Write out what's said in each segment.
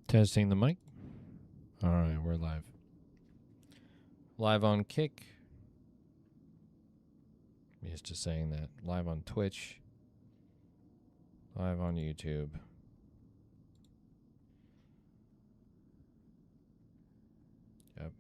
Testing the mic. All right, we're live. Live on Kick. I'm used to saying that. Live on Twitch. Live on YouTube. Yep.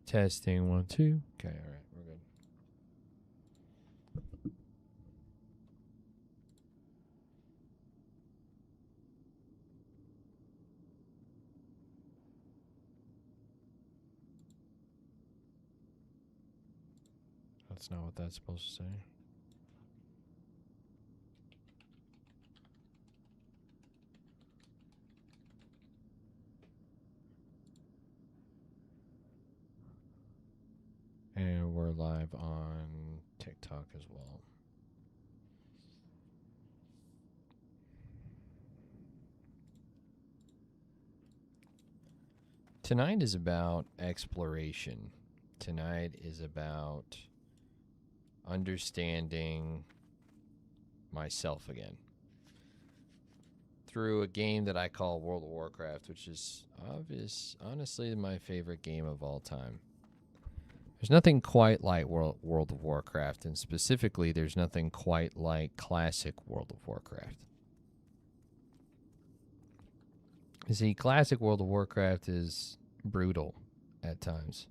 Testing 1, 2. Okay, all right, we're good. That's not what that's supposed to say. And we're live on TikTok as well. Tonight is about exploration. Tonight is about understanding myself again through a game that I call World of Warcraft, which is honestly my favorite game of all time. There's nothing quite like World of Warcraft, and specifically, there's nothing quite like classic World of Warcraft. You see, classic World of Warcraft is brutal at times.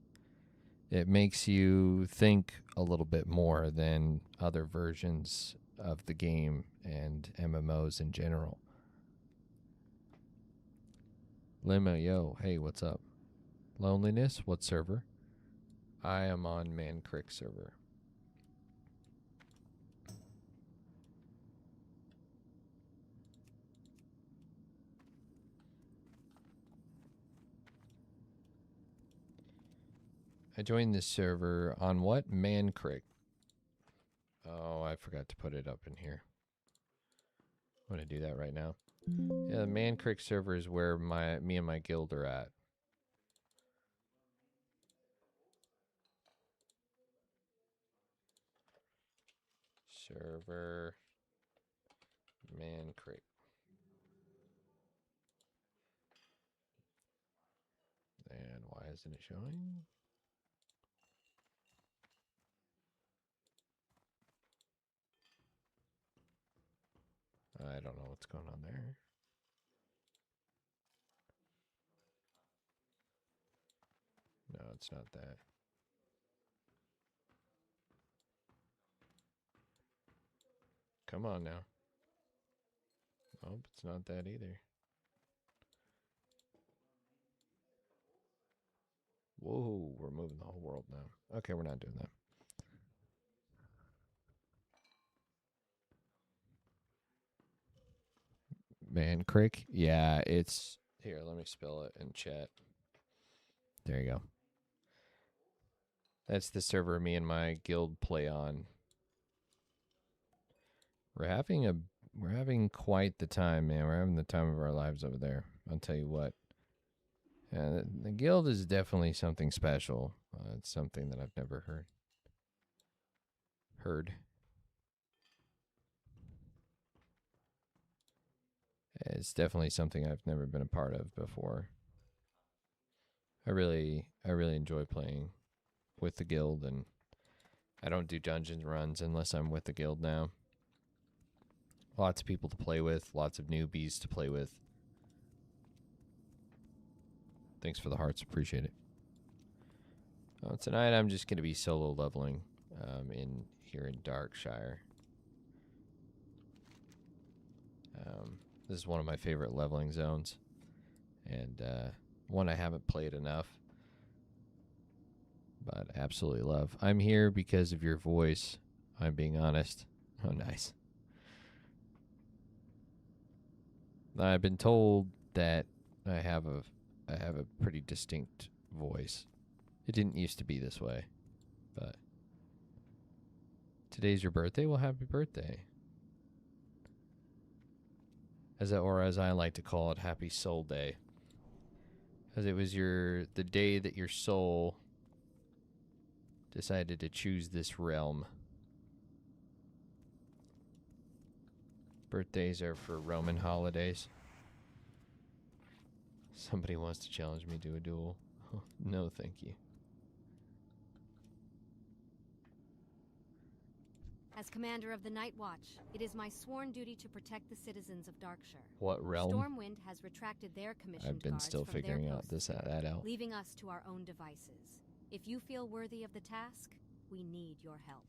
It makes you think a little bit more than other versions of the game and MMOs in general. Lima, yo, hey, what's up? Loneliness, what server? I am on Man Creek server. I joined this server on what? Man Creek. Oh, I forgot to put it up in here. I'm going to do that right now. Yeah, the Man Creek server is where me and my guild are at. Server Man Creek. And why isn't it showing? I don't know what's going on there. No, it's not that. Come on now. Nope, it's not that either. Whoa, we're moving the whole world now. Okay, we're not doing that. Man Creek? Yeah, it's... Here, let me spell it in chat. There you go. That's the server me and my guild play on. We're having quite the time, man. We're having the time of our lives over there. I'll tell you what. Yeah, the guild is definitely something special. It's something that I've never heard. It's definitely something I've never been a part of before. I really enjoy playing with the guild, and I don't do dungeon runs unless I'm with the guild now. Lots of people to play with, lots of newbies to play with. Thanks for the hearts, appreciate it. Tonight I'm just going to be solo leveling here in Darkshire. This is one of my favorite leveling zones, and one I haven't played enough, but absolutely love. I'm here because of your voice, I'm being honest. Oh, nice. I've been told that I have a pretty distinct voice. It didn't used to be this way, but today's your birthday. Well, happy birthday. As I like to call it, Happy Soul Day, because it was the day that your soul decided to choose this realm. Birthdays are for Roman holidays. Somebody wants to challenge me to a duel. Oh, no, thank you. As commander of the Night Watch, it is my sworn duty to protect the citizens of Darkshire. What realm? Stormwind has retracted their commissioned I've been guards still from figuring their out posts, that out. leaving us to our own devices. If you feel worthy of the task, we need your help.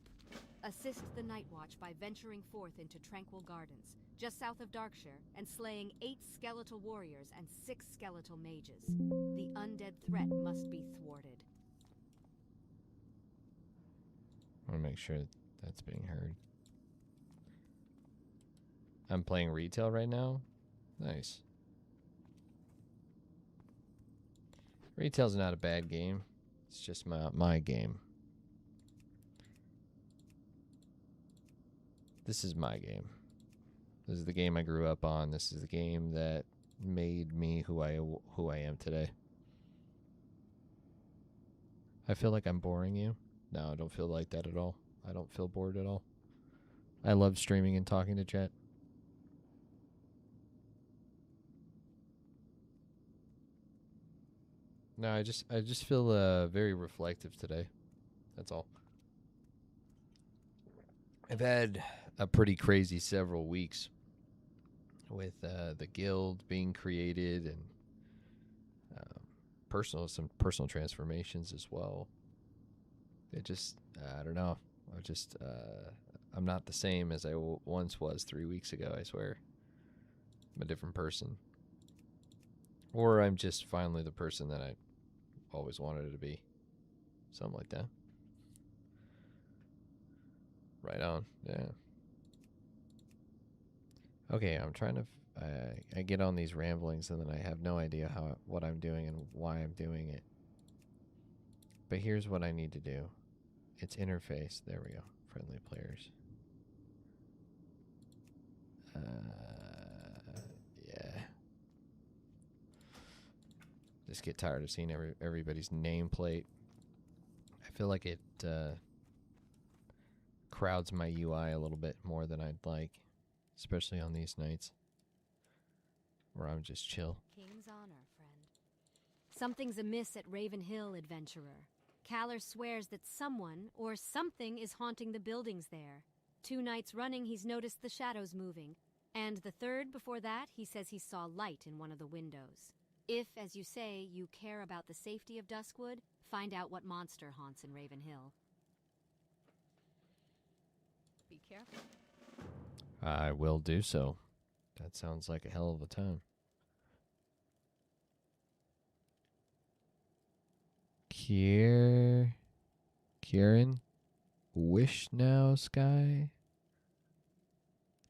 Assist the Night Watch by venturing forth into Tranquil Gardens, just south of Darkshire, and slaying 8 skeletal warriors and 6 skeletal mages. The undead threat must be thwarted. I want to make sure that's being heard. I'm playing retail right now. Nice. Retail's not a bad game. It's just my game. This is my game. This is the game I grew up on. This is the game that made me who I am today. I feel like I'm boring you. No, I don't feel like that at all. I don't feel bored at all. I love streaming and talking to chat. No, I just feel very reflective today. That's all. I've had a pretty crazy several weeks with the guild being created and some personal transformations as well. It just I don't know. I'm not the same as I once was 3 weeks ago, I swear. I'm a different person. Or I'm just finally the person that I always wanted to be. Something like that. Right on, yeah. Okay, I'm trying to... I get on these ramblings and then I have no idea what I'm doing and why I'm doing it. But here's what I need to do. It's interface. There we go. Friendly players. Yeah. Just get tired of seeing everybody's nameplate. I feel like it crowds my UI a little bit more than I'd like, especially on these nights where I'm just chill. King's honor, friend. Something's amiss at Raven Hill, adventurer. Kaller swears that someone or something is haunting the buildings there. 2 nights running, he's noticed the shadows moving. And the 3rd before that, he says he saw light in one of the windows. If, as you say, you care about the safety of Duskwood, find out what monster haunts in Raven Hill. Be careful. I will do so. That sounds like a hell of a time. Kieran? Wish now, Sky?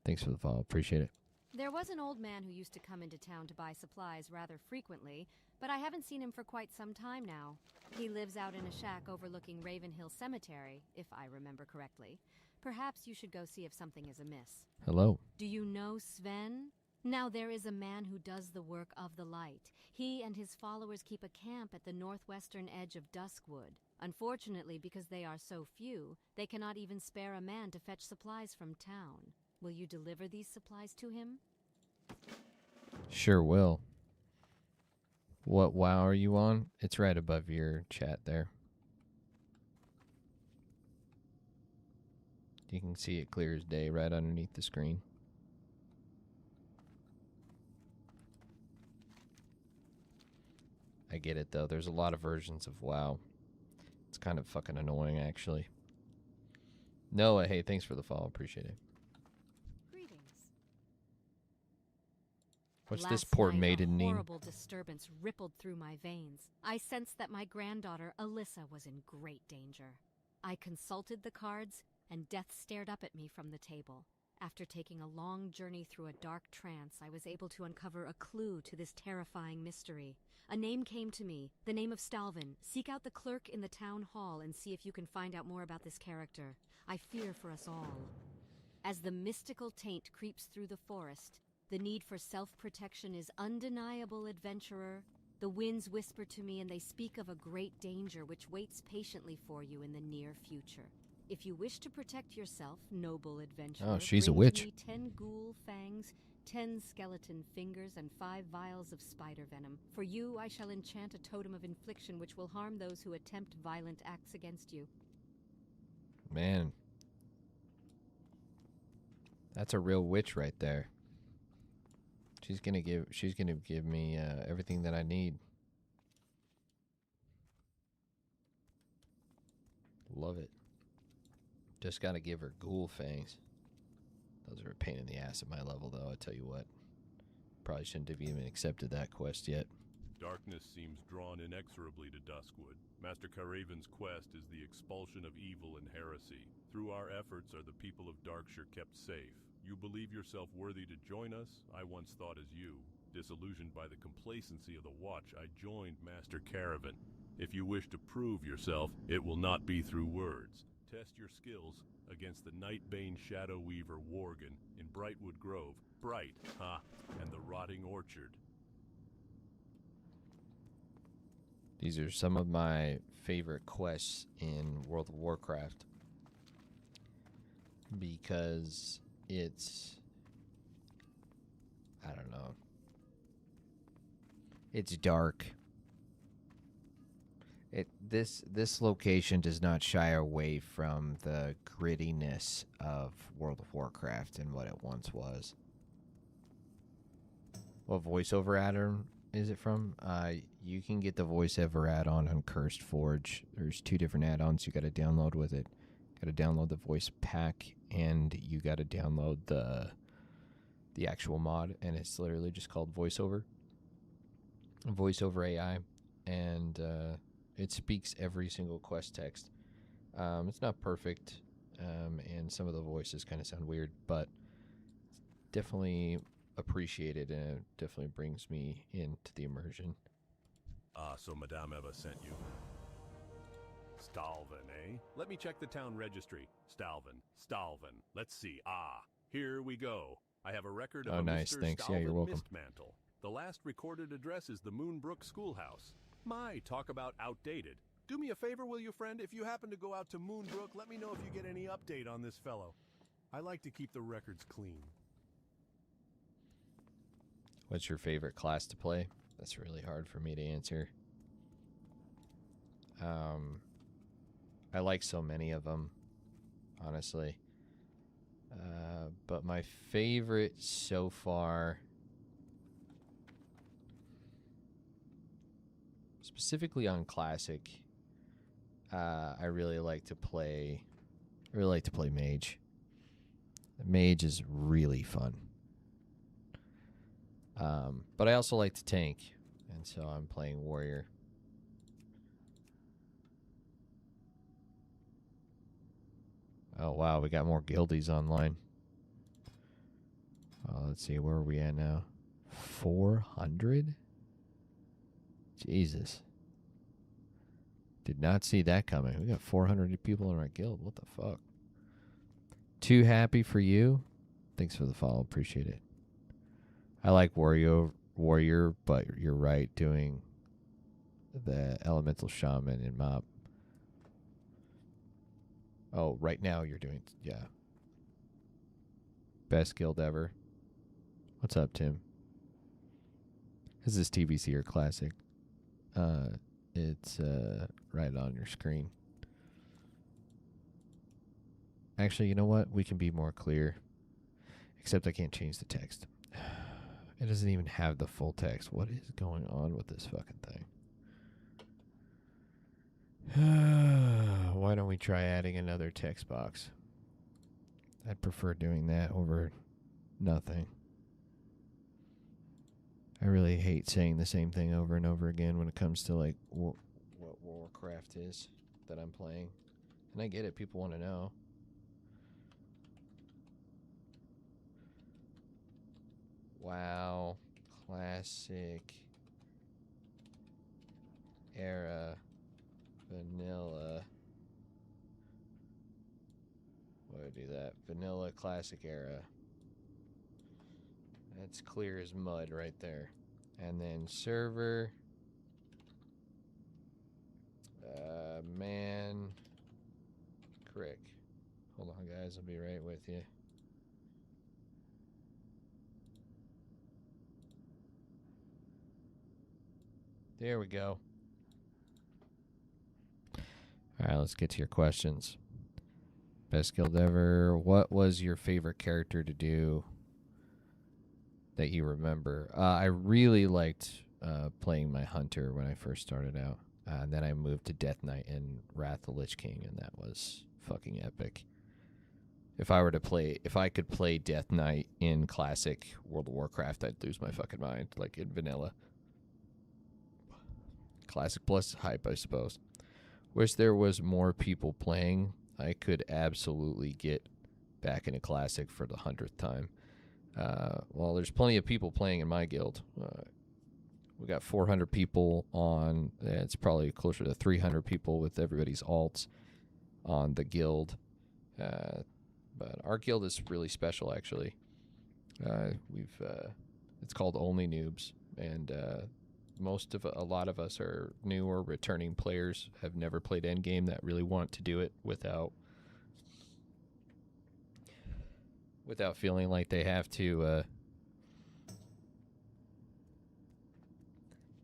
Thanks for the follow. Appreciate it. There was an old man who used to come into town to buy supplies rather frequently, but I haven't seen him for quite some time now. He lives out in a shack overlooking Raven Hill Cemetery, if I remember correctly. Perhaps you should go see if something is amiss. Hello. Do you know Sven? Now there is a man who does the work of the light. He and his followers keep a camp at the northwestern edge of Duskwood. Unfortunately, because they are so few, they cannot even spare a man to fetch supplies from town. Will you deliver these supplies to him? Sure will. What WoW are you on? It's right above your chat there. You can see it clear as day right underneath the screen. I get it, though. There's a lot of versions of WoW. It's kind of fucking annoying, actually. Noah, hey, thanks for the follow. Appreciate it. Greetings. What's this poor Last night, maiden a name? horrible disturbance rippled through my veins. I sensed that my granddaughter, Alyssa, was in great danger. I consulted the cards, and death stared up at me from the table. After taking a long journey through a dark trance, I was able to uncover a clue to this terrifying mystery. A name came to me, the name of Stalvin. Seek out the clerk in the town hall and see if you can find out more about this character. I fear for us all. As the mystical taint creeps through the forest, the need for self-protection is undeniable, adventurer. The winds whisper to me and they speak of a great danger which waits patiently for you in the near future. If you wish to protect yourself, noble adventurer, Oh, she's a bring witch. to me 10 ghoul fangs, 10 skeleton fingers, and 5 vials of spider venom. For you, I shall enchant a totem of infliction which will harm those who attempt violent acts against you. Man. That's a real witch right there. She's gonna give me everything that I need. Love it. Just gotta give her ghoul fangs. Those are a pain in the ass at my level, though. I tell you what. Probably shouldn't have even accepted that quest yet. Darkness seems drawn inexorably to Duskwood. Master Caraven's quest is the expulsion of evil and heresy. Through our efforts are the people of Darkshire kept safe. You believe yourself worthy to join us? I once thought as you. Disillusioned by the complacency of the Watch, I joined Master Caravan. If you wish to prove yourself, it will not be through words. Test your skills against the Nightbane Shadow Weaver Worgen in Brightwood Grove, Bright, and the Rotting Orchard. These are some of my favorite quests in World of Warcraft because it's, I don't know, it's dark. This location does not shy away from the grittiness of World of Warcraft and what it once was. What voiceover add-on is it from? You can get the voiceover add-on on Cursed Forge. There's 2 different add-ons you got to download with it. Got to download the voice pack, and you got to download the actual mod, and it's literally just called voiceover AI, and it speaks every single quest text. It's not perfect, and some of the voices kind of sound weird, but definitely appreciated, and it definitely brings me into the immersion. So Madame Eva sent you. Stalvin, eh? Let me check the town registry. Stalvin. Let's see. Here we go. I have a record of Oh, a nice. Mr. Thanks. Stalvin Yeah, you're welcome. Mistmantle. The last recorded address is the Moonbrook Schoolhouse. My, talk about outdated. Do me a favor, will you, friend? If you happen to go out to Moonbrook, let me know if you get any update on this fellow. I like to keep the records clean. What's your favorite class to play? That's really hard for me to answer. I like so many of them, honestly. But my favorite so far, specifically on Classic, I really like to play Mage. Mage is really fun. But I also like to tank, and so I'm playing Warrior. Oh, wow, we got more guildies online. Let's see, where are we at now? 400? Jesus. Did not see that coming. We got 400 people in our guild. What the fuck? Too happy for you? Thanks for the follow. Appreciate it. I like Warrior, but you're right, doing the Elemental Shaman and Mob. Oh, right now you're doing, yeah. Best guild ever. What's up, Tim? Is this TVC or Classic? It's right on your screen. Actually, you know what? We can be more clear. Except I can't change the text. It doesn't even have the full text. What is going on with this fucking thing? Why don't we try adding another text box? I'd prefer doing that over nothing. I really hate saying the same thing over and over again when it comes to like what Warcraft is that I'm playing. And I get it, people want to know. WoW Classic Era Vanilla. Why would I do that? Vanilla Classic Era. That's clear as mud right there. And then server. Man. Crick. Hold on, guys. I'll be right with you. There we go. All right, let's get to your questions. Best guild ever. What was your favorite character to do that you remember? I really liked playing my hunter when I first started out. And then I moved to Death Knight and Wrath of the Lich King, and that was fucking epic. If I could play Death Knight in Classic World of Warcraft, I'd lose my fucking mind, like in vanilla. Classic plus hype, I suppose. Wish there was more people playing. I could absolutely get back into Classic for the 100th time. Well, there's plenty of people playing in my guild. We got 400 people on. It's probably closer to 300 people with everybody's alts on the guild. But our guild is really special, actually. It's called OnlyNoobs, and a lot of us are new or returning players, have never played endgame, that really want to do it without feeling like they have to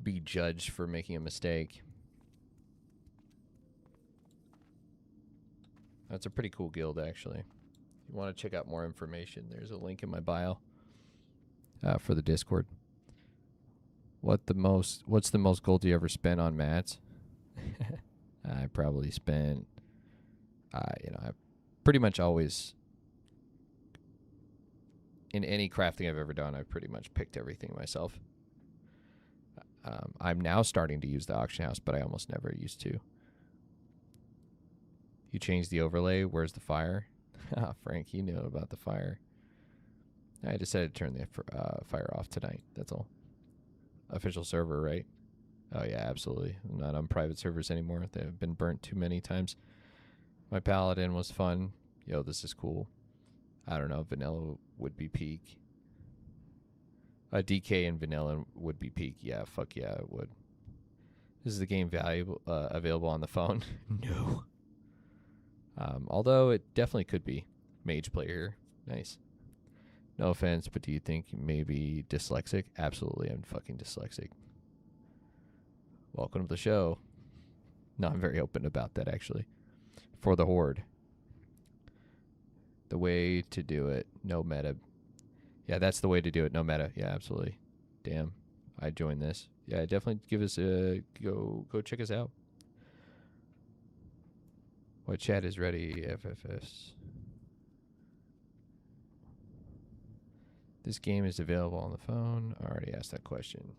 be judged for making a mistake. That's a pretty cool guild, actually. If you want to check out more information, there's a link in my bio for the Discord. What's the most gold you ever spent on mats? I probably spent, I pretty much always, in any crafting I've ever done, I've pretty much picked everything myself. I'm now starting to use the auction house, but I almost never used to. You changed the overlay. Where's the fire? Frank, you knew about the fire. I decided to turn the fire off tonight. That's all. Official server, right? Oh, yeah, absolutely. I'm not on private servers anymore. They've been burnt too many times. My paladin was fun. Yo, this is cool. I don't know. Vanilla would be peak. DK and vanilla would be peak. Yeah, fuck yeah, it would. Is the game available on the phone? No. Although it definitely could be. Mage player. Nice. No offense, but do you think maybe dyslexic? Absolutely, I'm fucking dyslexic. Welcome to the show. No, I'm very open about that, actually. For the Horde. The way to do it, no meta. Yeah, that's the way to do it, no meta. Yeah, absolutely. Damn, I joined this. Yeah, definitely give us a go check us out. What chat is ready? FFS. This game is available on the phone. I already asked that question.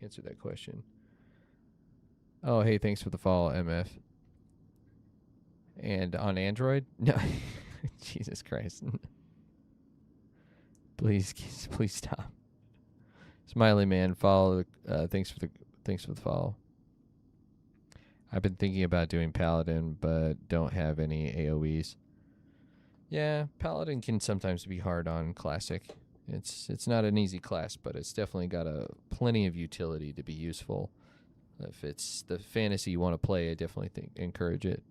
Answered that question. Oh, hey, thanks for the follow, MF. And on Android? No. Jesus Christ. Please stop. Smiley man, follow. Thanks for the follow. I've been thinking about doing Paladin, but don't have any AoEs. Yeah, Paladin can sometimes be hard on Classic. It's not an easy class, but it's definitely got plenty of utility to be useful. If it's the fantasy you want to play, I definitely encourage it.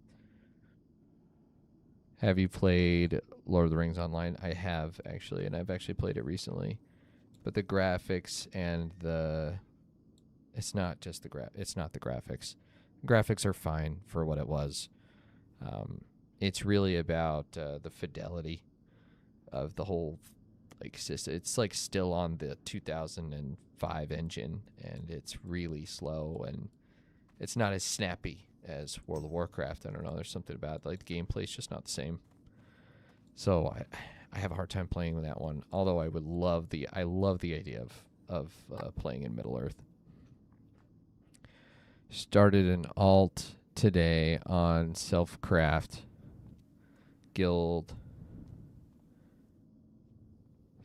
Have you played Lord of the Rings Online? I have, actually, and I've actually played it recently. But the graphics and it's not just it's not the graphics. Graphics are fine for what it was. It's really about the fidelity of the whole system. It's like still on the 2005 engine, and it's really slow, and it's not as snappy as World of Warcraft. I don't know. There's something about the gameplay's just not the same. So I have a hard time playing with that one. Although I love the idea of playing in Middle Earth. Started an alt today on Selfcraft Guild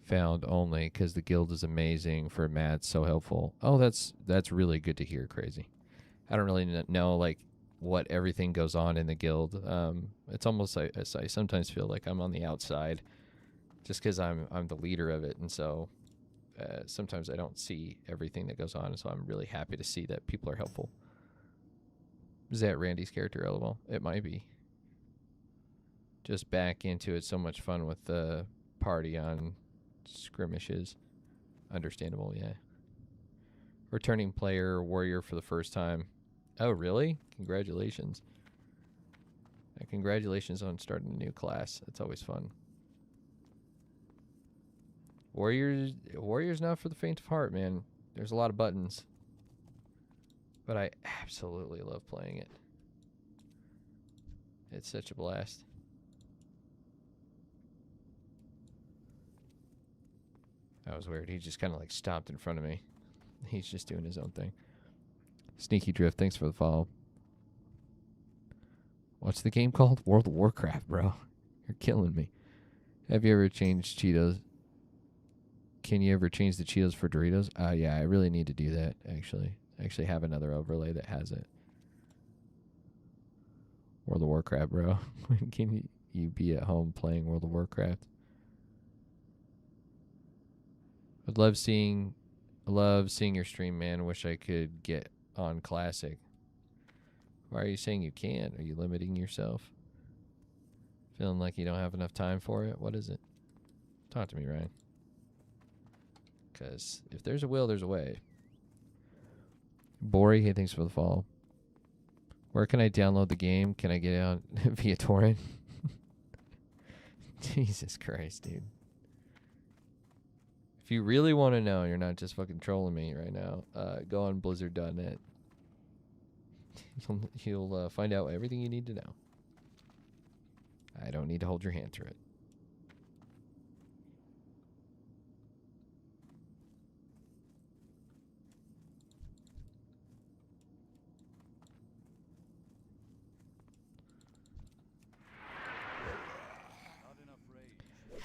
found only because the guild is amazing for mats, so helpful. Oh, that's really good to hear. Crazy. I don't really know like what everything goes on in the guild. It's almost like I sometimes feel like I'm on the outside, just because I'm the leader of it, and so sometimes I don't see everything that goes on. And so I'm really happy to see that people are helpful. Is that Randy's character? LOL. It might be. Just back into it. So much fun with the party on skirmishes. Understandable, yeah. Returning player warrior for the first time. Oh, really? Congratulations. Congratulations on starting a new class. It's always fun. Warrior's not for the faint of heart, man. There's a lot of buttons. But I absolutely love playing it. It's such a blast. That was weird. He just kind of like stopped in front of me. He's just doing his own thing. Sneaky Drift, thanks for the follow. What's the game called? World of Warcraft, bro. You're killing me. Have you ever changed Cheetos? Can you ever change the Cheetos for Doritos? Yeah, I really need to do that, actually. I actually have another overlay that has it. World of Warcraft, bro. When can you be at home playing World of Warcraft? I'd love seeing your stream, man. Wish I could get on Classic. Why are you saying you can't? Are you limiting yourself? Feeling like you don't have enough time for it? What is it? Talk to me, Ryan. Because if there's a will, there's a way. Bori, hey, thanks for the follow. Where can I download the game? Can I get it on via torrent? Jesus Christ, dude. If you really want to know, you're not just fucking trolling me right now, go on blizzard.net. You'll find out everything you need to know. I don't need to hold your hand through it.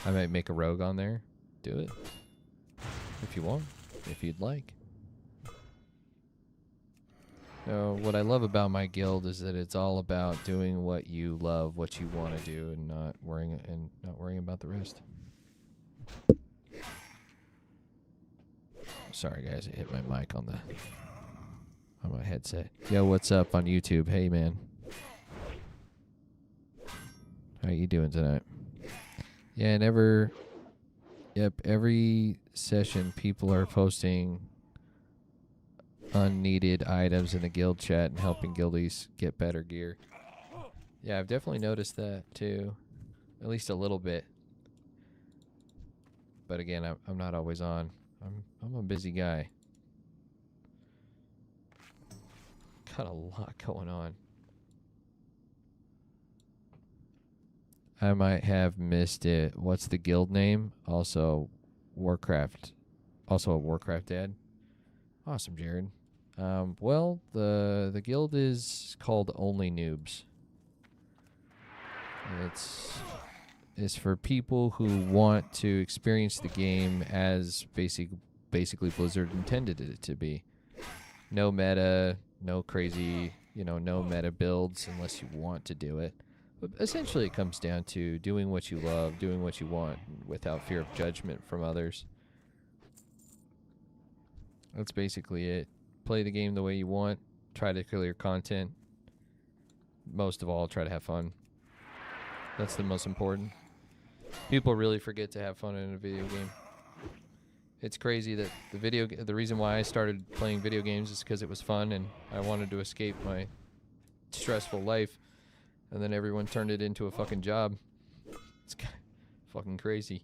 I might make a rogue on there. Do it. If you want. If you'd like. No, what I love about my guild is that it's all about doing what you love, what you want to do, and not worrying about the rest. Sorry guys, I hit my mic on my headset. Yo, what's up on YouTube? Hey man. How you doing tonight? Yeah, every session people are posting unneeded items in the guild chat and helping guildies get better gear. Yeah, I've definitely noticed that too. At least a little bit. But again, I'm not always on. I'm a busy guy. Got a lot going on. I might have missed it. What's the guild name? Also Warcraft. Also a Warcraft dad. Awesome, Jared. Well, the guild is called OnlyNoobs. It's for people who want to experience the game as basically Blizzard intended it to be. No meta, no crazy, no meta builds unless you want to do it. But essentially it comes down to doing what you love, doing what you want without fear of judgment from others. That's basically it. Play the game the way you want. Try to clear content. Most of all, try to have fun. That's the most important. People really forget to have fun in a video game. It's crazy that the reason why I started playing video games is because it was fun and I wanted to escape my stressful life. And then everyone turned it into a fucking job. It's fucking crazy.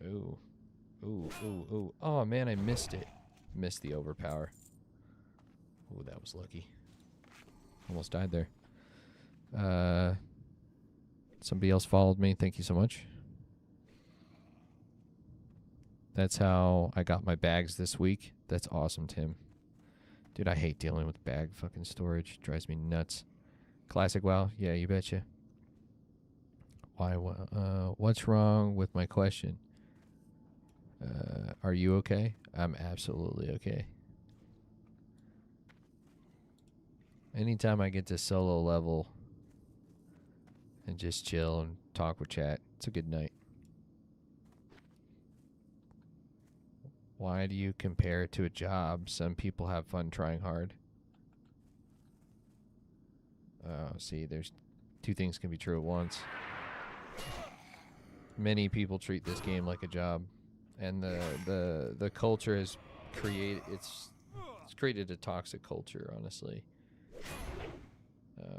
Ooh. Ooh, ooh, ooh. Oh, man, I missed it. Missed the overpower. Ooh, that was lucky. Almost died there. Somebody else followed me. Thank you so much. That's how I got my bags this week. That's awesome, Tim. Dude, I hate dealing with bag fucking storage. It drives me nuts. ClassicWoW? Yeah, you betcha. Why? What's wrong with my question? Are you okay? I'm absolutely okay. Anytime I get to solo level and just chill and talk with chat, it's a good night. Why do you compare it to a job? Some people have fun trying hard. See, there's two things can be true at once. Many people treat this game like a job, and the culture has created it's created a toxic culture, honestly.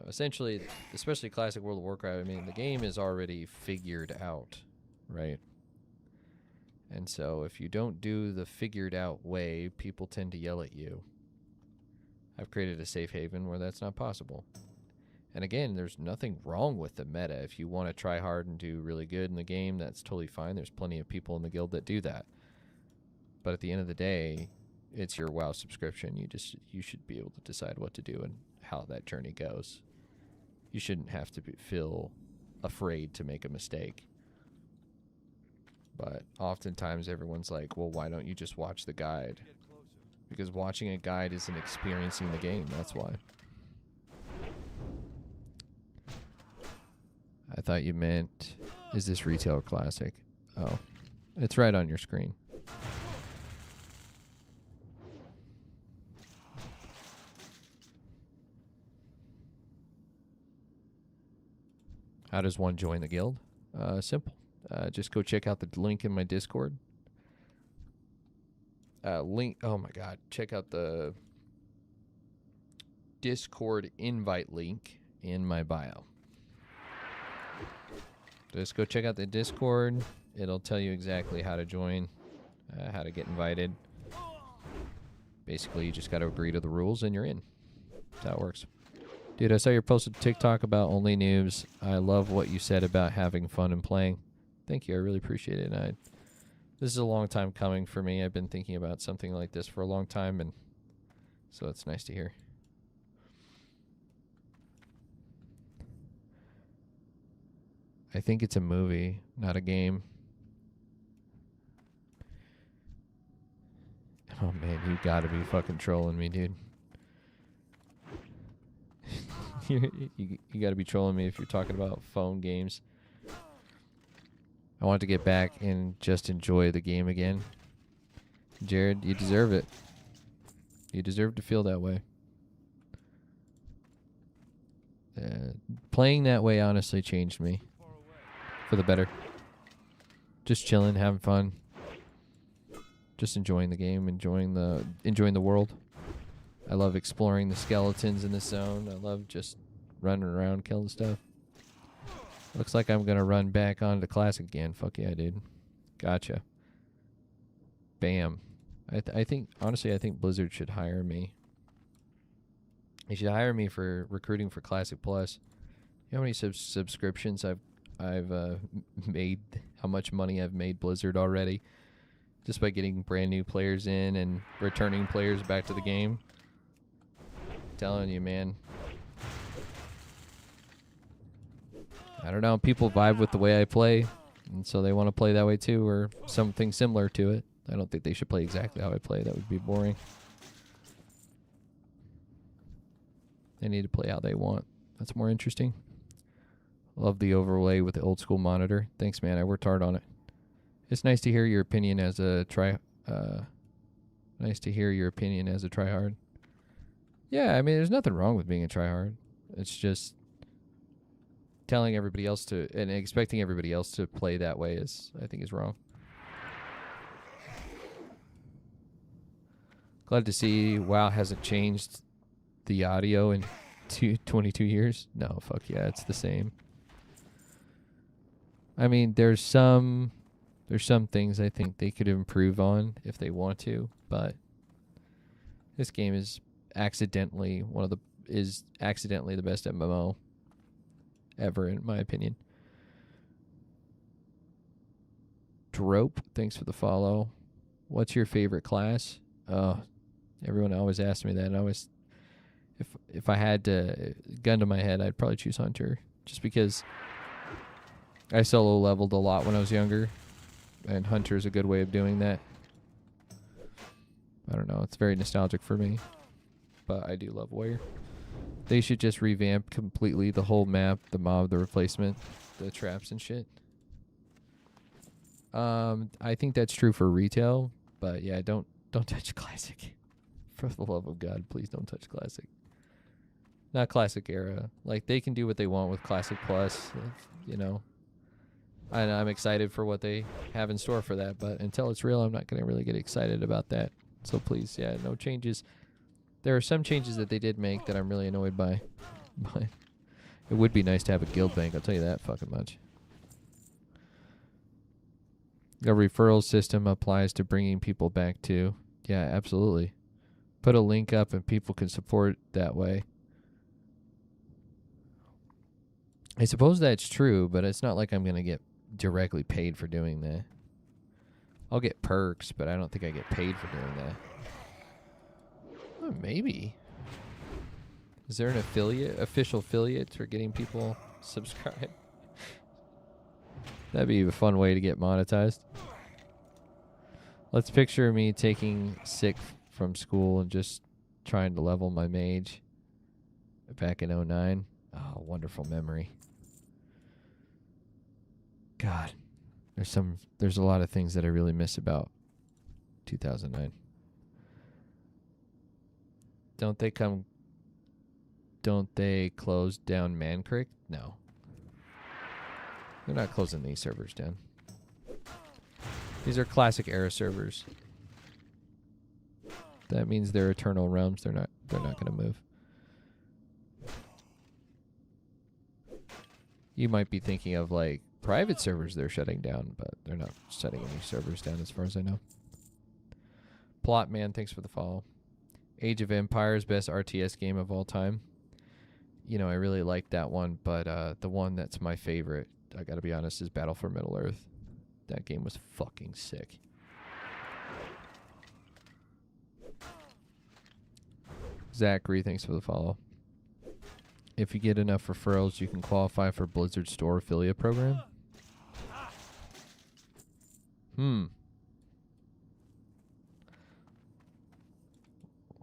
Essentially, especially classic World of Warcraft, I mean, the game is already figured out, right? And so if you don't do the figured out way, people tend to yell at you. I've created a safe haven where that's not possible. And again, there's nothing wrong with the meta. If you want to try hard and do really good in the game, that's totally fine. There's plenty of people in the guild that do that. But at the end of the day, it's your WoW subscription. You should be able to decide what to do and how that journey goes. You shouldn't have to feel afraid to make a mistake. But oftentimes everyone's like, well, why don't you just watch the guide? Because watching a guide isn't experiencing the game. That's why. I thought you meant, is this retail or classic? Oh, it's right on your screen. How does one join the guild? Simple. Just go check out the link in my Discord. Oh my God. Check out the Discord invite link in my bio. Just go check out the Discord. It'll tell you exactly how to join, how to get invited. Basically, you just got to agree to the rules and you're in. That's how it works. Dude, I saw your post on TikTok about OnlyNoobs. I love what you said about having fun and playing. Thank you. I really appreciate it. This is a long time coming for me. I've been thinking about something like this for a long time, and so it's nice to hear. I think it's a movie, not a game. Oh, man, you gotta be fucking trolling me, dude. you gotta be trolling me if you're talking about phone games. I want to get back and just enjoy the game again. Jared, you deserve it. You deserve to feel that way. Playing that way honestly changed me for the better. Just chilling, having fun. Just enjoying the game, enjoying the world. I love exploring the skeletons in the zone. I love just running around, killing stuff. Looks like I'm going to run back onto Classic again. Fuck yeah, dude. Gotcha. Bam. I think, honestly, I think Blizzard should hire me. They should hire me for recruiting for Classic Plus. You know how many subscriptions I've made, how much money I've made Blizzard already? Just by getting brand new players in and returning players back to the game. I'm telling you, man. I don't know. People vibe with the way I play, and so they want to play that way too, or something similar to it. I don't think they should play exactly how I play. That would be boring. They need to play how they want. That's more interesting. Love the overlay with the old school monitor. Thanks, man. I worked hard on it. It's nice to hear your opinion as a nice to hear your opinion as a tryhard. Yeah, I mean, there's nothing wrong with being a tryhard. It's just telling everybody else to and expecting everybody else to play that way I think is wrong. Glad to see WoW hasn't changed the audio in 22 years. No, fuck yeah, it's the same. I mean, there's some things I think they could improve on if they want to, but this game is accidentally the best MMO ever, in my opinion. Drope, thanks for the follow. What's your favorite class? Everyone always asks me that, and I always, if I had to gun to my head, I'd probably choose Hunter, just because I solo leveled a lot when I was younger, and Hunter is a good way of doing that. I don't know, it's very nostalgic for me, but I do love Warrior. They should just revamp completely the whole map, the mob, the replacement, the traps and shit. I think that's true for retail, but yeah, don't touch Classic. For the love of God, please don't touch Classic. Not Classic era. Like, they can do what they want with Classic Plus, you know. And I'm excited for what they have in store for that, but until it's real, I'm not going to really get excited about that. So please, yeah, no changes. There are some changes that they did make that I'm really annoyed by. But it would be nice to have a guild bank, I'll tell you that fucking much. A referral system applies to bringing people back too. Yeah, absolutely. Put a link up and people can support that way. I suppose that's true, but it's not like I'm going to get directly paid for doing that. I'll get perks, but I don't think I get paid for doing that. Oh, maybe. Is there an official affiliate for getting people subscribed? That'd be a fun way to get monetized. Let's picture me taking sick from school and just trying to level my mage back in 09. Oh, wonderful memory. God, there's a lot of things that I really miss about 2009. Don't they close down Man Creek? No. They're not closing these servers down. These are classic era servers. That means they're eternal realms. They're not going to move. You might be thinking of like private servers they're shutting down, but they're not shutting any servers down as far as I know. Plot Man, thanks for the follow. Age of Empires, best RTS game of all time. You know, I really like that one, but the one that's my favorite, I gotta be honest, is Battle for Middle-earth. That game was fucking sick. Zachary, thanks for the follow. If you get enough referrals, you can qualify for Blizzard Store affiliate program.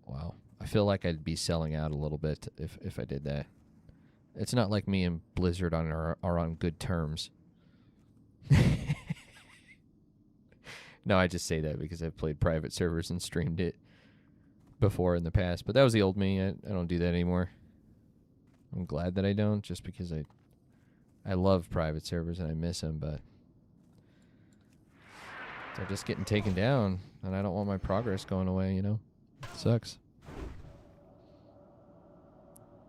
Wow. I feel like I'd be selling out a little bit if I did that. It's not like me and Blizzard are on good terms. No, I just say that because I've played private servers and streamed it before in the past. But that was the old me. I don't do that anymore. I'm glad that I don't, just because I love private servers and I miss them, but they're just getting taken down, and I don't want my progress going away, you know? It sucks.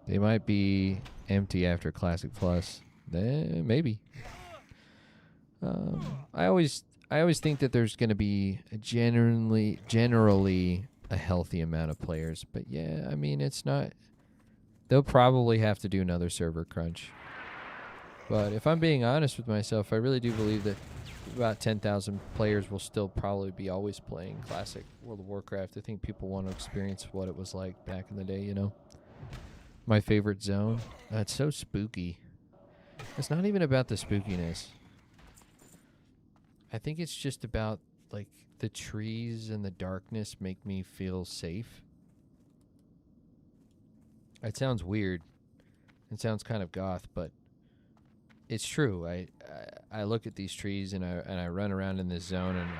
They might be empty after Classic Plus. Maybe. I always think that there's going to be generally a healthy amount of players, but yeah, I mean, it's not. They'll probably have to do another server crunch. But if I'm being honest with myself, I really do believe that about 10,000 players will still probably be always playing Classic World of Warcraft. I think people want to experience what it was like back in the day, you know? My favorite zone? It's so spooky. It's not even about the spookiness. I think it's just about, like, the trees and the darkness make me feel safe. It sounds weird. It sounds kind of goth, but it's true. I look at these trees and I run around in this zone, and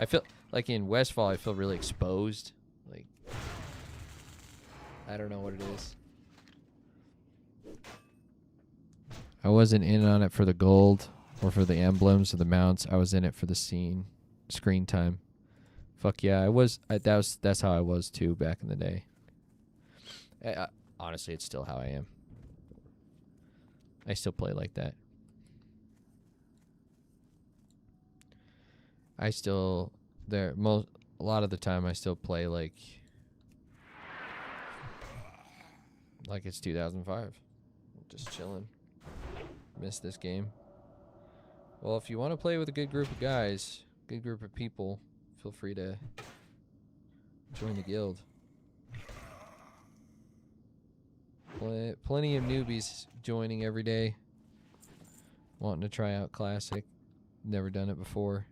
I feel like in Westfall I feel really exposed. Like, I don't know what it is. I wasn't in on it for the gold or for the emblems or the mounts. I was in it for the screen time. Fuck yeah, I was. That's how I was too back in the day. Honestly, it's still how I am. I still play like that. A lot of the time I still play like it's 2005. Just chilling. Miss this game. Well, if you want to play with a good group of guys, good group of people, feel free to join the guild. Plenty of newbies joining every day. wanting to try out Classic. Never done it before.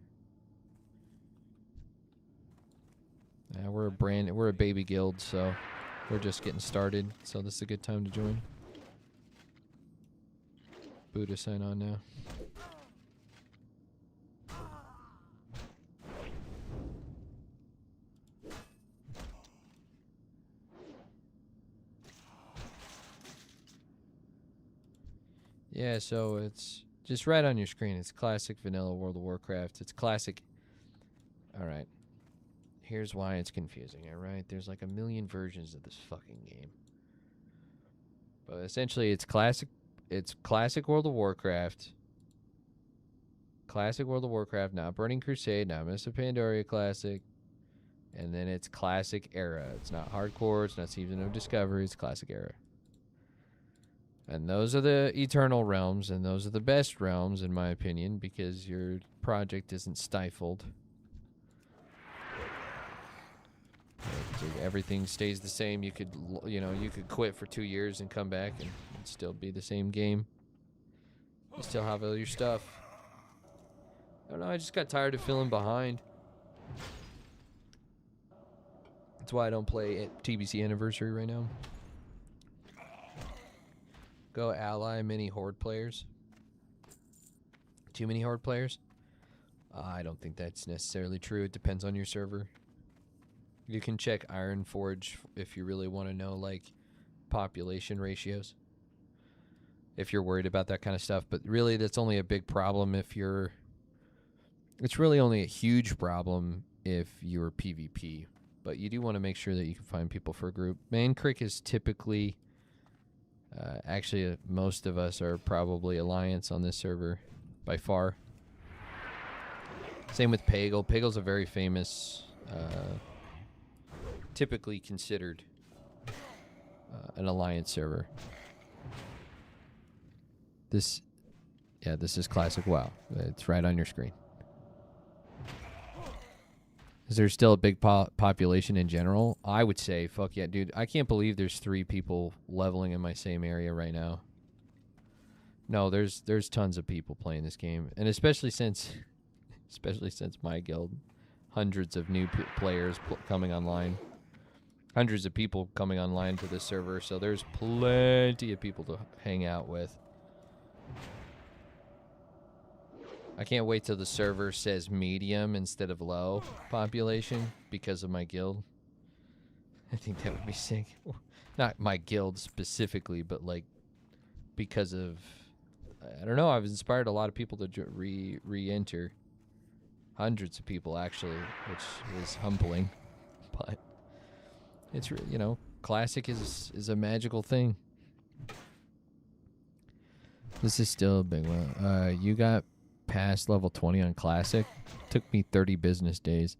We're a baby guild, so we're just getting started. So this is a good time to join. Buddha sign on now. Yeah, so it's just right on your screen. It's classic vanilla World of Warcraft. It's classic. All right. Here's why it's confusing, all right? There's like a million versions of this fucking game. But essentially it's classic World of Warcraft. Classic World of Warcraft, not Burning Crusade, not Mists of Pandaria Classic. And then it's Classic Era. It's not Hardcore, it's not Season of Discovery, it's Classic Era. And those are the eternal realms, and those are the best realms, in my opinion, because your project isn't stifled. Everything stays the same. You could quit for 2 years and come back and it'd still be the same game. You still have all your stuff. I don't know, I just got tired of feeling behind. That's why I don't play at TBC Anniversary right now. Go ally many Horde players. Too many Horde players? I don't think that's necessarily true. It depends on your server. You can check Ironforge if you really want to know, like, population ratios. If you're worried about that kind of stuff. But really, that's only a big problem if you're... It's really only a huge problem if you're PvP. But you do want to make sure that you can find people for a group. Main Crick is typically... actually, most of us are probably Alliance on this server, by far. Same with Pagel. Pagel's a very famous... typically considered an Alliance server. This is Classic WoW. It's right on your screen. Is there still a big population in general? I would say, fuck yeah, dude. I can't believe there's 3 people leveling in my same area right now. No, there's tons of people playing this game, and especially since my guild, hundreds of new players coming online. Hundreds of people coming online to this server, so there's plenty of people to hang out with. I can't wait till the server says medium instead of low population because of my guild. I think that would be sick. Not my guild specifically, but like because of... I don't know, I've inspired a lot of people to re-enter. Hundreds of people, actually, which is humbling. But... it's, Classic is a magical thing. This is still a big one. You got past level 20 on Classic. Took me 30 business days.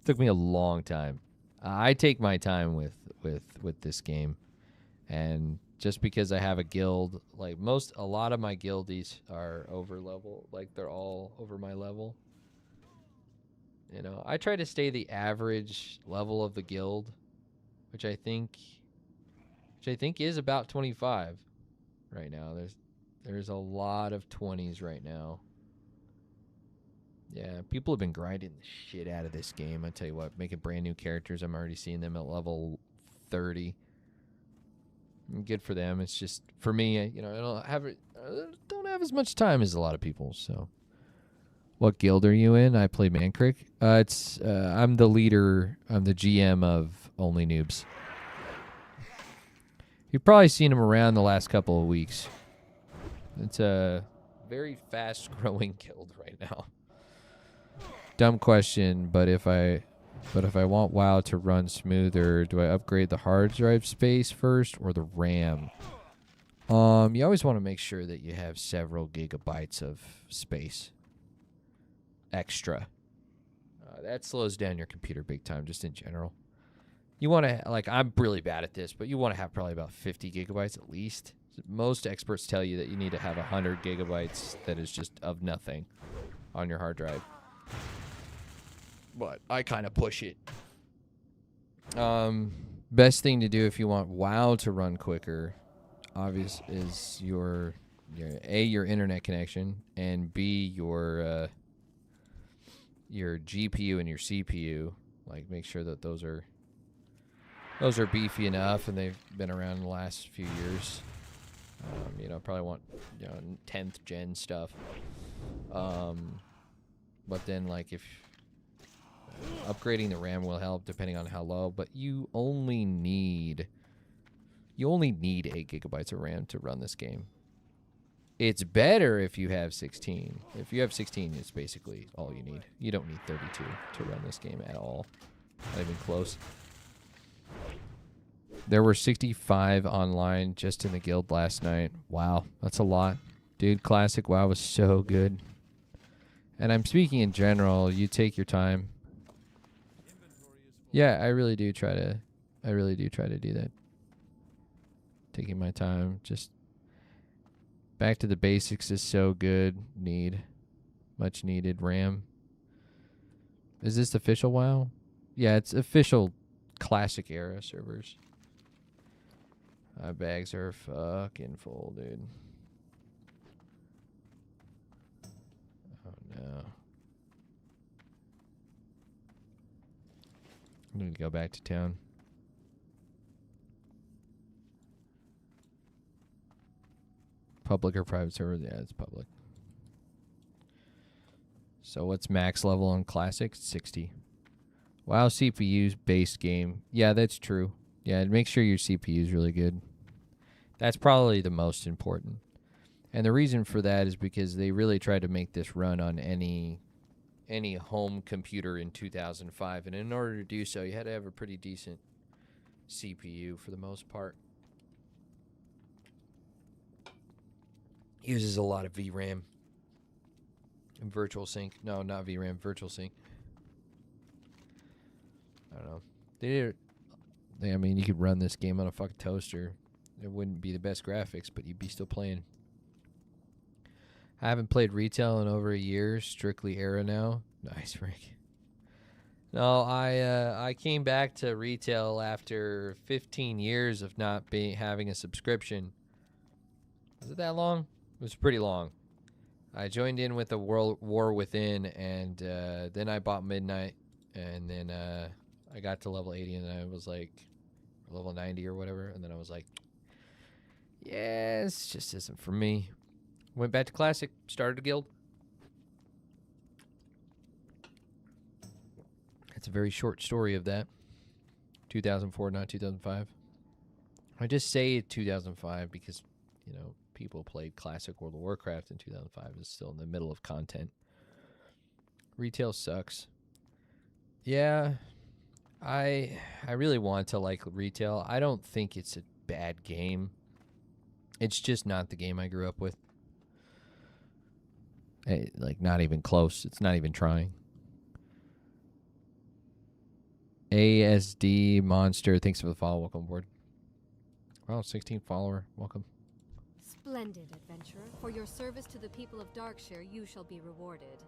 Took me a long time. I take my time with this game, and just because I have a guild, like a lot of my guildies are over level, like they're all over my level. I try to stay the average level of the guild, which I think is about 25 right now. There's a lot of 20s right now. Yeah, people have been grinding the shit out of this game. I tell you what, making brand new characters. I'm already seeing them at level 30. Good for them. It's just for me, I don't have as much time as a lot of people. So, what guild are you in? I play Mancrick. I'm the leader. I'm the GM of OnlyNoobs. You've probably seen him around the last couple of weeks. It's a very fast-growing guild right now. Dumb question, but if I want WoW to run smoother, do I upgrade the hard drive space first or the RAM? You always want to make sure that you have several gigabytes of space extra. That slows down your computer big time, just in general. You want to, I'm really bad at this, but you want to have probably about 50 gigabytes at least. Most experts tell you that you need to have 100 gigabytes that is just of nothing on your hard drive. But I kind of push it. Best thing to do if you want WoW to run quicker, obvious is your internet connection, and B, your GPU and your CPU. Like, make sure that those are beefy enough and they've been around in the last few years. Probably want 10th gen stuff. But then, like, if upgrading the RAM will help depending on how low, but you only need 8 gigabytes of RAM to run this game. It's better if you have 16. If you have 16, it's basically all you need. You don't need 32 to run this game at all. Not even close. There were 65 online just in the guild last night. Wow, that's a lot. Dude, ClassicWoW was so good. And I'm speaking in general. You take your time. Yeah, I really do try to do that. Taking my time. Just back to the basics is so good. Much needed RAM. Is this official WoW? Yeah, it's official classic era servers. My bags are fucking full, dude. Oh no. I'm gonna go back to town. Public or private server? Yeah, it's public. So what's max level on Classic? 60. WoW CPU's based game. Yeah, that's true. Yeah, make sure your CPU is really good. That's probably the most important. And the reason for that is because they really tried to make this run on any home computer in 2005. And in order to do so, you had to have a pretty decent CPU for the most part. Uses a lot of VRAM and virtual sync. No, not VRAM, virtual sync. I don't know. I mean, you could run this game on a fucking toaster. It wouldn't be the best graphics, but you'd be still playing. I haven't played retail in over a year. Strictly era now. Nice, Rick. No, I came back to retail after 15 years of not having a subscription. Was it that long? It was pretty long. I joined in with the War Within, and then I bought Midnight, and then I got to level 80, and I was like, level 90 or whatever, and then I was like, yeah, this just isn't for me. Went back to Classic, started a guild. It's a very short story of that. 2004, not 2005. I just say 2005 because, people played Classic World of Warcraft in 2005. It's still in the middle of content. Retail sucks. Yeah, I really want to like retail. I don't think it's a bad game. It's just not the game I grew up with. Not even close. It's not even trying. ASD Monster, thanks for the follow. Welcome aboard. Wow, 16 follower. Welcome. Splendid, adventurer. For your service to the people of Darkshire, you shall be rewarded.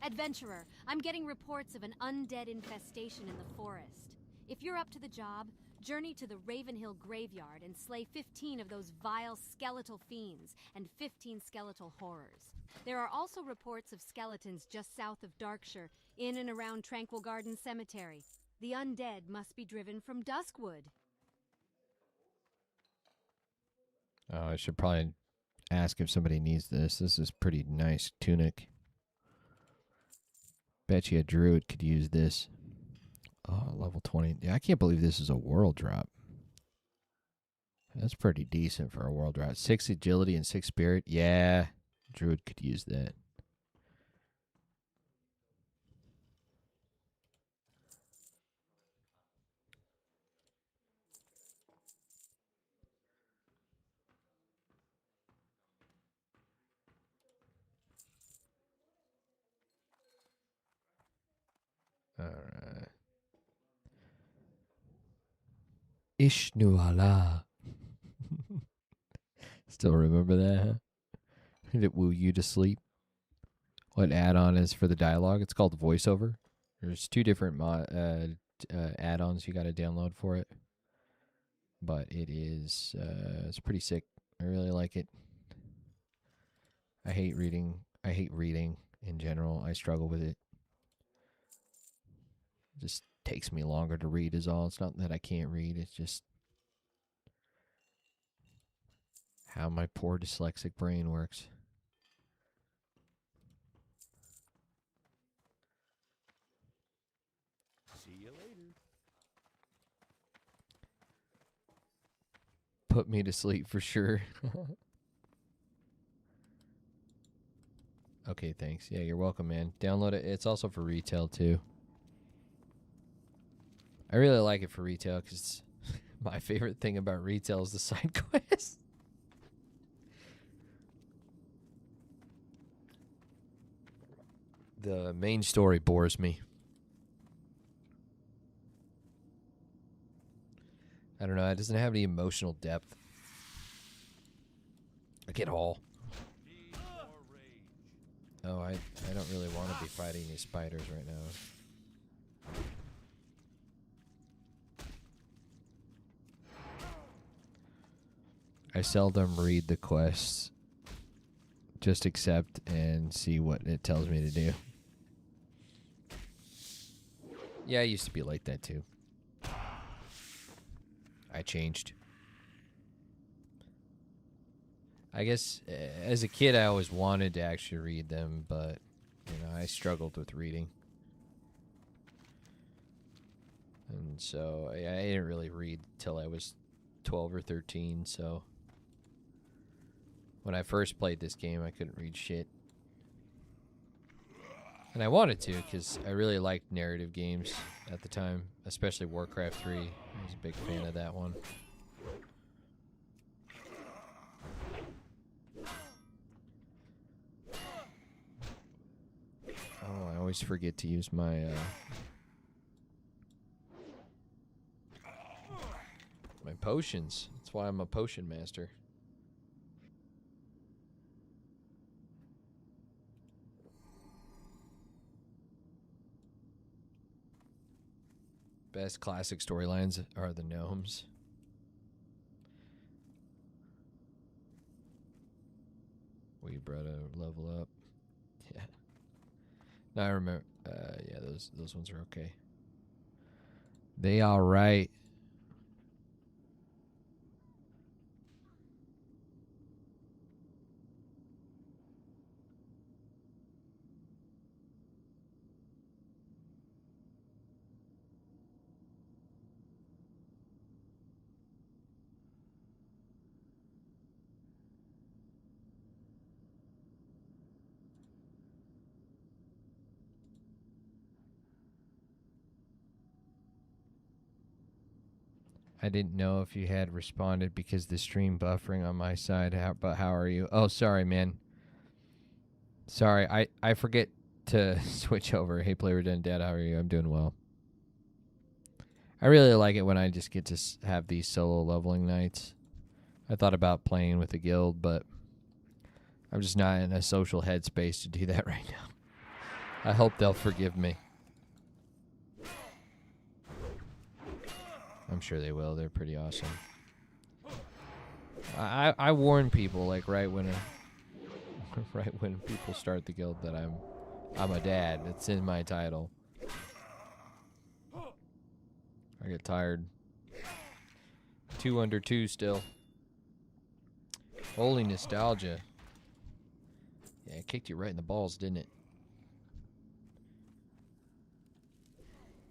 Adventurer, I'm getting reports of an undead infestation in the forest. If you're up to the job, journey to the Ravenhill graveyard and slay 15 of those vile skeletal fiends and 15 skeletal horrors. There are also reports of skeletons just south of Darkshire, in and around Tranquil Garden Cemetery. The undead must be driven from Duskwood. Oh, I should probably ask if somebody needs this. This is pretty nice tunic. Bet you a druid could use this. Oh, level 20. Yeah, I can't believe this is a world drop. That's pretty decent for a world drop. 6 agility and 6 spirit. Yeah, druid could use that. All right. Ishnuala. Still remember that, huh? Did it woo you to sleep? What add-on is for the dialogue? It's called voiceover. There's 2 different add-ons you got to download for it. but it's pretty sick. I really like it. I hate reading. I hate reading in general. I struggle with it. It just takes me longer to read is all. It's not that I can't read. It's just how my poor dyslexic brain works. See you later. Put me to sleep for sure. Okay, thanks. Yeah, you're welcome, man. Download it. It's also for retail, too. I really like it for retail because my favorite thing about retail is the side quest. The main story bores me. I don't know. It doesn't have any emotional depth. Like at all. Oh, I don't really want to be fighting these spiders right now. I seldom read the quests. Just accept and see what it tells me to do. Yeah, I used to be like that too. I changed. I guess as a kid I always wanted to actually read them, but I struggled with reading. And so I didn't really read till I was 12 or 13, so when I first played this game I couldn't read shit. And I wanted to because I really liked narrative games at the time, especially Warcraft 3. I was a big fan of that one. Oh, I always forget to use my my potions. That's why I'm a potion master. Best classic storylines are the gnomes. We brought a level up. Yeah. No, I remember. Yeah, those ones are okay. They all right. I didn't know if you had responded because the stream buffering on my side. But how are you? Oh, sorry, man. Sorry, I forget to switch over. Hey, PlayerOneDad, how are you? I'm doing well. I really like it when I just get to have these solo leveling nights. I thought about playing with the guild, but I'm just not in a social headspace to do that right now. I hope they'll forgive me. I'm sure they will. They're pretty awesome. I warn people like right when people start the guild that I'm a dad. It's in my title. I get tired. 2 under 2 still. Holy nostalgia. Yeah, it kicked you right in the balls, didn't it?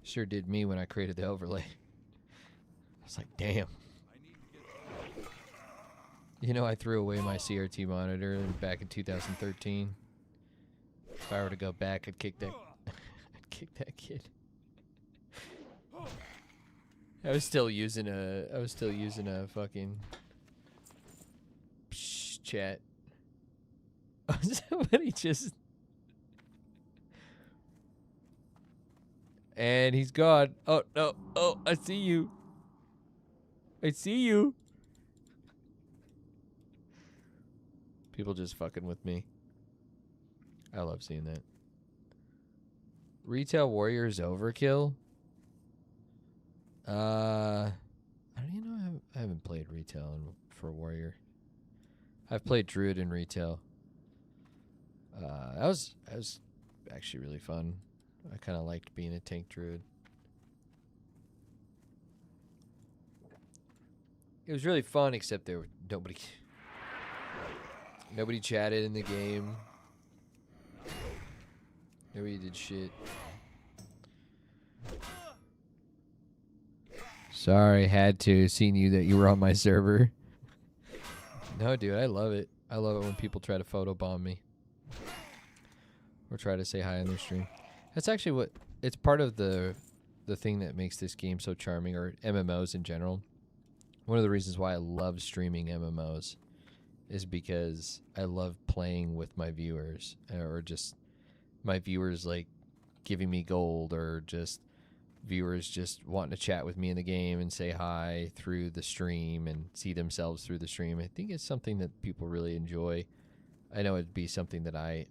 Sure did me when I created the overlay. I was like, damn. I threw away my CRT monitor back in 2013. If I were to go back, I'd kick that kid. I was still using a fucking chat. Somebody just and he's gone. Oh no! Oh, I see you. I see you. People just fucking with me. I love seeing that. Retail Warriors overkill. I I haven't played retail for Warrior. I've played Druid in retail. That was actually really fun. I kind of liked being a tank Druid. It was really fun, except there were nobody chatted in the game. Nobody did shit. Sorry, had to. Seen you that you were on my server. No, dude, I love it. I love it when people try to photobomb me. Or try to say hi on their stream. That's actually it's part of the thing that makes this game so charming, or MMOs in general. One of the reasons why I love streaming MMOs is because I love playing with my viewers, or just my viewers like giving me gold, or just viewers just wanting to chat with me in the game and say hi through the stream and see themselves through the stream. I think it's something that people really enjoy. I know it'd be something that I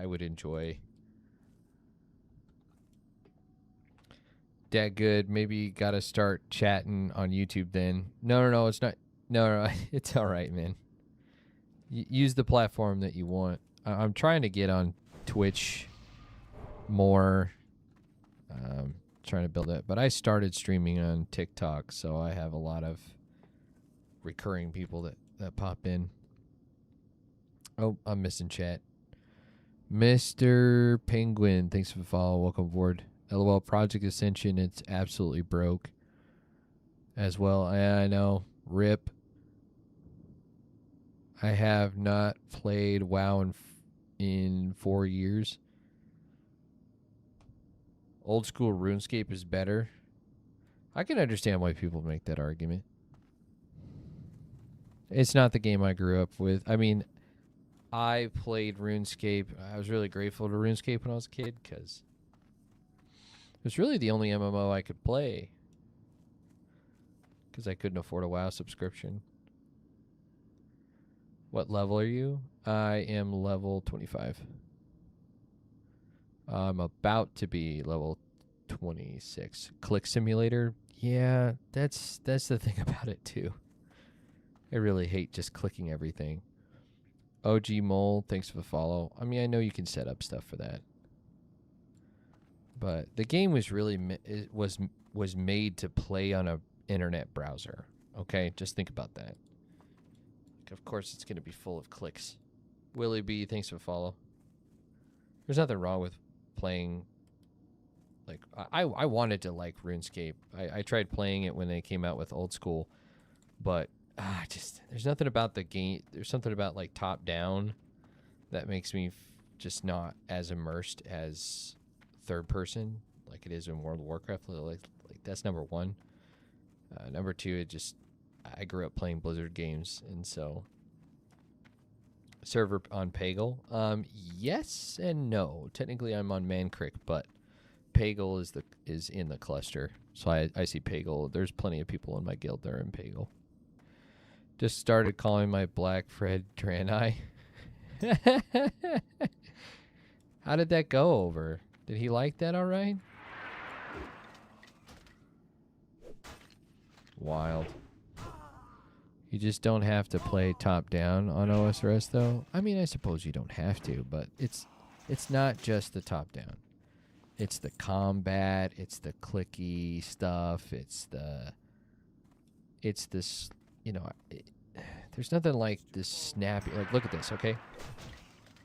would enjoy. That good. Maybe gotta start chatting on YouTube then. No, it's not. No, it's all right, man. Use the platform that you want. I'm trying to get on Twitch more. Trying to build it, but I started streaming on TikTok, so I have a lot of recurring people that pop in. Oh, I'm missing chat. Mr. Penguin, thanks for the follow. Welcome aboard. LOL Project Ascension, it's absolutely broke as well. I know. RIP. I have not played WoW in 4 years. Old school RuneScape is better. I can understand why people make that argument. It's not the game I grew up with. I mean, I played RuneScape. I was really grateful to RuneScape when I was a kid because it was really the only MMO I could play because I couldn't afford a WoW subscription. What level are you? I am level 25. I'm about to be level 26. Click Simulator. Yeah, that's the thing about it too. I really hate just clicking everything. OG Mole, thanks for the follow. I mean, I know you can set up stuff for that. But the game was really was made to play on a internet browser. Okay, just think about that. Of course, it's going to be full of clicks. Willie B, thanks for the follow. There's nothing wrong with playing. Like I wanted to like RuneScape. I tried playing it when they came out with Old School, but just there's nothing about the game. There's something about like top down that makes me just not as immersed as third person like it is in World of Warcraft. Like that's number one. Number two, I grew up playing Blizzard games, and so server on Pagel. Yes and no. Technically, I'm on Mancrick, but Pagel is in the cluster, so I see Pagel. There's plenty of people in my guild that are in Pagel. Just started calling my Black Fred Draenei. How did that go over? Did he like that all right? Wild. You just don't have to play top down on OSRS though. I mean, I suppose you don't have to, but it's not just the top down. It's the combat, it's the clicky stuff, it's this, you know, there's nothing like this snappy, like look at this, okay?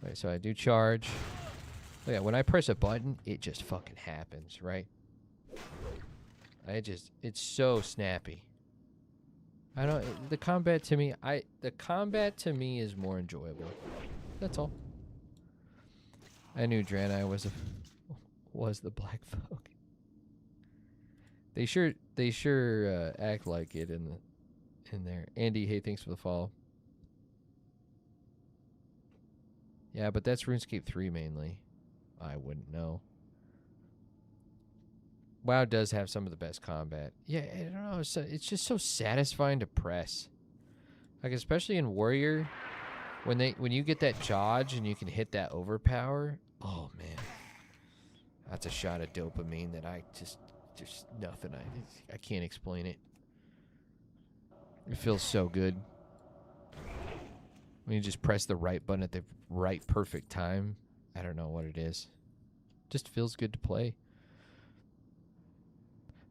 Right, so I do charge. Look at when I press a button, it just fucking happens, right? It's so snappy. The combat to me is more enjoyable. That's all. I knew Draenei was the black folk. They sure act like it in there. Andy, hey, thanks for the follow. Yeah, but that's RuneScape 3 mainly. I wouldn't know. WoW does have some of the best combat. Yeah, I don't know. It's just so satisfying to press. Like, especially in Warrior, when you get that dodge and you can hit that overpower. Oh, man. That's a shot of dopamine that there's nothing. I can't explain it. It feels so good. When you just press the right button at the right perfect time. I don't know what it is. Just feels good to play.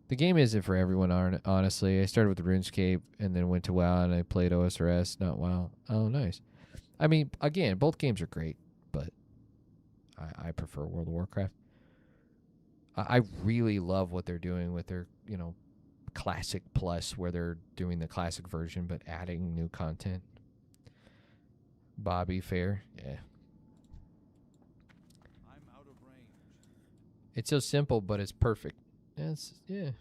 The game isn't for everyone, honestly. I started with RuneScape and then went to WoW and I played OSRS, not WoW. Oh, nice. I mean, again, both games are great, but I prefer World of Warcraft. I really love what they're doing with their, Classic Plus, where they're doing the classic version but adding new content. Bobby Fair, yeah. I'm out of range. It's so simple, but it's perfect. Yeah. I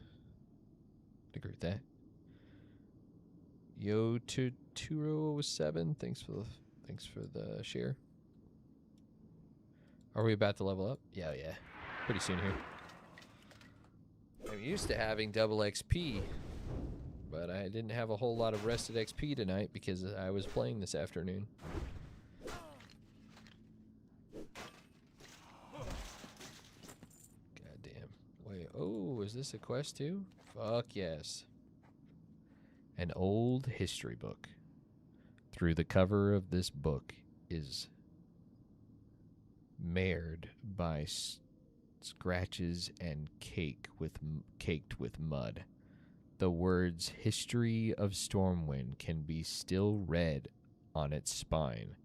agree with that. Yo to 207, thanks for the share. Are we about to level up? Yeah. Pretty soon here. I'm used to having double XP, but I didn't have a whole lot of rested XP tonight because I was playing this afternoon. Goddamn. Wait, oh, is this a quest too? Fuck yes. An old history book. Through the cover of this book is marred by scratches and caked with mud. The words "History of Stormwind" can be still read on its spine.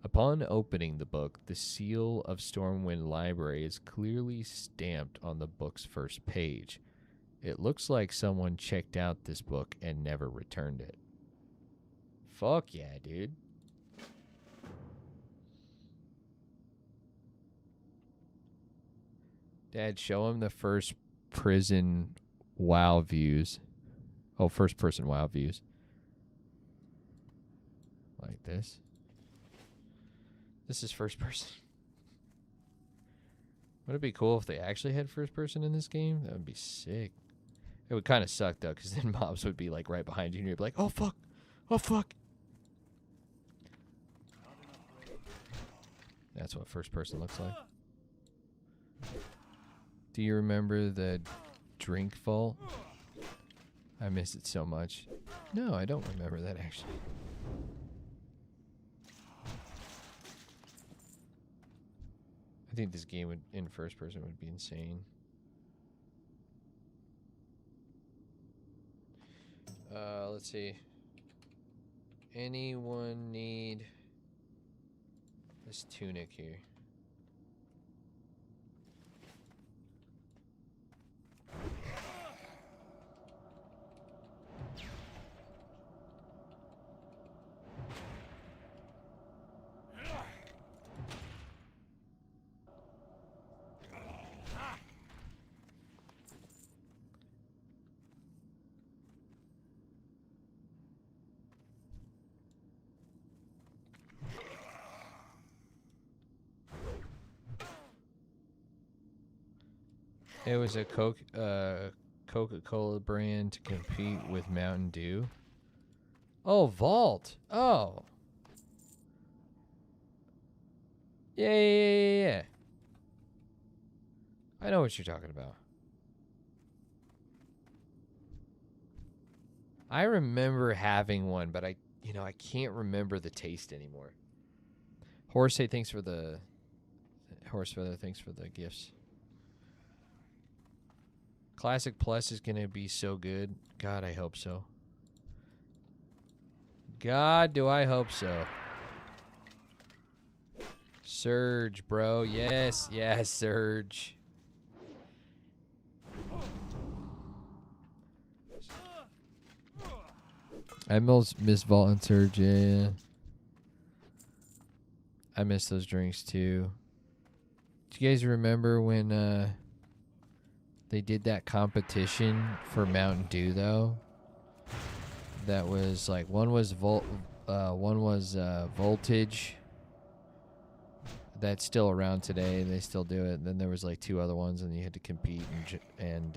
Upon opening the book, the seal of Stormwind Library is clearly stamped on the book's first page. It looks like someone checked out this book and never returned it. Fuck yeah, dude. Dad, show him the first prison WoW views. Oh, first person WoW views. Like this. This is first person. Would it be cool if they actually had first person in this game? That would be sick. It would kind of suck, though, because then mobs would be, like, right behind you, and you'd be like, oh, fuck. Oh, fuck. That's what first person looks like. Do you remember the drink vault? I miss it so much. No, I don't remember that, actually. I think this game in first person would be insane. Let's see. Anyone need this tunic here? It was a Coca-Cola brand to compete with Mountain Dew. Oh, Vault. Oh. Yeah. I know what you're talking about. I remember having one, but I can't remember the taste anymore. Horse, hey, thanks for the gifts. Classic Plus is going to be so good. God, I hope so. God, do I hope so. Surge, bro. Yes, Surge. I miss Vault and Surge, yeah. I miss those drinks, too. Do you guys remember when, they did that competition for Mountain Dew, though? That was like one was Voltage. That's still around today. They still do it. And then there was like two other ones, and you had to compete and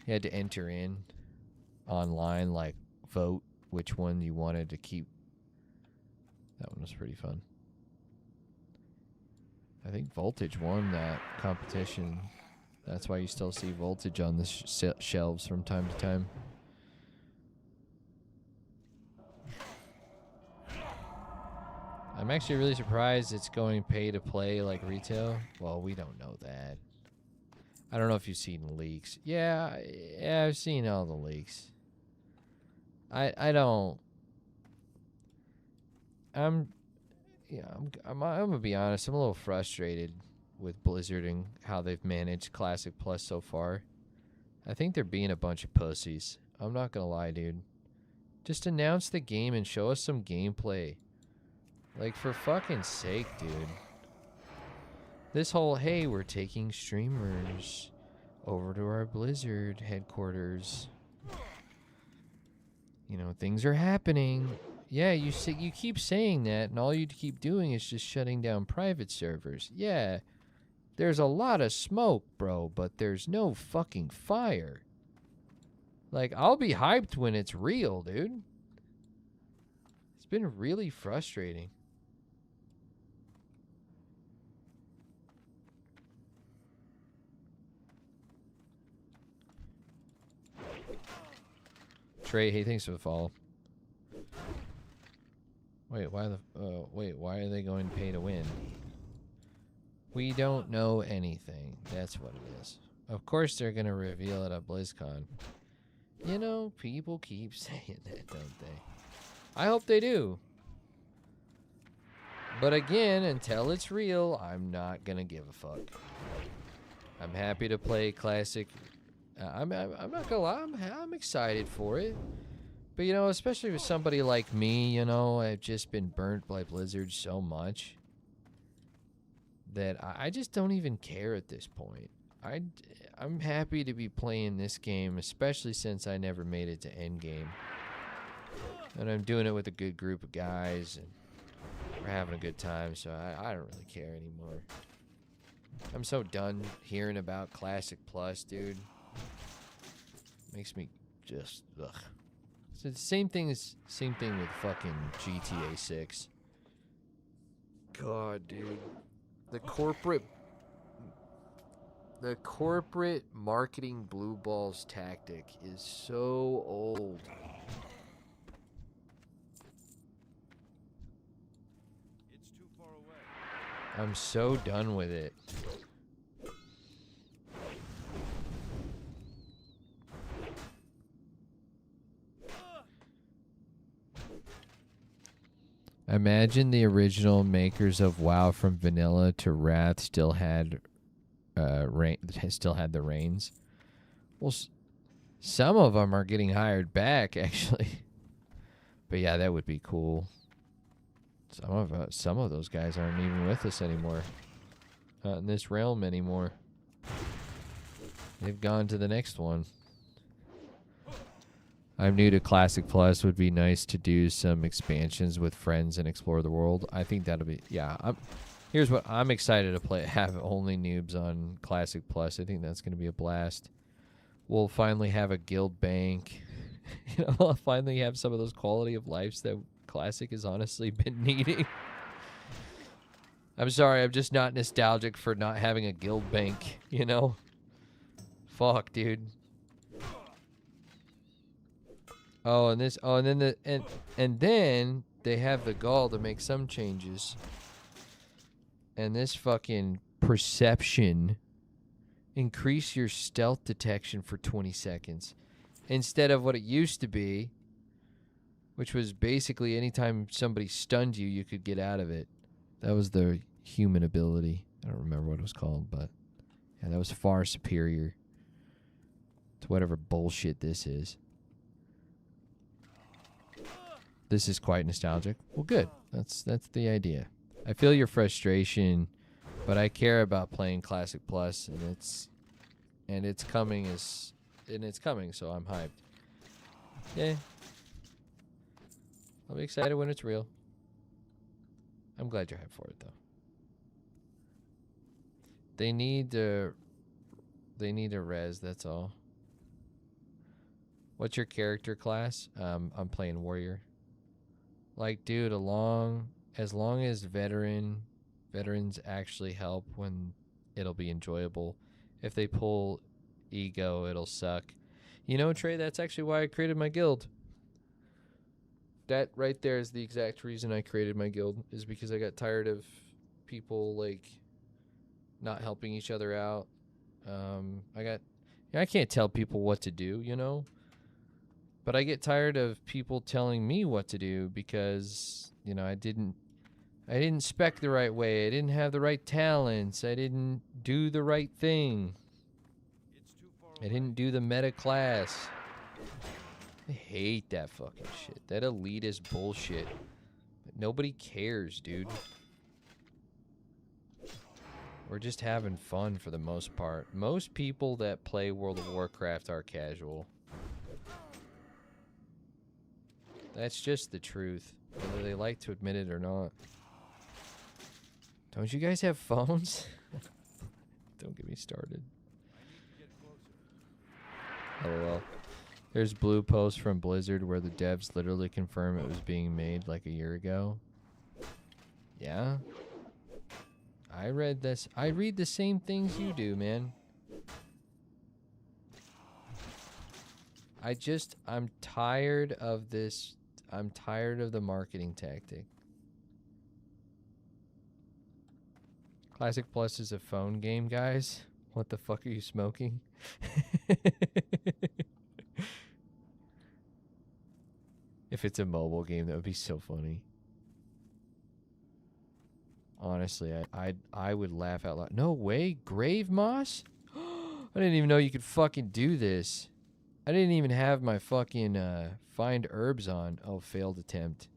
you had to enter in online, like vote which one you wanted to keep. That one was pretty fun. I think Voltage won that competition. That's why you still see voltage on the shelves from time to time. I'm actually really surprised it's going pay to play like retail. Well, we don't know that. I don't know if you've seen leaks. Yeah, I've seen all the leaks. I don't. I'm gonna be honest. I'm a little frustrated with Blizzard and how they've managed Classic Plus so far. I think they're being a bunch of pussies. I'm not gonna lie, dude. Just announce the game and show us some gameplay. Like, for fucking sake, dude. This whole, hey, we're taking streamers over to our Blizzard headquarters. You know, things are happening. Yeah, you keep saying that, and all you keep doing is just shutting down private servers. Yeah, there's a lot of smoke, bro, but there's no fucking fire. Like, I'll be hyped when it's real, dude. It's been really frustrating. Trey, hey, thanks for the follow. Wait, why are they going pay to win? We don't know anything. That's what it is. Of course they're gonna reveal it at BlizzCon. You know, people keep saying that, don't they? I hope they do. But again, until it's real, I'm not gonna give a fuck. I'm happy to play Classic. I'm not gonna lie, I'm excited for it. But, you know, especially with somebody like me, you know, I've just been burnt by Blizzard so much that I just don't even care at this point. I'm happy to be playing this game, especially since I never made it to endgame. And I'm doing it with a good group of guys, and we're having a good time, so I don't really care anymore. I'm so done hearing about Classic Plus, dude. Makes me just, ugh. So the same thing with fucking GTA 6. God, dude. The corporate marketing blue balls tactic is so old. It's too far away. I'm so done with it. Imagine the original makers of WoW from vanilla to Wrath still had the reins. Well, some of them are getting hired back, actually. But yeah, that would be cool. Some of those guys aren't even with us anymore. Not in this realm anymore. They've gone to the next one. I'm new to Classic Plus. Would be nice to do some expansions with friends and explore the world. I think that'll be, yeah. Here's what I'm excited to play. Have OnlyNoobs on Classic Plus. I think that's going to be a blast. We'll finally have a guild bank. You know, I'll finally have some of those quality of lives that Classic has honestly been needing. I'm sorry, I'm just not nostalgic for not having a guild bank, you know? Fuck, dude. Oh, and then they have the gall to make some changes. And this fucking perception, increase your stealth detection for 20 seconds instead of what it used to be, which was basically anytime somebody stunned you, you could get out of it. That was the human ability. I don't remember what it was called, but yeah, that was far superior to whatever bullshit this is. This is quite nostalgic. Well, good. That's the idea. I feel your frustration, but I care about playing Classic Plus, and it's coming, so I'm hyped. Yeah. I'll be excited when it's real. I'm glad you're hyped for it, though. They need a res, that's all. What's your character class? I'm playing warrior. Like, dude, as long as veterans actually help when it'll be enjoyable. If they pull ego, it'll suck. You know, Trey, that's actually why I created my guild. That right there is the exact reason I created my guild, is because I got tired of people, like, not helping each other out. I can't tell people what to do, you know? But I get tired of people telling me what to do because, you know, I didn't spec the right way. I didn't have the right talents. I didn't do the right thing. It's too far I away. didn't do the meta class. I hate that fucking shit. That elitist bullshit. Nobody cares, dude. We're just having fun for the most part. Most people that play World of Warcraft are casual. That's just the truth, whether they like to admit it or not. Don't you guys have phones? Don't get me started. I need to get closer. LOL. There's blue post from Blizzard where the devs literally confirm it was being made like a year ago. Yeah? I read this. I read the same things you do, man. I'm tired of this. I'm tired of the marketing tactic. Classic Plus is a phone game, guys. What the fuck are you smoking? If it's a mobile game, that would be so funny. Honestly, I would laugh out loud. No way, Grave Moss? I didn't even know you could fucking do this. I didn't even have my fucking find herbs on. Oh, failed attempt.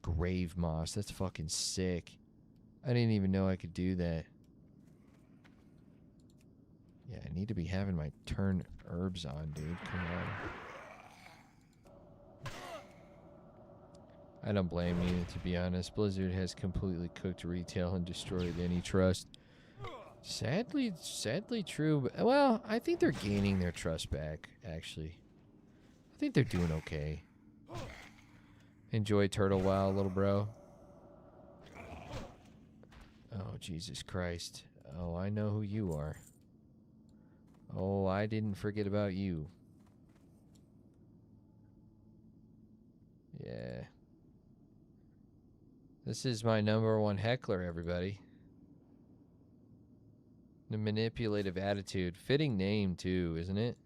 Grave Moss, that's fucking sick. I didn't even know I could do that. Yeah, I need to be having my turn herbs on, dude. Come on. I don't blame you, to be honest. Blizzard has completely cooked retail and destroyed any trust. Sadly true. But, well, I think they're gaining their trust back, actually. I think they're doing okay. Enjoy Turtle WoW, little bro. Oh, Jesus Christ. Oh, I know who you are. Oh, I didn't forget about you. Yeah. This is my #1 heckler, everybody. The manipulative attitude. Fitting name, too, isn't it?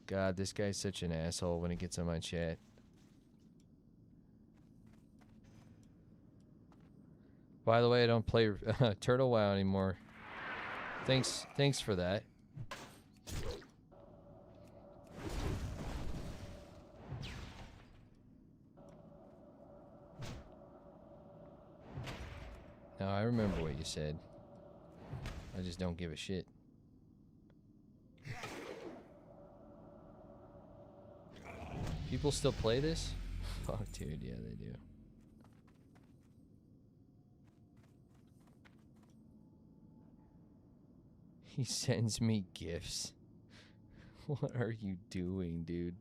God, this guy's such an asshole when he gets on my chat. By the way, I don't play Turtle WoW anymore. Thanks for that. No, I remember what you said. I just don't give a shit. People still play this? Fuck, dude, yeah, they do. He sends me gifts. What are you doing, dude?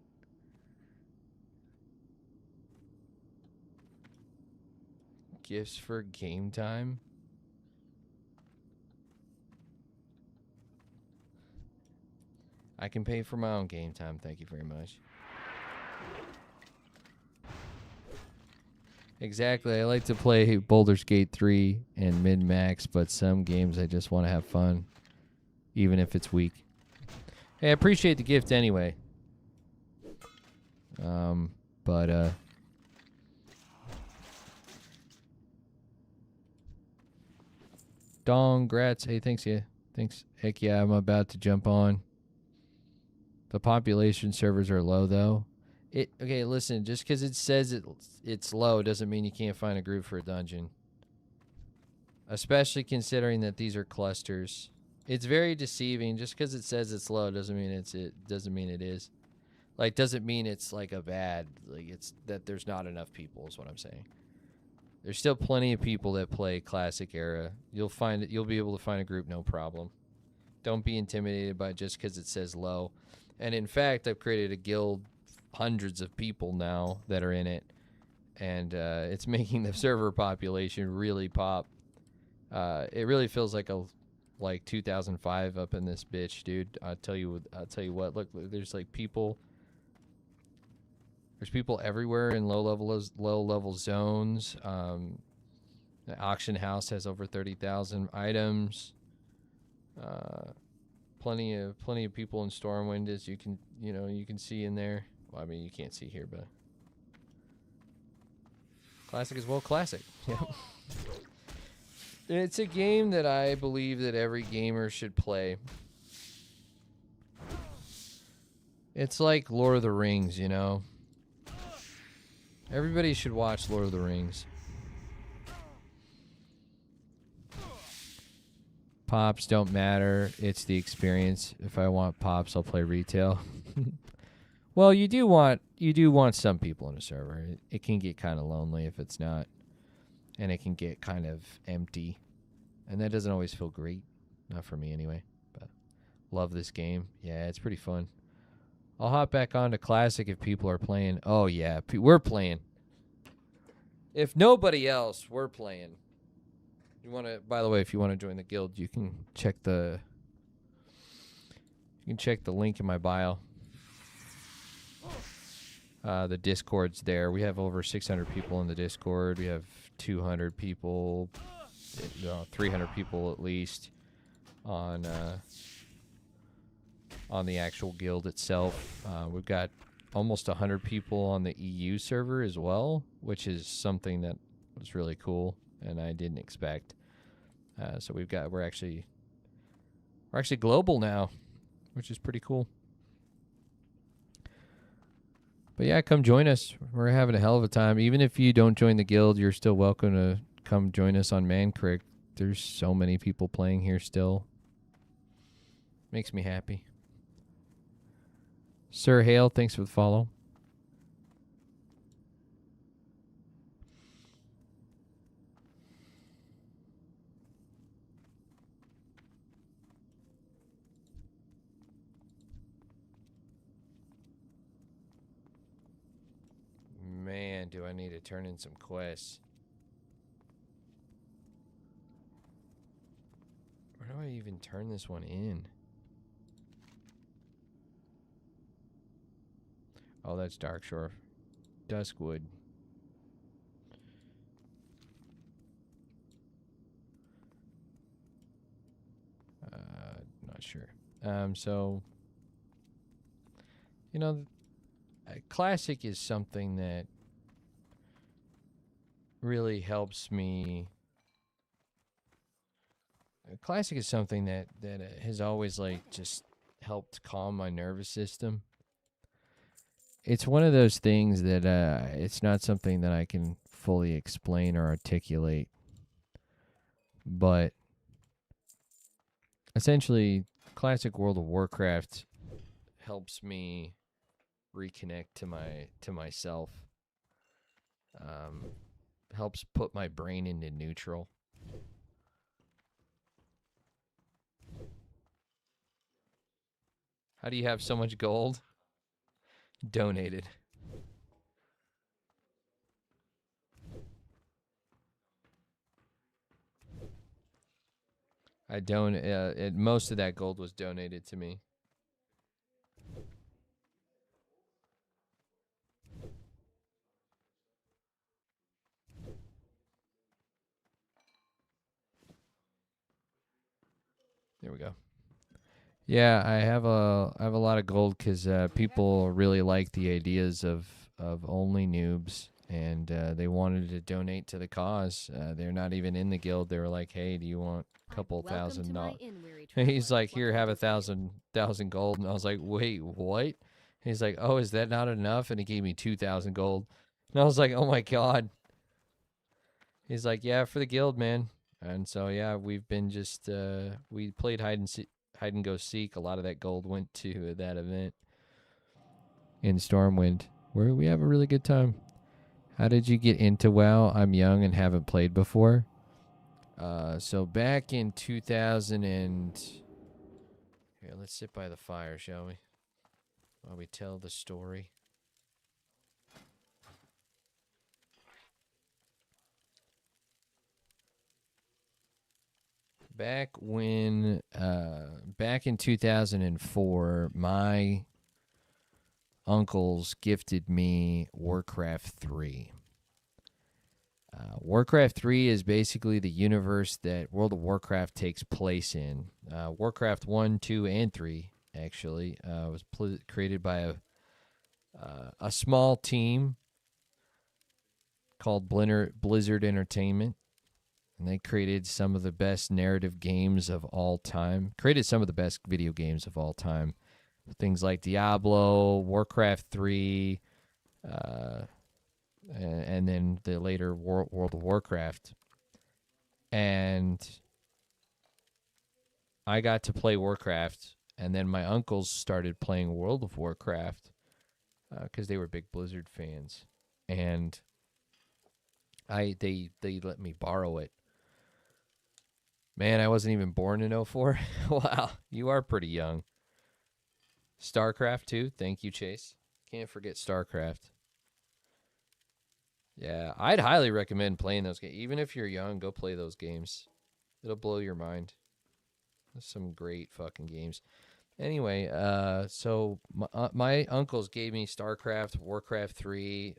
Gifts for game time? I can pay for my own game time, thank you very much. Exactly, I like to play Baldur's Gate 3 and min-max, but some games I just want to have fun, even if it's weak. Hey, I appreciate the gift anyway. Dong, grats. Hey, thanks, yeah. Thanks. Heck yeah, I'm about to jump on. The population servers are low, though. Okay, listen, just because it says it's low doesn't mean you can't find a group for a dungeon. Especially considering that these are clusters. It's very deceiving. Just because it says it's low doesn't mean it is. Like, doesn't mean it's like a bad, like it's that there's not enough people is what I'm saying. There's still plenty of people that play classic era. You'll be able to find a group no problem. Don't be intimidated by it just because it says low. And in fact, I've created a guild, hundreds of people now that are in it. and it's making the server population really pop. It really feels like 2005 up in this bitch, dude. I'll tell you what. Look, there's like people. There's people everywhere in low level zones. The auction house has over 30,000 items. Plenty of people in Stormwind, as you can see in there. Well, I mean, you can't see here, but Classic as well. Classic. Yeah. It's a game that I believe that every gamer should play. It's like Lord of the Rings, you know. Everybody should watch Lord of the Rings. Pops don't matter. It's the experience. If I want pops, I'll play retail. Well, you do want some people in a server. It can get kind of lonely if it's not, and it can get kind of empty, and that doesn't always feel great. Not for me anyway. But love this game. Yeah, it's pretty fun. I'll hop back on to Classic if people are playing. Oh yeah, we're playing. If nobody else, we're playing. You want to? By the way, if you want to join the guild, you can check the link in my bio. The Discord's there. We have over 600 people in the Discord. We have 200 people, 300 people at least on the actual guild itself. We've got almost 100 people on the EU server as well, which is something that was really cool and I didn't expect. So we're actually global now, which is pretty cool. But yeah, come join us. We're having a hell of a time. Even if you don't join the guild, you're still welcome to come join us on Man Creek. There's so many people playing here still. Makes me happy. Sir Hale, thanks for the follow. Man, do I need to turn in some quests. Where do I even turn this one in? Oh, that's Darkshore. Duskwood. Not sure. So, you know, Classic is something that really helps me. Classic is something that has always like just helped calm my nervous system. It's one of those things that it's not something that I can fully explain or articulate, but essentially, Classic World of Warcraft helps me reconnect to myself. Helps put my brain into neutral. How do you have so much gold? Donated. I don't. Most of that gold was donated to me. There we go. Yeah, I have a lot of gold because people really like the ideas of OnlyNoobs, and they wanted to donate to the cause. They're not even in the guild. They were like, "Hey, do you want a couple $1,000?" He's like, "Here, have 1,000 gold," and I was like, "Wait, what?" He's like, "Oh, is that not enough?" And he gave me 2,000 gold, and I was like, "Oh my god." He's like, "Yeah, for the guild, man." And so yeah, we've been just we played hide and go seek. A lot of that gold went to that event in Stormwind, where we have a really good time. How did you get into WoW? I'm young and haven't played before. So back in 2000 and here, let's sit by the fire, shall we? While we tell the story. back in 2004, my uncles gifted me Warcraft 3. Warcraft 3 is basically the universe that World of Warcraft takes place in. Warcraft 1, 2, and 3, actually, was created by a small team called Blizzard Entertainment. And they created some of the best narrative games of all time. Created some of the best video games of all time. Things like Diablo, Warcraft 3, and then the later World of Warcraft. And I got to play Warcraft, and then my uncles started playing World of Warcraft because they were big Blizzard fans. And they let me borrow it. Man, I wasn't even born in 04. Wow, you are pretty young. StarCraft 2, thank you, Chase. Can't forget StarCraft. Yeah, I'd highly recommend playing those games. Even if you're young, go play those games. It'll blow your mind. There's some great fucking games. Anyway, so my uncles gave me StarCraft, Warcraft 3.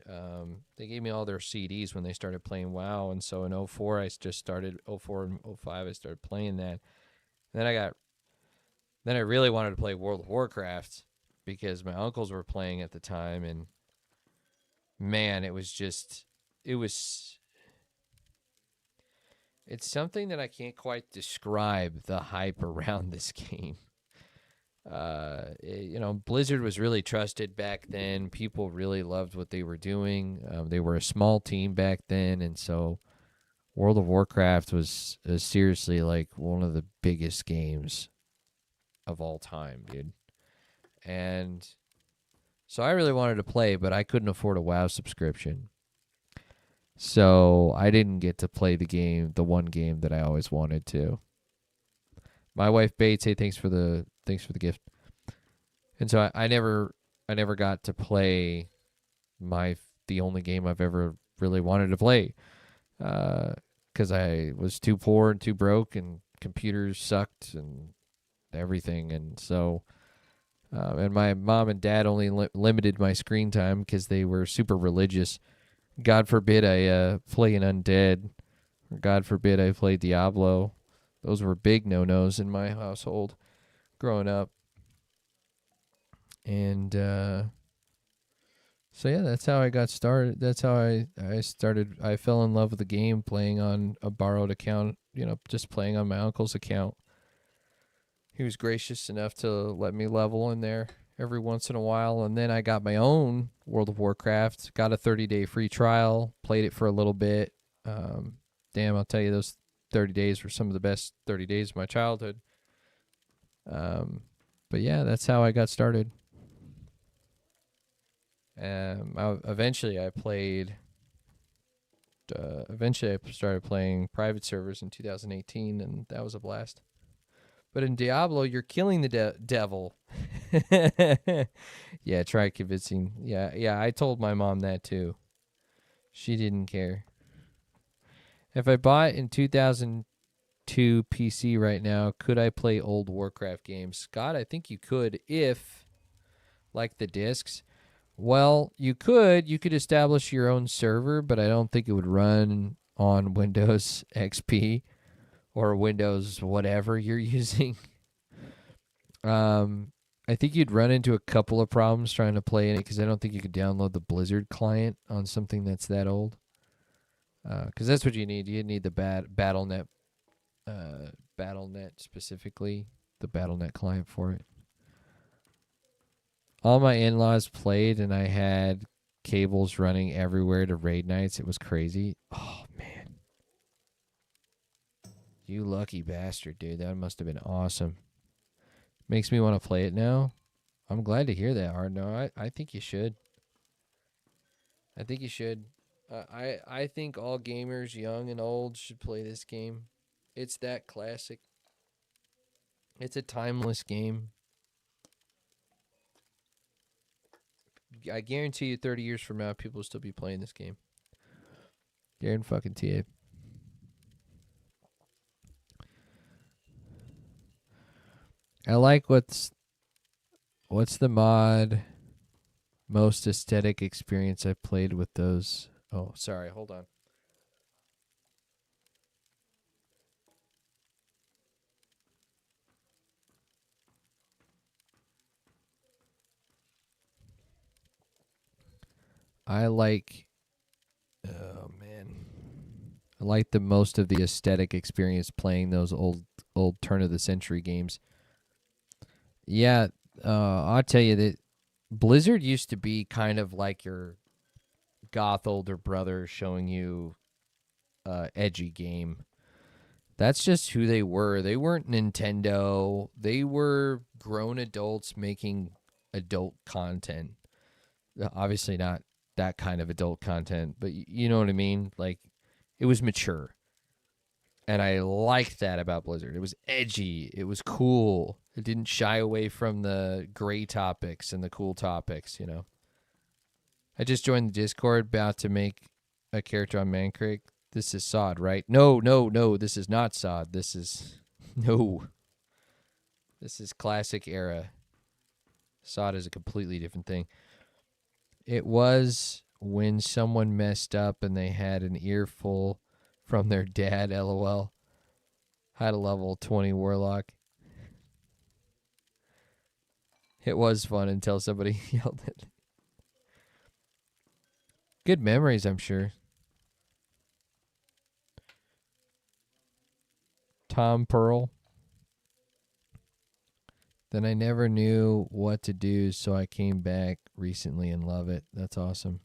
They gave me all their CDs when they started playing WoW. And so in 04, I just started, 04 and 05, I started playing that. And then I really wanted to play World of Warcraft because my uncles were playing at the time. And man, it's something that I can't quite describe, the hype around this game. Blizzard was really trusted back then. People really loved what they were doing. They were a small team back then, and so World of Warcraft was seriously like one of the biggest games of all time, dude. And so I really wanted to play, but I couldn't afford a WoW subscription. So I didn't get to play the one game that I always wanted to. My wife Bates, hey, thanks for the gift. And so I never got to play the only game I've ever really wanted to play, because I was too poor and too broke, and computers sucked and everything. And so, and my mom and dad only limited my screen time because they were super religious. God forbid I play an undead, or God forbid I play Diablo. Those were big no-nos in my household growing up. And so yeah, that's how I got started. That's how I started. I fell in love with the game playing on a borrowed account, just playing on my uncle's account. He was gracious enough to let me level in there every once in a while. And then I got my own World of Warcraft, got a 30-day free trial, played it for a little bit. Damn, I'll tell you, those 30 days were some of the best 30 days of my childhood. But yeah, that's how I got started. Eventually I started playing private servers in 2018, and that was a blast. But in Diablo, you're killing the devil. Yeah, try convincing. Yeah, I told my mom that too. She didn't care. If I bought in 2002 PC right now, could I play old Warcraft games? Scott, I think you could if, like the discs. Well, you could establish your own server, but I don't think it would run on Windows XP or Windows whatever you're using. I think you'd run into a couple of problems trying to play in it because I don't think you could download the Blizzard client on something that's that old. Because that's what you need. You need the BattleNet specifically, the BattleNet client for it. All my in-laws played, and I had cables running everywhere to raid nights. It was crazy. Oh, man. You lucky bastard, dude. That must have been awesome. Makes me want to play it now. I'm glad to hear that, Hard. No, I think you should. I think you should. I think all gamers, young and old, should play this game. It's that classic. It's a timeless game. I guarantee you 30 years from now, people will still be playing this game. Guarantee fucking TA. I like what's the mod most aesthetic experience I've played with those. Oh, sorry, hold on. I like oh man. I like the most of the aesthetic experience playing those old turn of the century games. Yeah, I'll tell you that Blizzard used to be kind of like your goth older brother showing you edgy game. That's just who they were. They weren't Nintendo. They were grown adults making adult content. Obviously not that kind of adult content, but you know what I mean? Like it was mature. And I liked that about Blizzard. It was edgy. It was cool. It didn't shy away from the gray topics and the cool topics, you know. I just joined the Discord about to make a character on Mancreek. This is Sod, right? No. This is not Sod. This is no. This is classic era. Sod is a completely different thing. It was when someone messed up and they had an earful from their dad, LOL. Had a level 20 warlock. It was fun until somebody yelled at me. Good memories, I'm sure. Tom Pearl. Then I never knew what to do, so I came back recently and love it. That's awesome.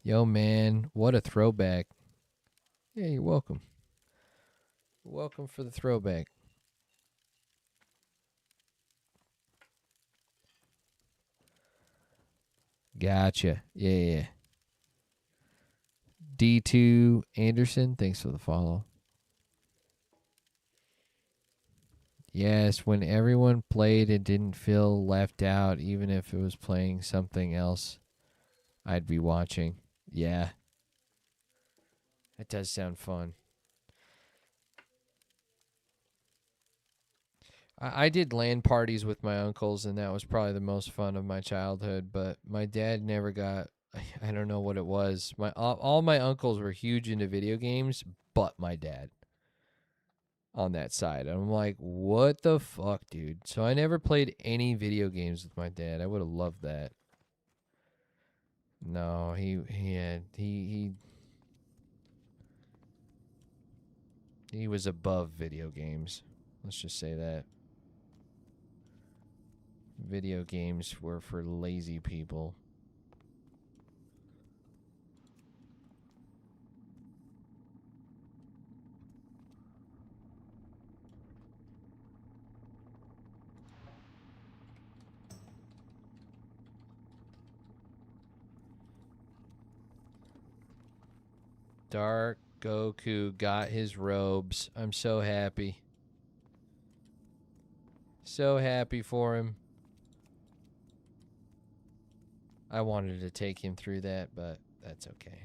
Yo, man, what a throwback. Yeah, you're welcome. Welcome for the throwback. Gotcha. Yeah. D2 Anderson, thanks for the follow. Yes, when everyone played and didn't feel left out, even if it was playing something else, I'd be watching. Yeah. That does sound fun. I did LAN parties with my uncles, and that was probably the most fun of my childhood, but my dad never got, I don't know what it was. All my uncles were huge into video games, but my dad on that side. And I'm like, what the fuck, dude? So I never played any video games with my dad. I would have loved that. No, he was above video games. Let's just say that. Video games were for lazy people. Dark Goku got his robes. I'm so happy. So happy for him. I wanted to take him through that, but that's okay.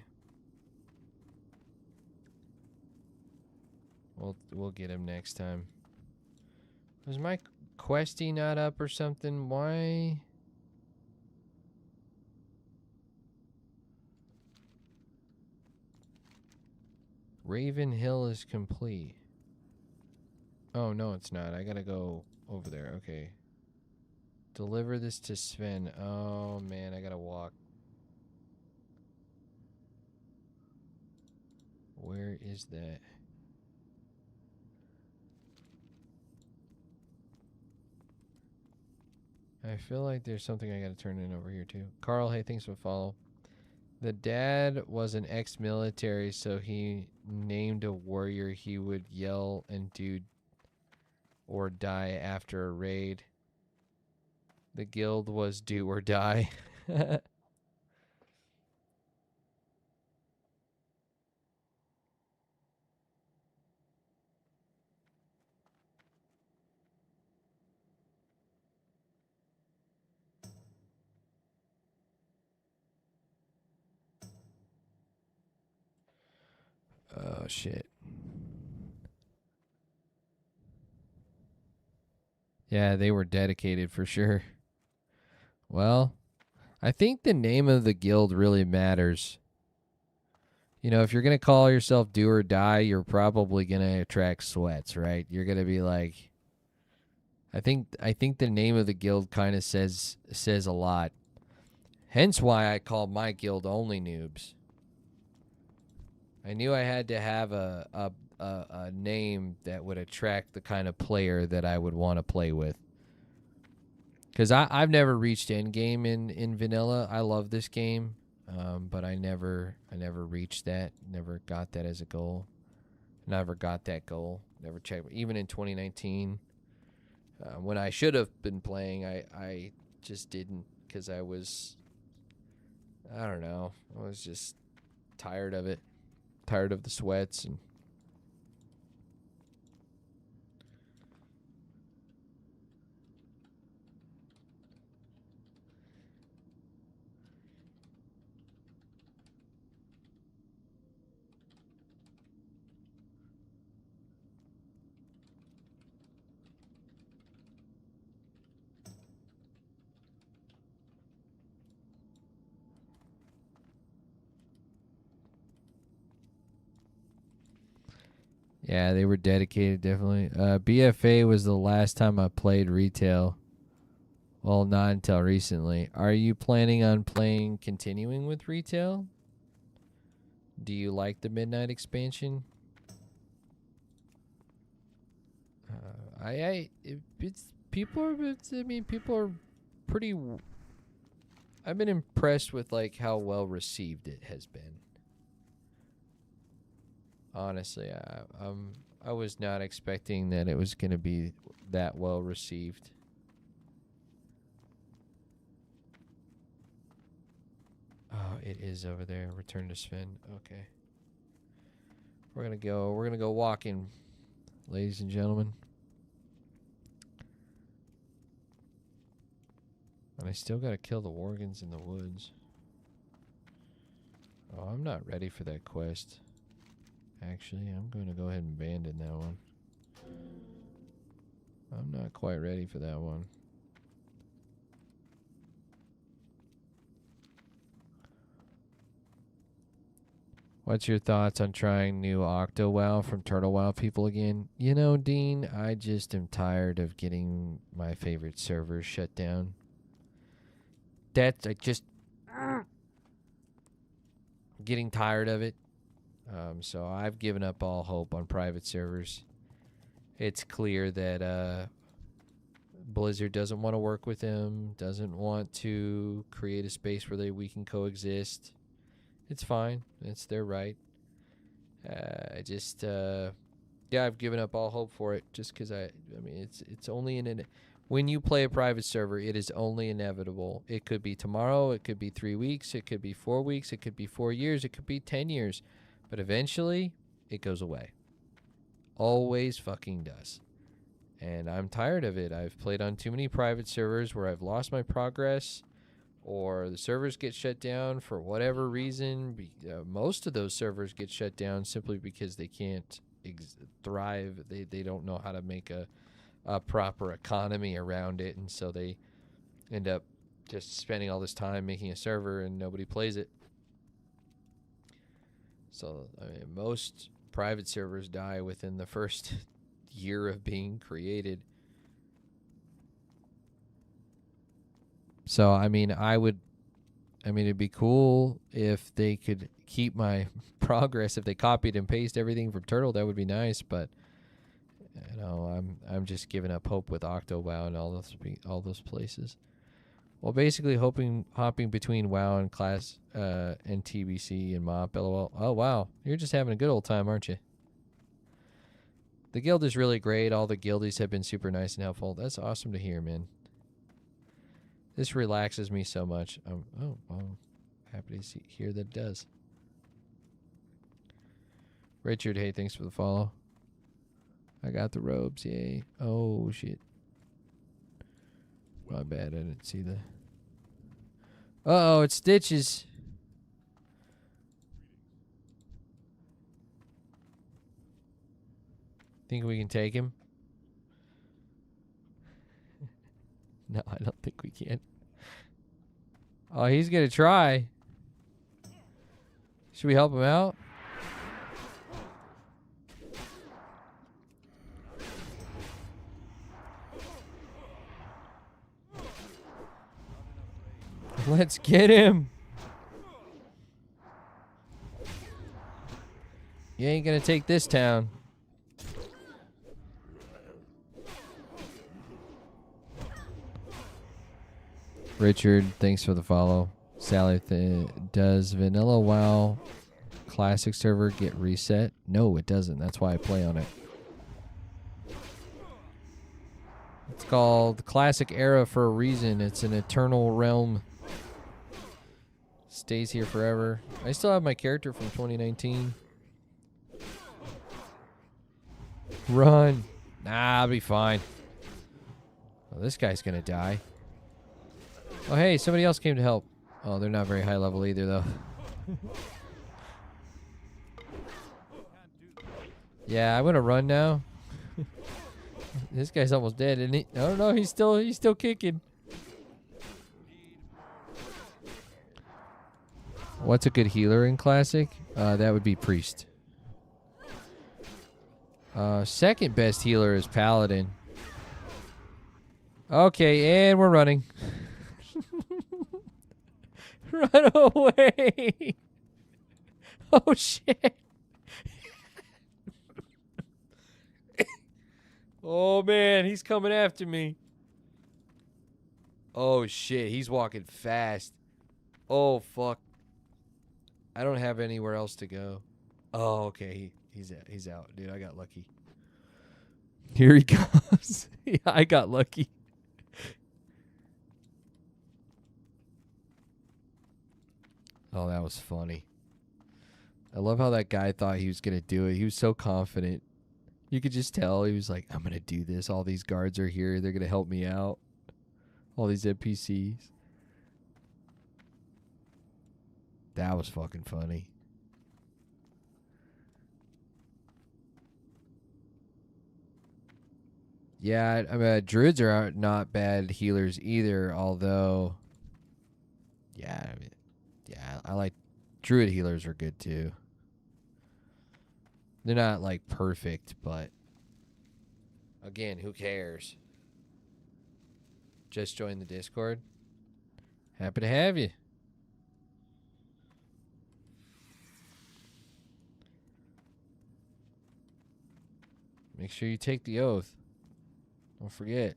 We'll get him next time. Was my questy not up or something? Why? Raven Hill is complete. Oh, no, it's not. I gotta go over there. Okay. Deliver this to Sven. Oh, man, I gotta walk. Where is that? I feel like there's something I gotta turn in over here, too. Carl, hey, thanks for the follow. The dad was an ex-military, so he named a warrior he would yell and do or die after a raid. The guild was do or die. Oh, shit. Yeah, they were dedicated for sure. Well, I think the name of the guild really matters. You know, if you're going to call yourself Do or Die, you're probably going to attract sweats, right? You're going to be like, I think the name of the guild kind of says a lot. Hence why I called my guild OnlyNoobs. I knew I had to have a name that would attract the kind of player that I would want to play with. Because I've never reached endgame in vanilla. I love this game, but I never reached that. Never got that as a goal. Never got that goal. Never checked. Even in 2019, when I should have been playing, I just didn't because I don't know. I was just tired of it. Tired of the sweats and. Yeah, they were dedicated, definitely. BFA was the last time I played retail. Well, not until recently. Are you planning on continuing with retail? Do you like the Midnight expansion? People are pretty. I've been impressed with like how well received it has been. Honestly, I was not expecting that it was going to be that well received. Oh, it is over there. Return to Sven. Okay. We're gonna go walking, ladies and gentlemen. And I still gotta kill the Worgans in the woods. Oh, I'm not ready for that quest. Actually, I'm gonna go ahead and abandon that one. I'm not quite ready for that one. What's your thoughts on trying new OctoWoW from TurtleWoW people again? You know, Dean, I just am tired of getting my favorite servers shut down. I'm getting tired of it. So I've given up all hope on private servers. It's clear that Blizzard doesn't want to work with them, doesn't want to create a space where we can coexist. It's fine. It's their right. I've given up all hope for it just because it's only when you play a private server, it is only inevitable. It could be tomorrow, it could be 3 weeks, it could be 4 weeks, it could be 4 years, it could be 10 years, but eventually it goes away. Always fucking does. And I'm tired of it. I've played on too many private servers where I've lost my progress, or the servers get shut down for whatever reason. Most of those servers get shut down simply because they can't thrive. They don't know how to make a proper economy around it, and so they end up just spending all this time making a server and nobody plays it. So most private servers die within the first year of being created. So it'd be cool if they could keep my progress. If they copied and pasted everything from Turtle, that would be nice. But I'm just giving up hope with OctoWoW and all those places. Well, basically hopping between WoW and Class and TBC and MoP. LOL. Oh wow, you're just having a good old time, aren't you? The guild is really great. All the guildies have been super nice and helpful. That's awesome to hear, man. This relaxes me so much. I'm happy to hear that it does. Richard, hey, thanks for the follow. I got the robes, yay. Oh, shit. My bad, I didn't see the... Uh-oh, it's Stitches. Think we can take him? No, I don't think we can. Oh, he's going to try. Should we help him out? Let's get him. You ain't going to take this town. Richard, thanks for the follow. Sally, does Vanilla WoW Classic server get reset? No, it doesn't. That's why I play on it. It's called Classic Era for a reason. It's an eternal realm. Stays here forever. I still have my character from 2019. Run. Nah, I'll be fine. Oh, this guy's gonna die. Oh, hey, somebody else came to help. Oh, they're not very high level either, though. Yeah, I'm gonna run now. This guy's almost dead, isn't he? Oh no, he's still kicking. What's a good healer in Classic? That would be Priest. Second best healer is Paladin. Okay, and we're running. Run away! Oh shit! Oh man, he's coming after me. Oh shit, he's walking fast. Oh fuck. I don't have anywhere else to go. Oh, okay, he's out. Dude, I got lucky. Here he comes. Yeah, I got lucky. Oh, that was funny. I love how that guy thought he was going to do it. He was so confident. You could just tell he was like, I'm going to do this. All these guards are here. They're going to help me out. All these NPCs. That was fucking funny. Yeah, I mean, druids are not bad healers either, although... Yeah, I mean... Yeah, I like druid healers are good too. They're not like perfect, but again, who cares? Just join the Discord. Happy to have you. Make sure you take the oath. Don't forget.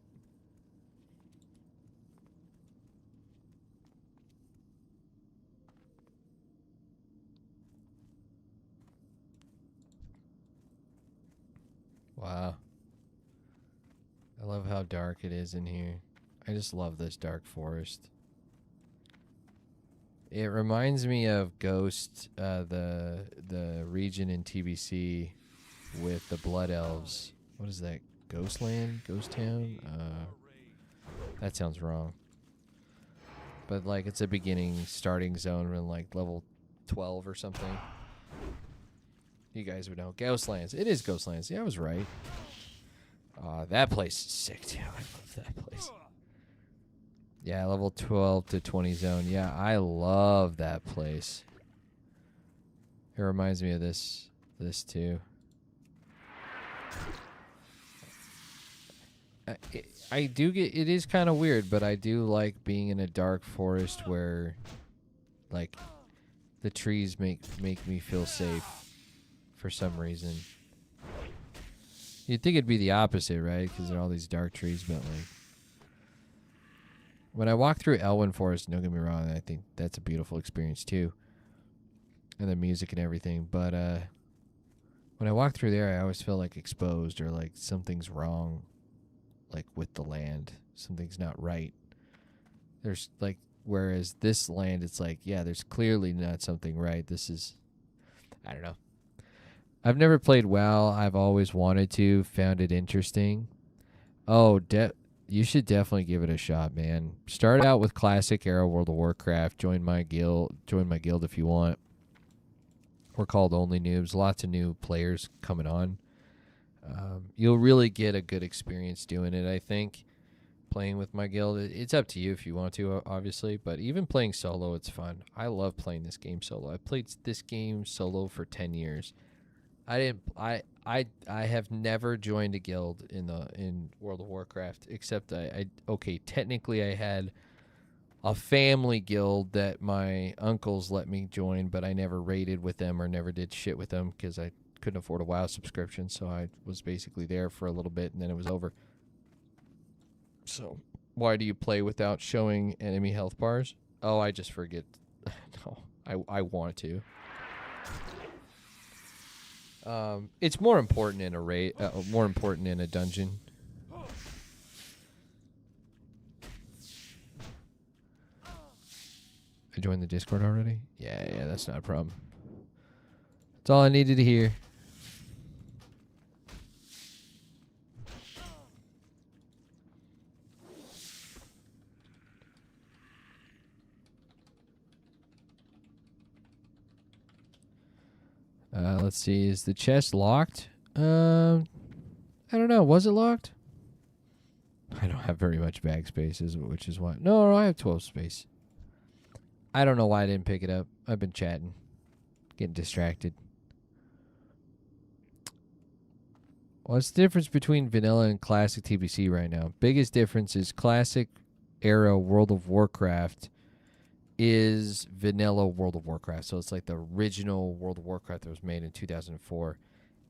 Wow. I love how dark it is in here. I just love this dark forest. It reminds me of Ghost, the region in TBC with the Blood Elves. What is that? Ghostland? Ghost Town? That sounds wrong. But like it's a beginning starting zone in like level 12 or something. You guys would know. Ghostlands. It is Ghostlands. Yeah, I was right. That place is sick, too. I love that place. Yeah, level 12 to 20 zone. Yeah, I love that place. It reminds me of this too. I do get... It is kind of weird, but I do like being in a dark forest where, like, the trees make me feel safe. For some reason. You'd think it'd be the opposite, right? Because there are all these dark trees, but like... When I walk through Elwyn Forest, don't get me wrong, I think that's a beautiful experience too. And the music and everything, but when I walk through there, I always feel like exposed or like something's wrong, like with the land. Something's not right. There's like... Whereas this land, it's like, yeah, there's clearly not something right. This is... I don't know. I've never played WoW. I've always wanted to. Found it interesting. Oh, you should definitely give it a shot, man. Start out with Classic Era World of Warcraft. Join my guild if you want. We're called OnlyNoobs. Lots of new players coming on. You'll really get a good experience doing it, I think. playing with my guild. It's up to you if you want to, obviously. But even playing solo, it's fun. I love playing this game solo. I played this game solo for 10 years. I have never joined a guild in World of Warcraft, except okay, technically I had a family guild that my uncles let me join, but I never raided with them or never did shit with them because I couldn't afford a WoW subscription, so I was basically there for a little bit and then it was over. So, why do you play without showing enemy health bars? Oh, I just forget. No, I want to. It's more important in a raid, more important in a dungeon. I joined the Discord already? Yeah, that's not a problem. That's all I needed to hear. Let's see. Is the chest locked? I don't know. Was it locked? I don't have very much bag space, which is why. No, I have 12 space. I don't know why I didn't pick it up. I've been chatting. Getting distracted. What's the difference between vanilla and classic TBC right now? Biggest difference is classic era World of Warcraft is vanilla World of Warcraft. So it's like the original World of Warcraft that was made in 2004.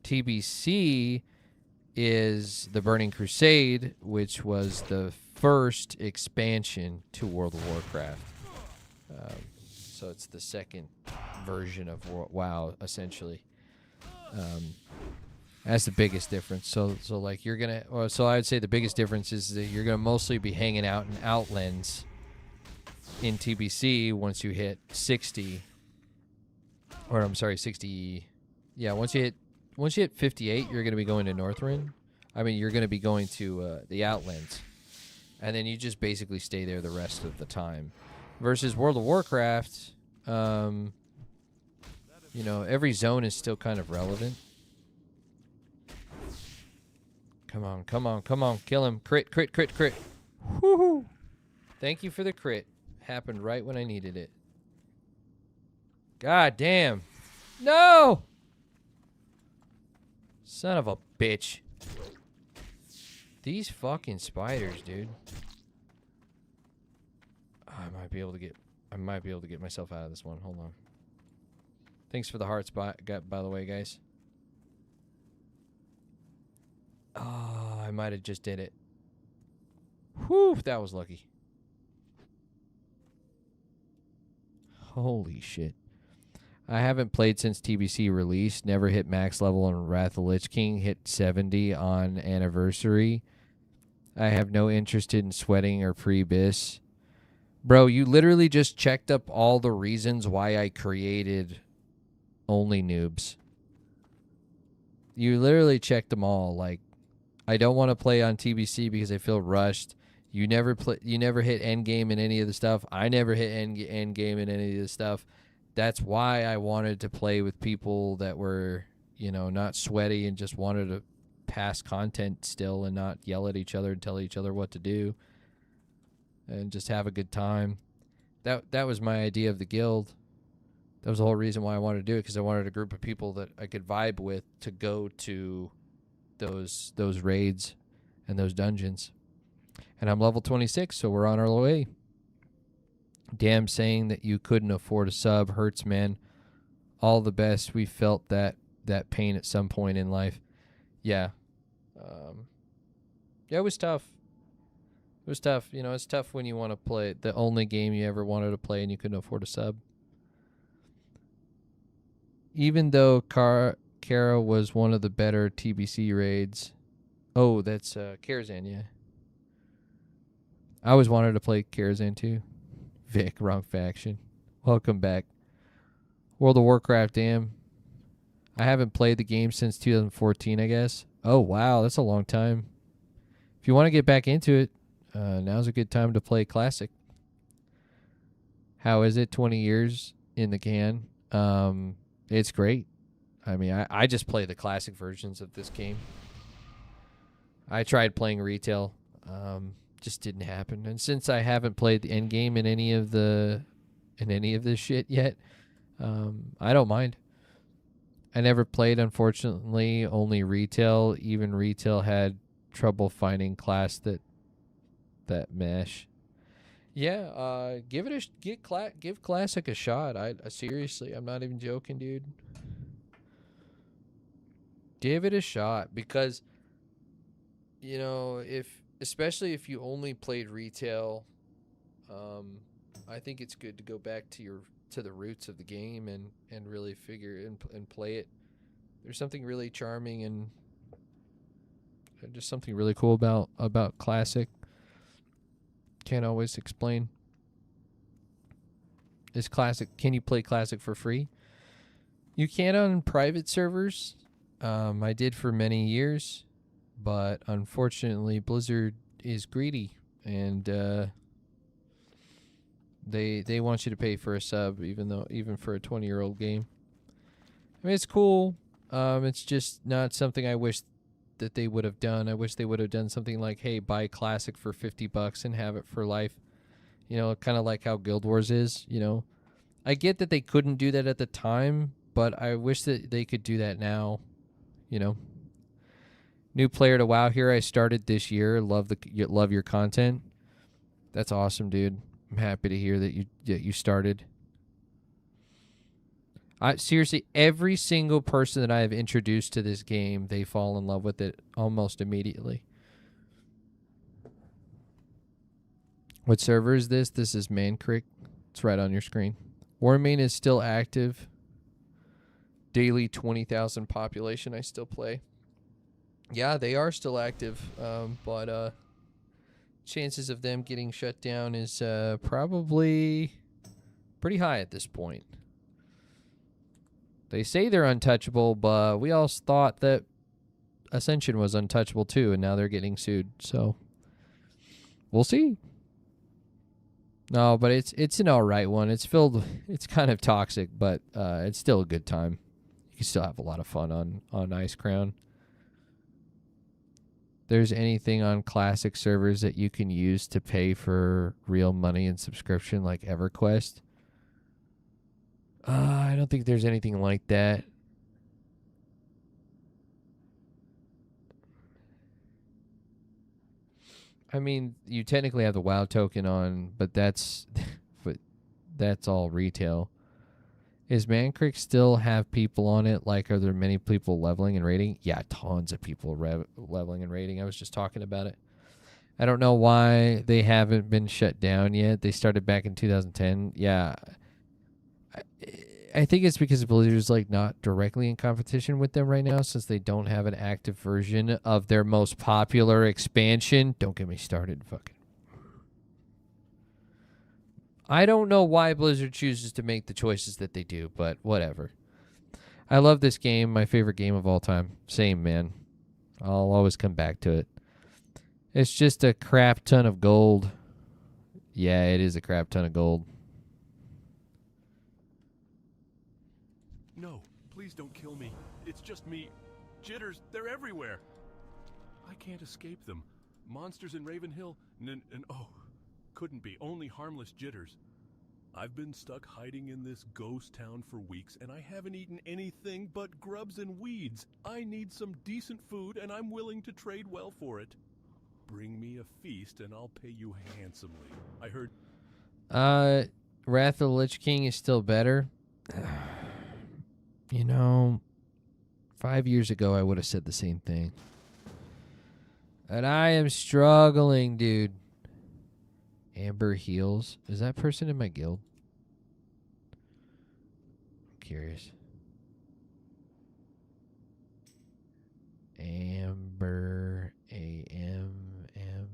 TBC is the Burning Crusade, which was the first expansion to World of Warcraft. So it's the second version of WoW, essentially. That's the biggest difference. So like you're gonna, or so I'd say the biggest difference is that you're gonna mostly be hanging out in Outlands in TBC once you hit 60, or I'm sorry, 60. Yeah, once you hit 58, you're gonna be going to Northrend. I mean, you're gonna be going to the Outlands, and then you just basically stay there the rest of the time. Versus World of Warcraft, you know, every zone is still kind of relevant. Come on. Kill him. Crit. Woohoo! Thank you for the crit. Happened right when I needed it. God damn. No! Son of a bitch. These fucking spiders, dude. I might be able to get myself out of this one. Hold on. Thanks for the hearts, by the way, guys. Oh, I might have just did it. Whew, that was lucky. Holy shit. I haven't played since TBC release. Never hit max level on Wrath of the Lich King. Hit 70 on Anniversary. I have no interest in sweating or pre-bis. Bro, you literally just checked up all the reasons why I created OnlyNoobs. You literally checked them all. Like, I don't want to play on TBC because I feel rushed. You never hit end game in any of the stuff. I never hit end game in any of the stuff. That's why I wanted to play with people that were, you know, not sweaty and just wanted to pass content still and not yell at each other and tell each other what to do and just have a good time. That was my idea of the guild. That was the whole reason why I wanted to do it, because I wanted a group of people that I could vibe with to go to those raids and those dungeons. And I'm level 26, so we're on our way. Damn, saying that you couldn't afford a sub hurts, man. All the best. We felt that pain at some point in life. Yeah. Yeah, it was tough. It was tough. You know, it's tough when you want to play the only game you ever wanted to play and you couldn't afford a sub. Even though Kara was one of the better TBC raids. Oh, that's Karazhan, yeah. I always wanted to play Karazhan too. Vic, wrong faction. Welcome back. World of Warcraft, damn. I haven't played the game since 2014, I guess. Oh, wow, that's a long time. If you want to get back into it, now's a good time to play Classic. How is it? 20 years in the can. It's great. I mean, I just play the classic versions of this game. I tried playing retail. just didn't happen. And since I haven't played the end game in any of this shit yet, I don't mind. I never played, unfortunately, only retail. Even retail had trouble finding class that mesh. Yeah, give Classic a shot. I seriously, I'm not even joking, dude. Give it a shot, because especially if you only played retail, I think it's good to go back to the roots of the game and really figure and play it. There's something really charming and just something really cool about Classic. Can't always explain. Can you play Classic for free? You can on private servers. I did for many years, but unfortunately Blizzard is greedy, and they want you to pay for a sub, even for a 20-year-old game. I mean, it's cool. It's just not something I wish that they would have done. I wish they would have done something like, hey, buy Classic for $50 and have it for life. Kind of like how Guild Wars is. I get that they couldn't do that at the time, but I wish that they could do that now. New player to WoW here. I started this year. Love your content. That's awesome, dude. I'm happy to hear that you started. Seriously, every single person that I have introduced to this game, they fall in love with it almost immediately. What server is this? This is Mancreek. It's right on your screen. Warmane is still active. Daily 20,000 population. I still play. Yeah, they are still active, but chances of them getting shut down is probably pretty high at this point. They say they're untouchable, but we all thought that Ascension was untouchable too, and now they're getting sued. So we'll see. No, but it's an alright one. It's kind of toxic, but it's still a good time. You can still have a lot of fun on Ice Crown. There's anything on Classic servers that you can use to pay for real money and subscription, like EverQuest? I don't think there's anything like that. I mean, you technically have the WoW token on, but that's all retail. Is Mancreek still have people on it? Like, are there many people leveling and raiding? Yeah, tons of people leveling and raiding. I was just talking about it. I don't know why they haven't been shut down yet. They started back in 2010. Yeah. I think it's because Blizzard's not directly in competition with them right now, since they don't have an active version of their most popular expansion. Don't get me started. Fucking. I don't know why Blizzard chooses to make the choices that they do, but whatever. I love this game. My favorite game of all time. Same, man. I'll always come back to it. It's just a crap ton of gold. Yeah, it is a crap ton of gold. No, please don't kill me. It's just me. Jitters, they're everywhere. I can't escape them. Monsters in Ravenhill, and couldn't be. Only harmless jitters. I've been stuck hiding in this ghost town for weeks, and I haven't eaten anything but grubs and weeds. I need some decent food, and I'm willing to trade well for it. Bring me a feast, and I'll pay you handsomely. I heard... Wrath of the Lich King is still better. 5 years ago, I would have said the same thing. And I am struggling, dude. Amber Heals. Is that person in my guild? I'm curious. Amber. A-M-M.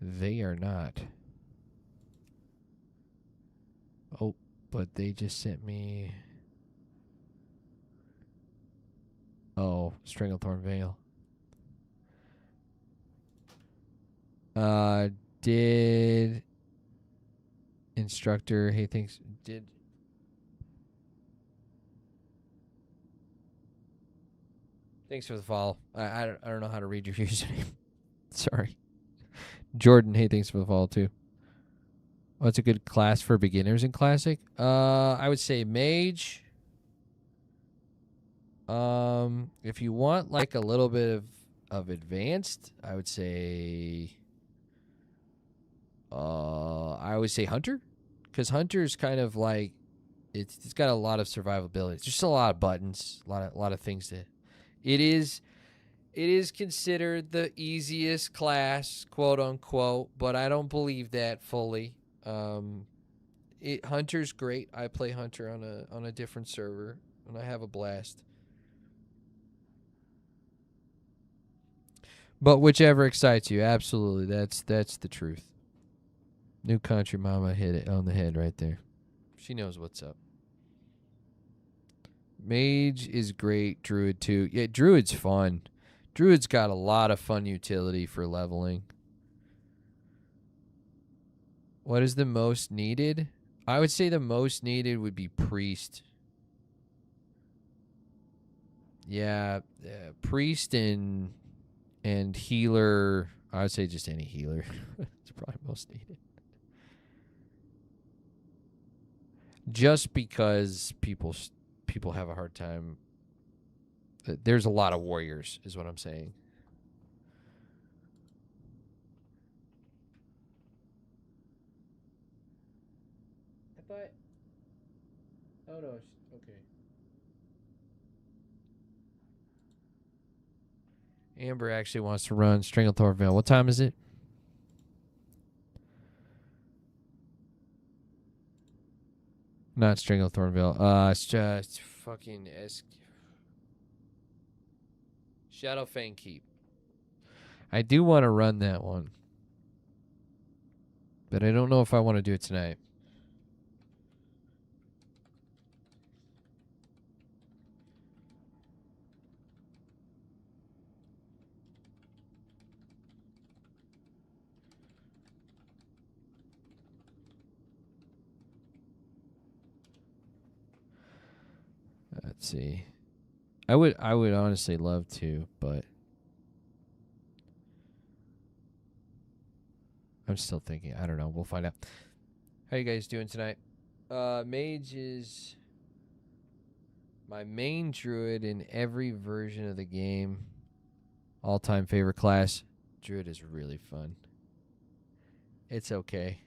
They are not. Oh, but they just sent me... Oh, Stranglethorn Vale. Did instructor, he thinks, Thanks for the follow. I don't know how to read your username. Sorry. Jordan, hey, thanks for the follow too. What's a good class for beginners in Classic? I would say Mage. If you want like a little bit of advanced, I would say Hunter, because Hunter's kind of like it's got a lot of survivability. It's just a lot of buttons, a lot of things to. It is considered the easiest class, quote unquote, but I don't believe that fully. Hunter's great. I play Hunter on a different server, and I have a blast. But whichever excites you, absolutely, that's the truth. New Country Mama hit it on the head right there. She knows what's up. Mage is great. Druid too. Yeah, Druid's fun. Druid's got a lot of fun utility for leveling. What is the most needed? I would say the most needed would be Priest. Yeah, Priest and Healer. I would say just any healer. It's probably most needed. Just because people have a hard time. There's a lot of warriors, is what I'm saying. I thought. Oh no. Okay. Amber actually wants to run Stranglethorn Vale. What time is it? Not Stranglethorn Vale. It's just fucking Shadowfang Keep. I do want to run that one, but I don't know if I want to do it tonight. Let's see. I would honestly love to, but I'm still thinking. I don't know. We'll find out. How you guys doing tonight? Mage is my main druid in every version of the game. All-time favorite class. Druid is really fun. It's okay.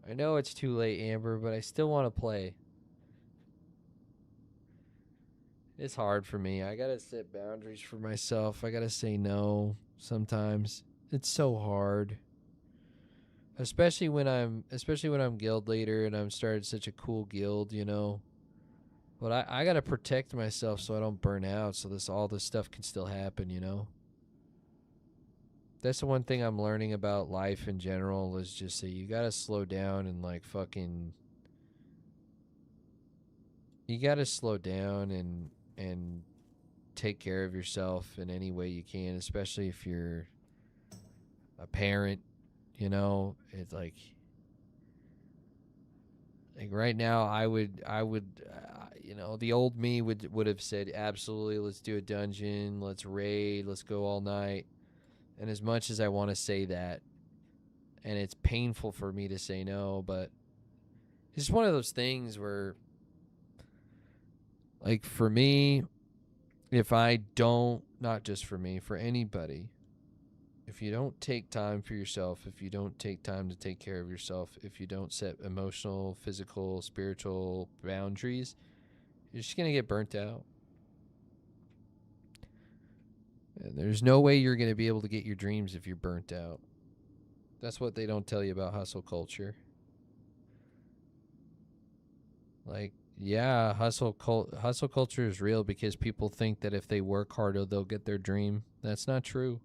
I know it's too late, Amber, but I still want to play. It's hard for me. I gotta set boundaries for myself. I gotta say no sometimes. It's so hard. Especially when I'm guild leader and I'm started such a cool guild, you know. But I gotta protect myself so I don't burn out, so all this stuff can still happen, you know. That's the one thing I'm learning about life in general is just that you gotta slow down and like fucking. You gotta slow down and take care of yourself in any way you can, especially if you're a parent, you know. It's like right now I would you know, the old me would have said absolutely, let's do a dungeon, let's raid, let's go all night. And as much as I want to say that, and it's painful for me to say no, but it's one of those things where, like, for me, if I don't, not just for me, for anybody, if you don't take time for yourself, if you don't take time to take care of yourself, if you don't set emotional, physical, spiritual boundaries, you're just going to get burnt out. And there's no way you're going to be able to get your dreams if you're burnt out. That's what they don't tell you about hustle culture. Like, yeah, hustle culture is real because people think that if they work harder, they'll get their dream. That's not true.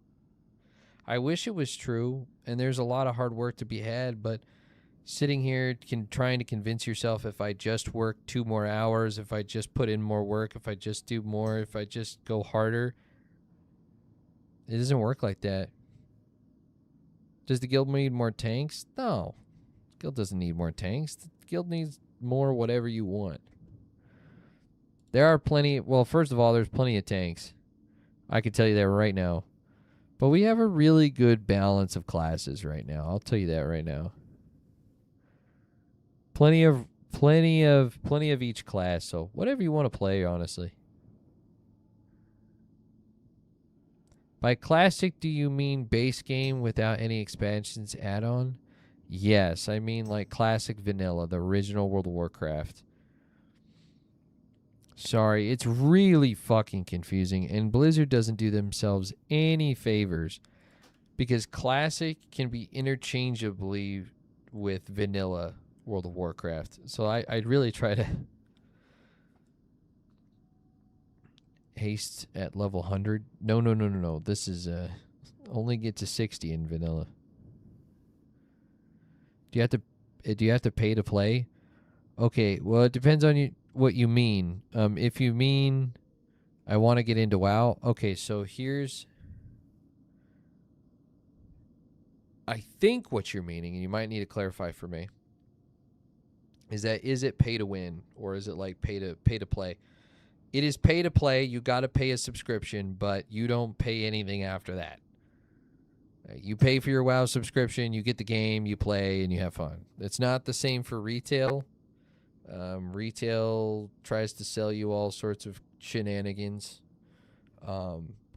I wish it was true, and there's a lot of hard work to be had, but sitting here trying to convince yourself if I just work 2 more hours, if I just put in more work, if I just do more, if I just go harder, it doesn't work like that. Does the guild need more tanks? No. The guild doesn't need more tanks. The guild needs more whatever you want. There are plenty. Well, first of all, there's plenty of tanks. I can tell you that right now. But we have a really good balance of classes right now. I'll tell you that right now. Plenty of each class. So whatever you want to play, honestly. By classic, do you mean base game without any expansions add-on? Yes, I mean like classic vanilla, the original World of Warcraft. Sorry, it's really fucking confusing, and Blizzard doesn't do themselves any favors because classic can be interchangeably with vanilla World of Warcraft. So I'd really try to haste at level 100. No. This is only get to 60 in vanilla. Do you have to pay to play? Okay, well it depends on what you mean. If you mean I want to get into WoW, okay, so here's I think what you're meaning, and you might need to clarify for me, is it pay to win or is it like pay to play? It is pay to play. You got to pay a subscription, but you don't pay anything after that. You pay for your WoW subscription, you get the game, you play, and you have fun. It's not the same for retail. Retail tries to sell you all sorts of shenanigans.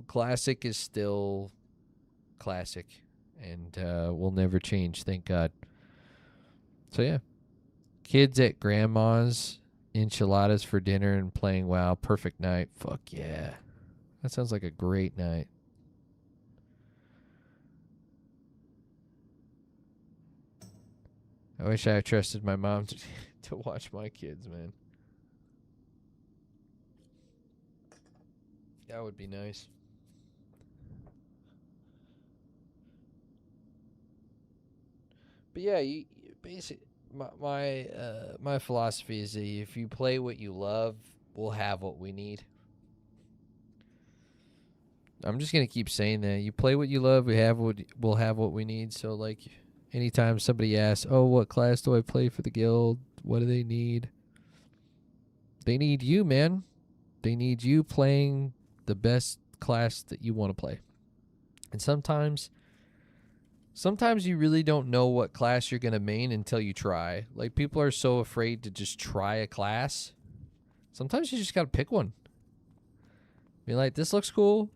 Classic is still classic and will never change, thank God. So, yeah. Kids at grandma's, enchiladas for dinner and playing WoW. Perfect night. Fuck yeah. That sounds like a great night. I wish I trusted my mom to watch my kids, man. That would be nice. But yeah, you basically my philosophy is that if you play what you love, we'll have what we need. I'm just gonna keep saying that. You play what you love, we'll have what we need. So like, anytime somebody asks, "Oh, what class do I play for the guild? What do they need?" They need you, man. They need you playing the best class that you want to play. And sometimes you really don't know what class you're going to main until you try. Like, people are so afraid to just try a class. Sometimes you just got to pick one. Be like, this looks cool.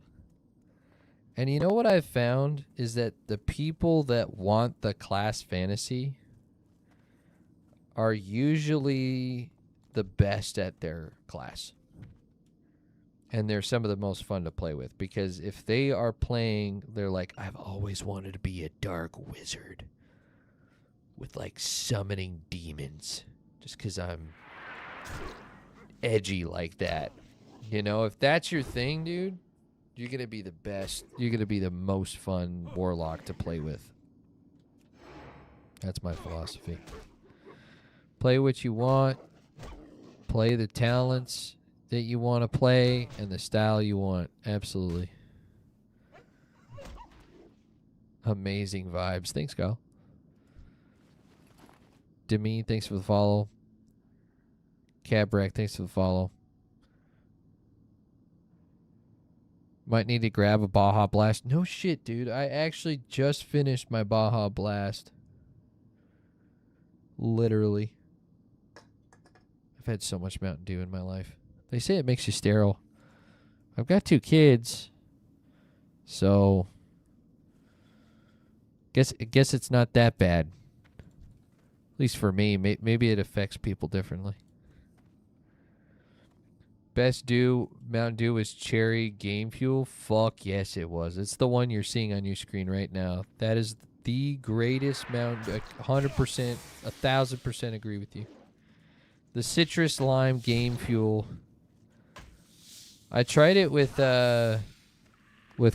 And you know what I've found is that the people that want the class fantasy are usually the best at their class. And they're some of the most fun to play with, because if they are playing, they're like, I've always wanted to be a dark wizard with like summoning demons just because I'm edgy like that. You know, if that's your thing, dude, you're going to be the best. You're going to be the most fun warlock to play with. That's my philosophy. Play what you want. Play the talents that you want to play and the style you want. Absolutely. Amazing vibes. Thanks, Kyle. Demi, thanks for the follow. Cabrack, thanks for the follow. Might need to grab a Baja Blast. No shit, dude. I actually just finished my Baja Blast. Literally. I've had so much Mountain Dew in my life. They say it makes you sterile. I've got 2 kids, so guess it's not that bad. At least for me. Maybe it affects people differently. Best Mountain Dew was cherry game fuel. Fuck yes, it was. It's the one you're seeing on your screen right now. That is the greatest Mountain. 100%, 1,000% agree with you. The citrus lime game fuel. I tried it with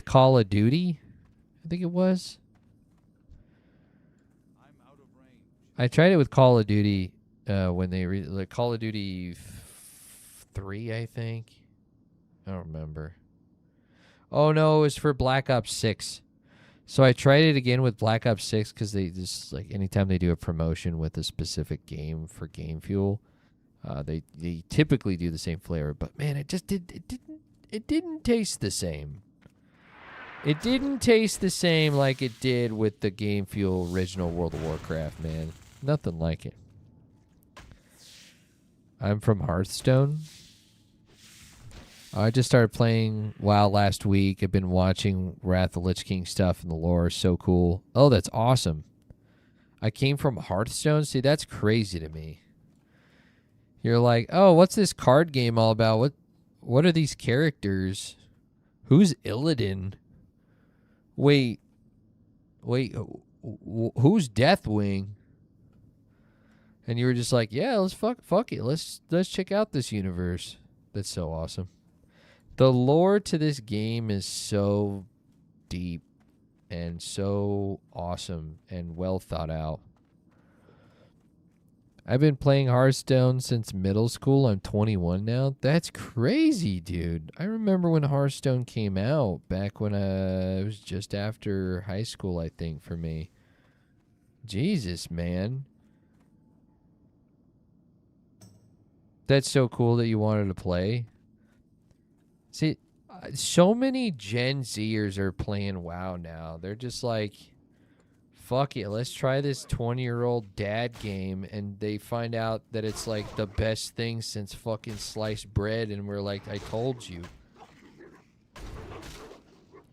Call of Duty, I think it was. I tried it with Call of Duty when they Call of Duty 3, I think. I don't remember. Oh no, it was for Black Ops 6. So I tried it again with Black Ops 6 because they just, like, anytime they do a promotion with a specific game for Game Fuel, They typically do the same flavor, but man, it didn't taste the same. It didn't taste the same like it did with the Game Fuel original World of Warcraft, man. Nothing like it. I'm from Hearthstone. I just started playing WoW last week. I've been watching Wrath of the Lich King stuff, and the lore is so cool. Oh, that's awesome. I came from Hearthstone? See, that's crazy to me. You're like, oh, what's this card game all about? What are these characters? Who's Illidan? Wait, who's Deathwing? And you were just like, yeah, let's fuck it. Let's check out this universe. That's so awesome. The lore to this game is so deep and so awesome and well thought out. I've been playing Hearthstone since middle school. I'm 21 now. That's crazy, dude. I remember when Hearthstone came out back when it was just after high school, I think, for me. Jesus, man. That's so cool that you wanted to play. See, so many Gen Zers are playing WoW now. They're just like, fuck it, let's try this 20-year-old dad game, and they find out that it's like the best thing since fucking sliced bread, and we're like, I told you.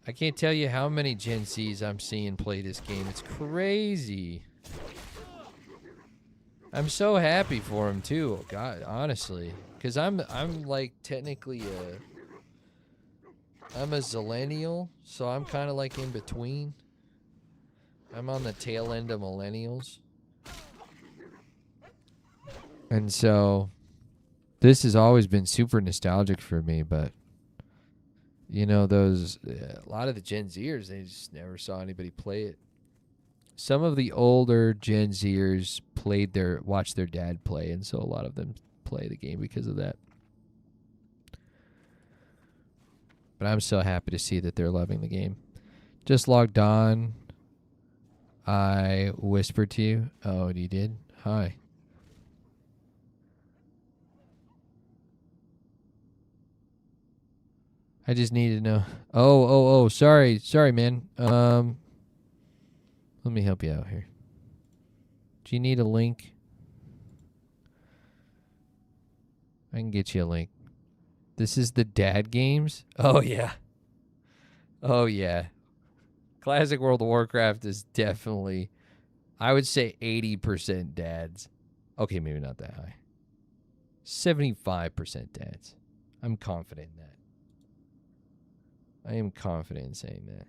I can't tell you how many Gen Zs I'm seeing play this game. It's crazy. I'm so happy for them too, God, honestly, because I'm like technically I'm a zillennial, so I'm kind of like in between. I'm on the tail end of millennials. And so this has always been super nostalgic for me, but you know, a lot of the Gen Zers, they just never saw anybody play it. Some of the older Gen Zers watched their dad play, and so a lot of them play the game because of that. But I'm so happy to see that they're loving the game. Just logged on. I whispered to you. Oh, you did? Hi. I just need to know. Oh, sorry, man. Let me help you out here. Do you need a link? I can get you a link. This is the dad games? Oh, yeah. Oh, yeah. Classic World of Warcraft is definitely, I would say 80% dads. Okay, maybe not that high. 75% dads. I'm confident in that. I am confident in saying that.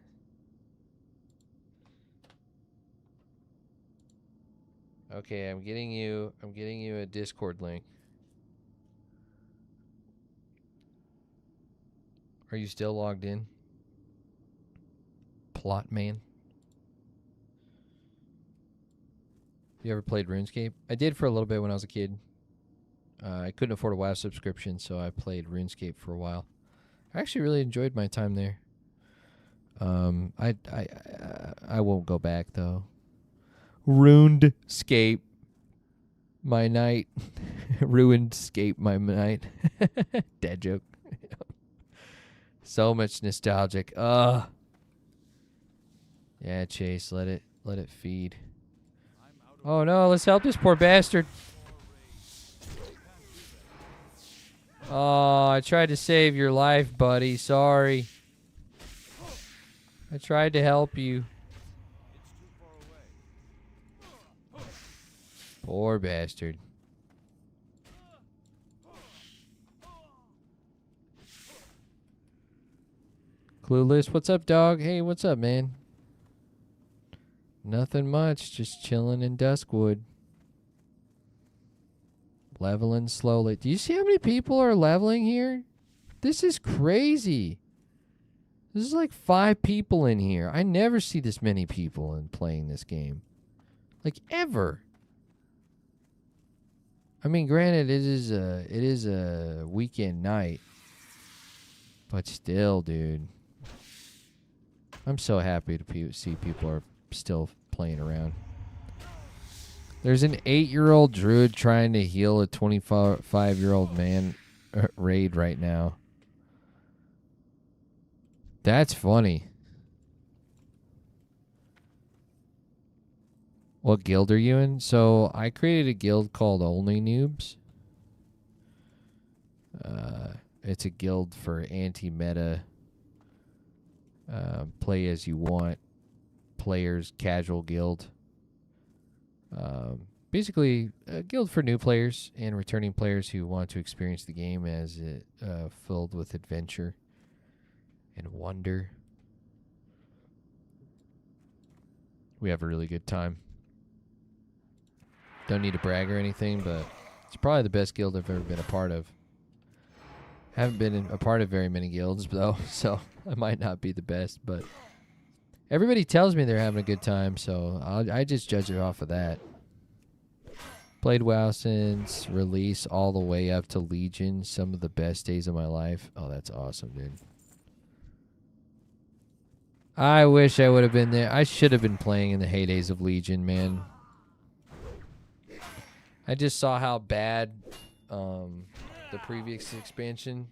Okay, I'm getting you a Discord link. Are you still logged in? Plot man. You ever played RuneScape? I did for a little bit when I was a kid. I couldn't afford a WoW subscription, so I played RuneScape for a while. I actually really enjoyed my time there. I won't go back though. RuneScape my night. RuneScape my night. Dead joke. So much nostalgic. Yeah, Chase, let it feed. Oh no, let's help this poor bastard. Oh, I tried to save your life, buddy. Sorry. I tried to help you. Poor bastard. Clueless, what's up, dog? Hey, what's up, man? Nothing much, just chilling in Duskwood. Leveling slowly. Do you see how many people are leveling here? This is crazy. This is like 5 people in here. I never see this many people in playing this game. Like, ever. I mean, granted, it is a weekend night. But still, dude. I'm so happy to see people are still playing around. There's an 8-year-old druid trying to heal a 25-year-old man raid right now. That's funny. What guild are you in? So I created a guild called OnlyNoobs. It's a guild for anti-meta, play as you want, players, casual guild. Basically, a guild for new players and returning players who want to experience the game as it filled with adventure and wonder. We have a really good time. Don't need to brag or anything, but it's probably the best guild I've ever been a part of. Haven't been a part of very many guilds, though, so I might not be the best, but everybody tells me they're having a good time, so I just judge it off of that. Played WoW since release all the way up to Legion. Some of the best days of my life. Oh, that's awesome, dude. I wish I would have been there. I should have been playing in the heydays of Legion, man. I just saw how bad the previous expansion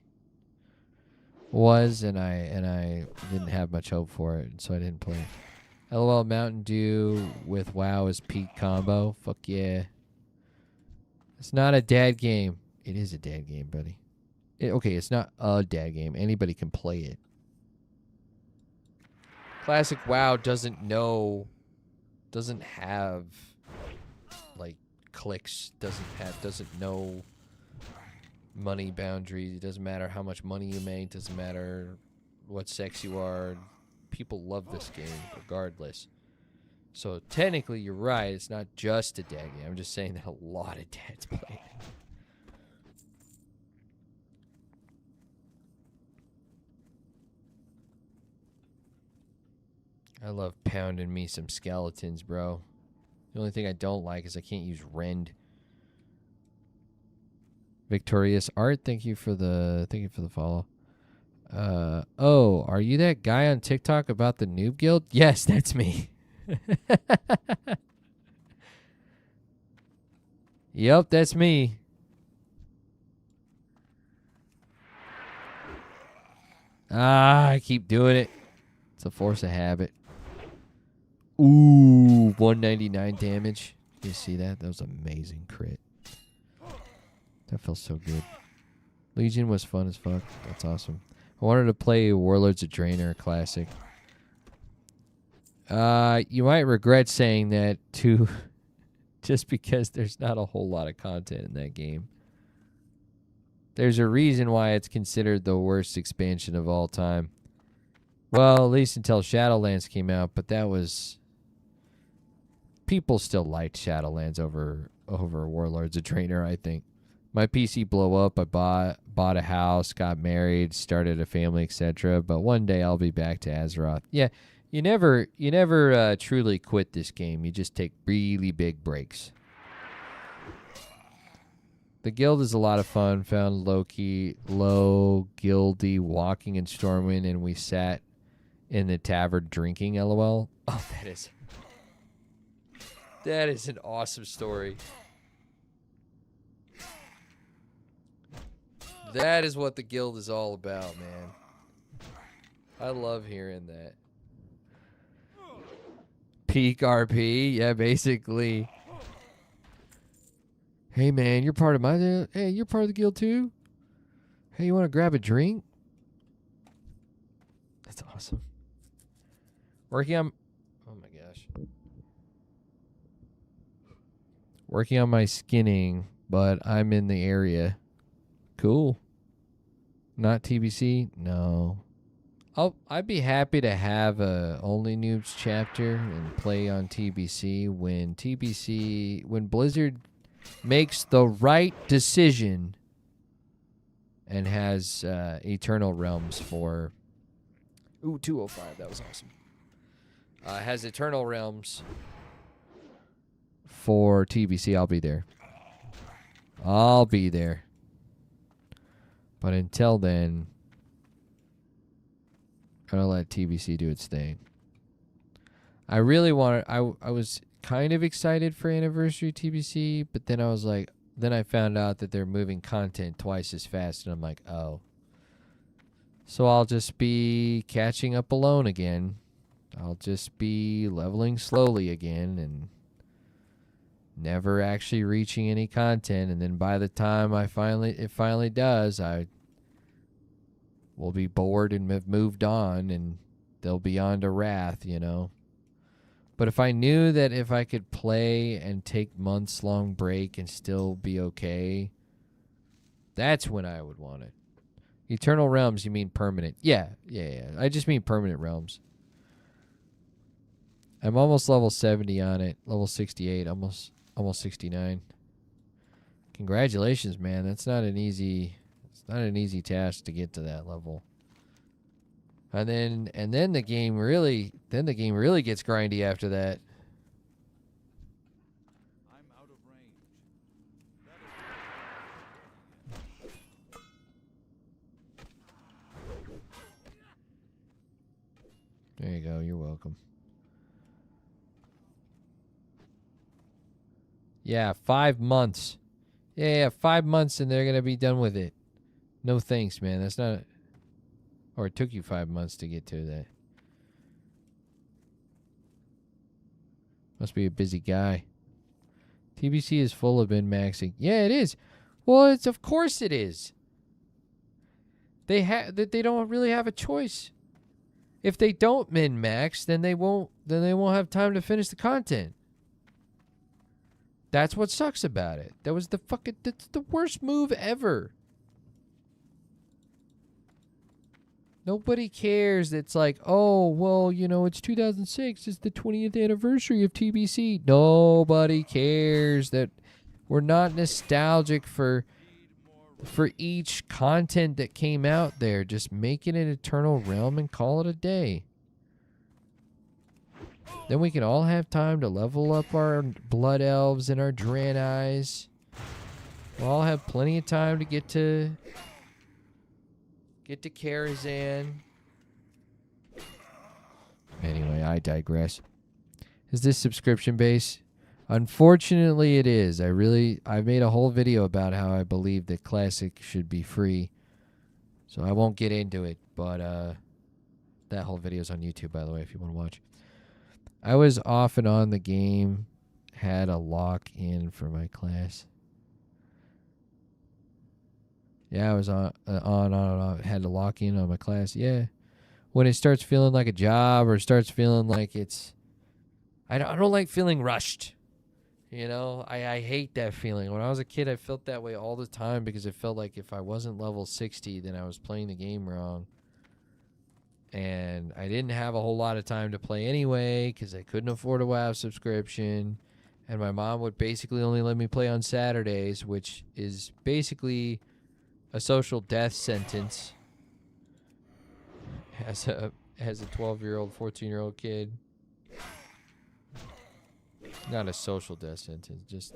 was, and I didn't have much hope for it, so I didn't play. LOL, Mountain Dew with WoW is peak combo. Fuck yeah. It's not a dad game. It is a dad game, buddy. Okay, it's not a dad game. Anybody can play it. ClassicWoW doesn't have like clicks, doesn't know money boundaries. It doesn't matter how much money you make, doesn't matter what sex you are. People love this game regardless. So technically you're right, it's not just a dad game. I'm just saying that a lot of dads play it. I love pounding me some skeletons, bro. The only thing I don't like is I can't use rend. Victorious Art, thank you for the follow. Oh, are you that guy on TikTok about the noob guild? Yes, that's me. Yep, that's me. I keep doing it. It's a force of habit. Ooh, 199 damage. You see that? That was amazing crit. That felt so good. Legion was fun as fuck. That's awesome. I wanted to play Warlords of Draenor Classic. You might regret saying that too, just because there's not a whole lot of content in that game. There's a reason why it's considered the worst expansion of all time. Well, at least until Shadowlands came out, but that was... People still liked Shadowlands over Warlords of Draenor, I think. My PC blew up. I bought a house, got married, started a family, etc. But one day I'll be back to Azeroth. Yeah, you never truly quit this game. You just take really big breaks. The guild is a lot of fun. Found low guildy walking in Stormwind, and we sat in the tavern drinking. LOL. Oh, that is an awesome story. That is what the guild is all about, man. I love hearing that. Peak RP, yeah, basically. Hey, man, you're part of you're part of the guild too? Hey, you want to grab a drink? That's awesome. Working on... Oh, my gosh. Working on my skinning, but I'm in the area. Cool. Not TBC? No. I'd be happy to have a OnlyNoobs chapter and play on TBC when Blizzard makes the right decision and has Eternal Realms for... Ooh, 205. That was awesome. Has Eternal Realms for TBC. I'll be there. I'll be there. But until then, I'm going to let TBC do its thing. I really wanted... I was kind of excited for Anniversary TBC, but then I was like, then I found out that they're moving content twice as fast, and I'm like, oh. So I'll just be catching up alone again. I'll just be leveling slowly again and never actually reaching any content. And then by the time it finally does, I will be bored and have moved on, and they'll be on to Wrath, you know. But if I knew that if I could play and take months-long break and still be okay, that's when I would want it. Eternal Realms, you mean permanent? Yeah. I just mean permanent realms. I'm almost level 70 on it, level 68, almost 69. Congratulations, man. It's not an easy task to get to that level. And then the game really gets grindy after that. I'm out of range. There you go. You're welcome. Yeah, 5 months. Yeah, 5 months and they're going to be done with it. No thanks, man. That's not... Or it took you 5 months to get to that. Must be a busy guy. TBC is full of min-maxing. Yeah, it is. Well, it's of course it is. They don't really have a choice. If they don't min-max, then they won't have time to finish the content. That's what sucks about it. That's the worst move ever. Nobody cares. It's like, oh, well, you know, it's 2006. It's the 20th anniversary of TBC. Nobody cares that we're not nostalgic for each content that came out there. Just make it an Eternal Realm and call it a day. Then we can all have time to level up our Blood Elves and our Draenei's. We'll all have plenty of time to get to Karazhan. Anyway, I digress. Is this subscription based? Unfortunately, it is. I made a whole video about how I believe that Classic should be free. So I won't get into it, but that whole video is on YouTube, by the way, if you want to watch. I was off and on the game, had a lock-in for my class. Yeah, I was on and off, had to lock in on my class. Yeah. When it starts feeling like a job or starts feeling like it's... I don't like feeling rushed. You know, I hate that feeling. When I was a kid, I felt that way all the time because it felt like if I wasn't level 60, then I was playing the game wrong. And I didn't have a whole lot of time to play anyway because I couldn't afford a WoW subscription. And my mom would basically only let me play on Saturdays, which is basically a social death sentence as a 12-year-old, 14-year-old kid. Not a social death sentence, just...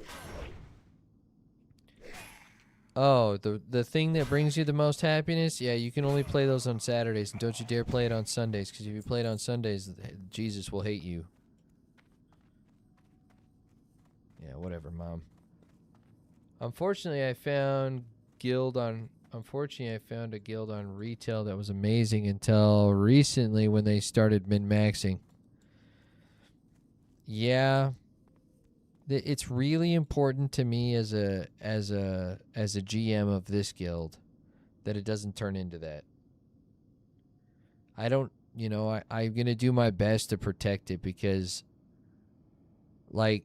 Oh, the thing that brings you the most happiness? Yeah, you can only play those on Saturdays, and don't you dare play it on Sundays, because if you play it on Sundays, Jesus will hate you. Yeah, whatever, Mom. Unfortunately, I found a guild on retail that was amazing until recently when they started min-maxing. Yeah. It's really important to me as a GM of this guild that it doesn't turn into that. I don't, you know, I'm going to do my best to protect it because, like,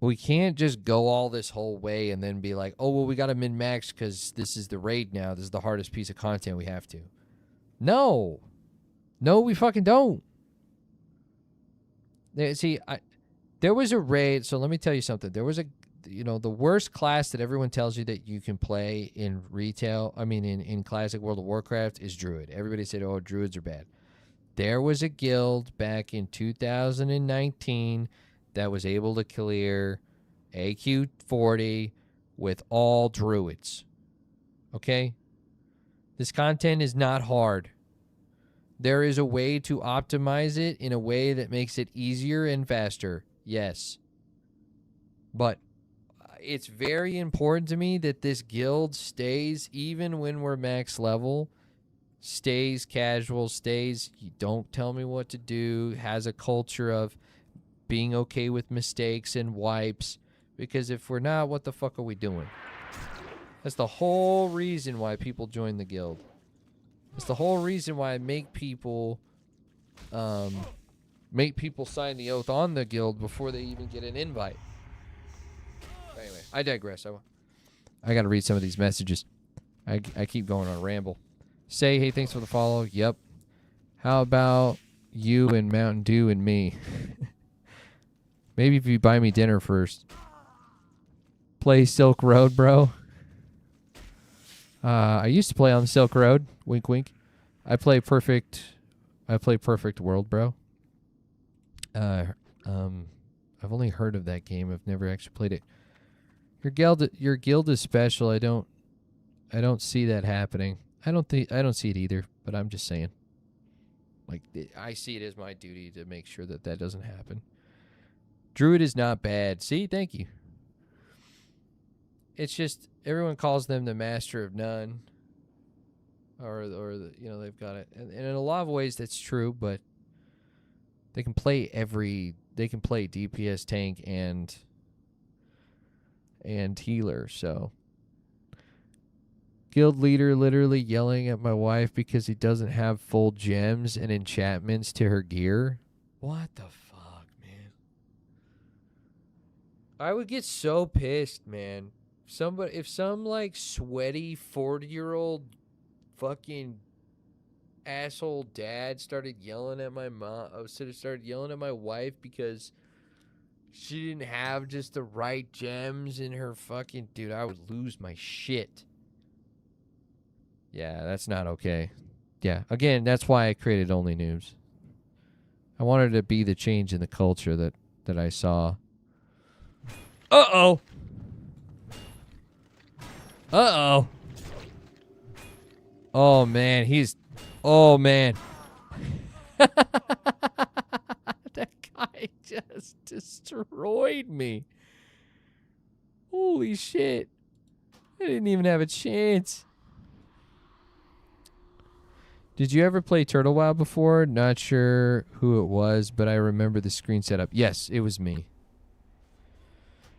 we can't just go all this whole way and then be like, oh, well, we got to min-max because this is the raid now. This is the hardest piece of content we have to. No, we fucking don't. See, there was a raid, so let me tell you something. There was the worst class that everyone tells you that you can play in retail, in Classic World of Warcraft is Druid. Everybody said, oh, Druids are bad. There was a guild back in 2019 that was able to clear AQ 40 with all Druids. Okay? This content is not hard. There is a way to optimize it in a way that makes it easier and faster. Yes. But it's very important to me that this guild stays, even when we're max level, stays casual, stays, you don't tell me what to do, has a culture of being okay with mistakes and wipes. Because if we're not, what the fuck are we doing? That's the whole reason why people join the guild. It's the whole reason why I make people sign the oath on the guild before they even get an invite. Anyway, I digress. I got to read some of these messages. I keep going on a ramble. Say, hey, thanks for the follow. Yep. How about you and Mountain Dew and me? Maybe if you buy me dinner first. Play Silk Road, bro. I used to play on the Silk Road. Wink, wink. I play Perfect World, bro. I've only heard of that game. I've never actually played it. Your guild is special. I don't see that happening. I don't see it either, but I'm just saying. Like, I see it as my duty to make sure that doesn't happen. Druid is not bad. See, thank you. It's just everyone calls them the master of none, or the, they've got it, and in a lot of ways that's true. But they can play DPS, tank, and healer. So guild leader literally yelling at my wife because he doesn't have full gems and enchantments to her gear. What the fuck, man? I would get so pissed, man. If some like sweaty 40-year-old fucking asshole dad started yelling at my mom, started yelling at my wife because she didn't have just the right gems in her fucking, dude, I would lose my shit. Yeah, that's not okay. Yeah, again, that's why I created OnlyNoobs. I wanted to be the change in the culture that I saw. Uh-oh. Uh-oh. Oh, man. Oh, man. That guy just destroyed me. Holy shit. I didn't even have a chance. Did you ever play TurtleWoW before? Not sure who it was, but I remember the screen setup. Yes, it was me.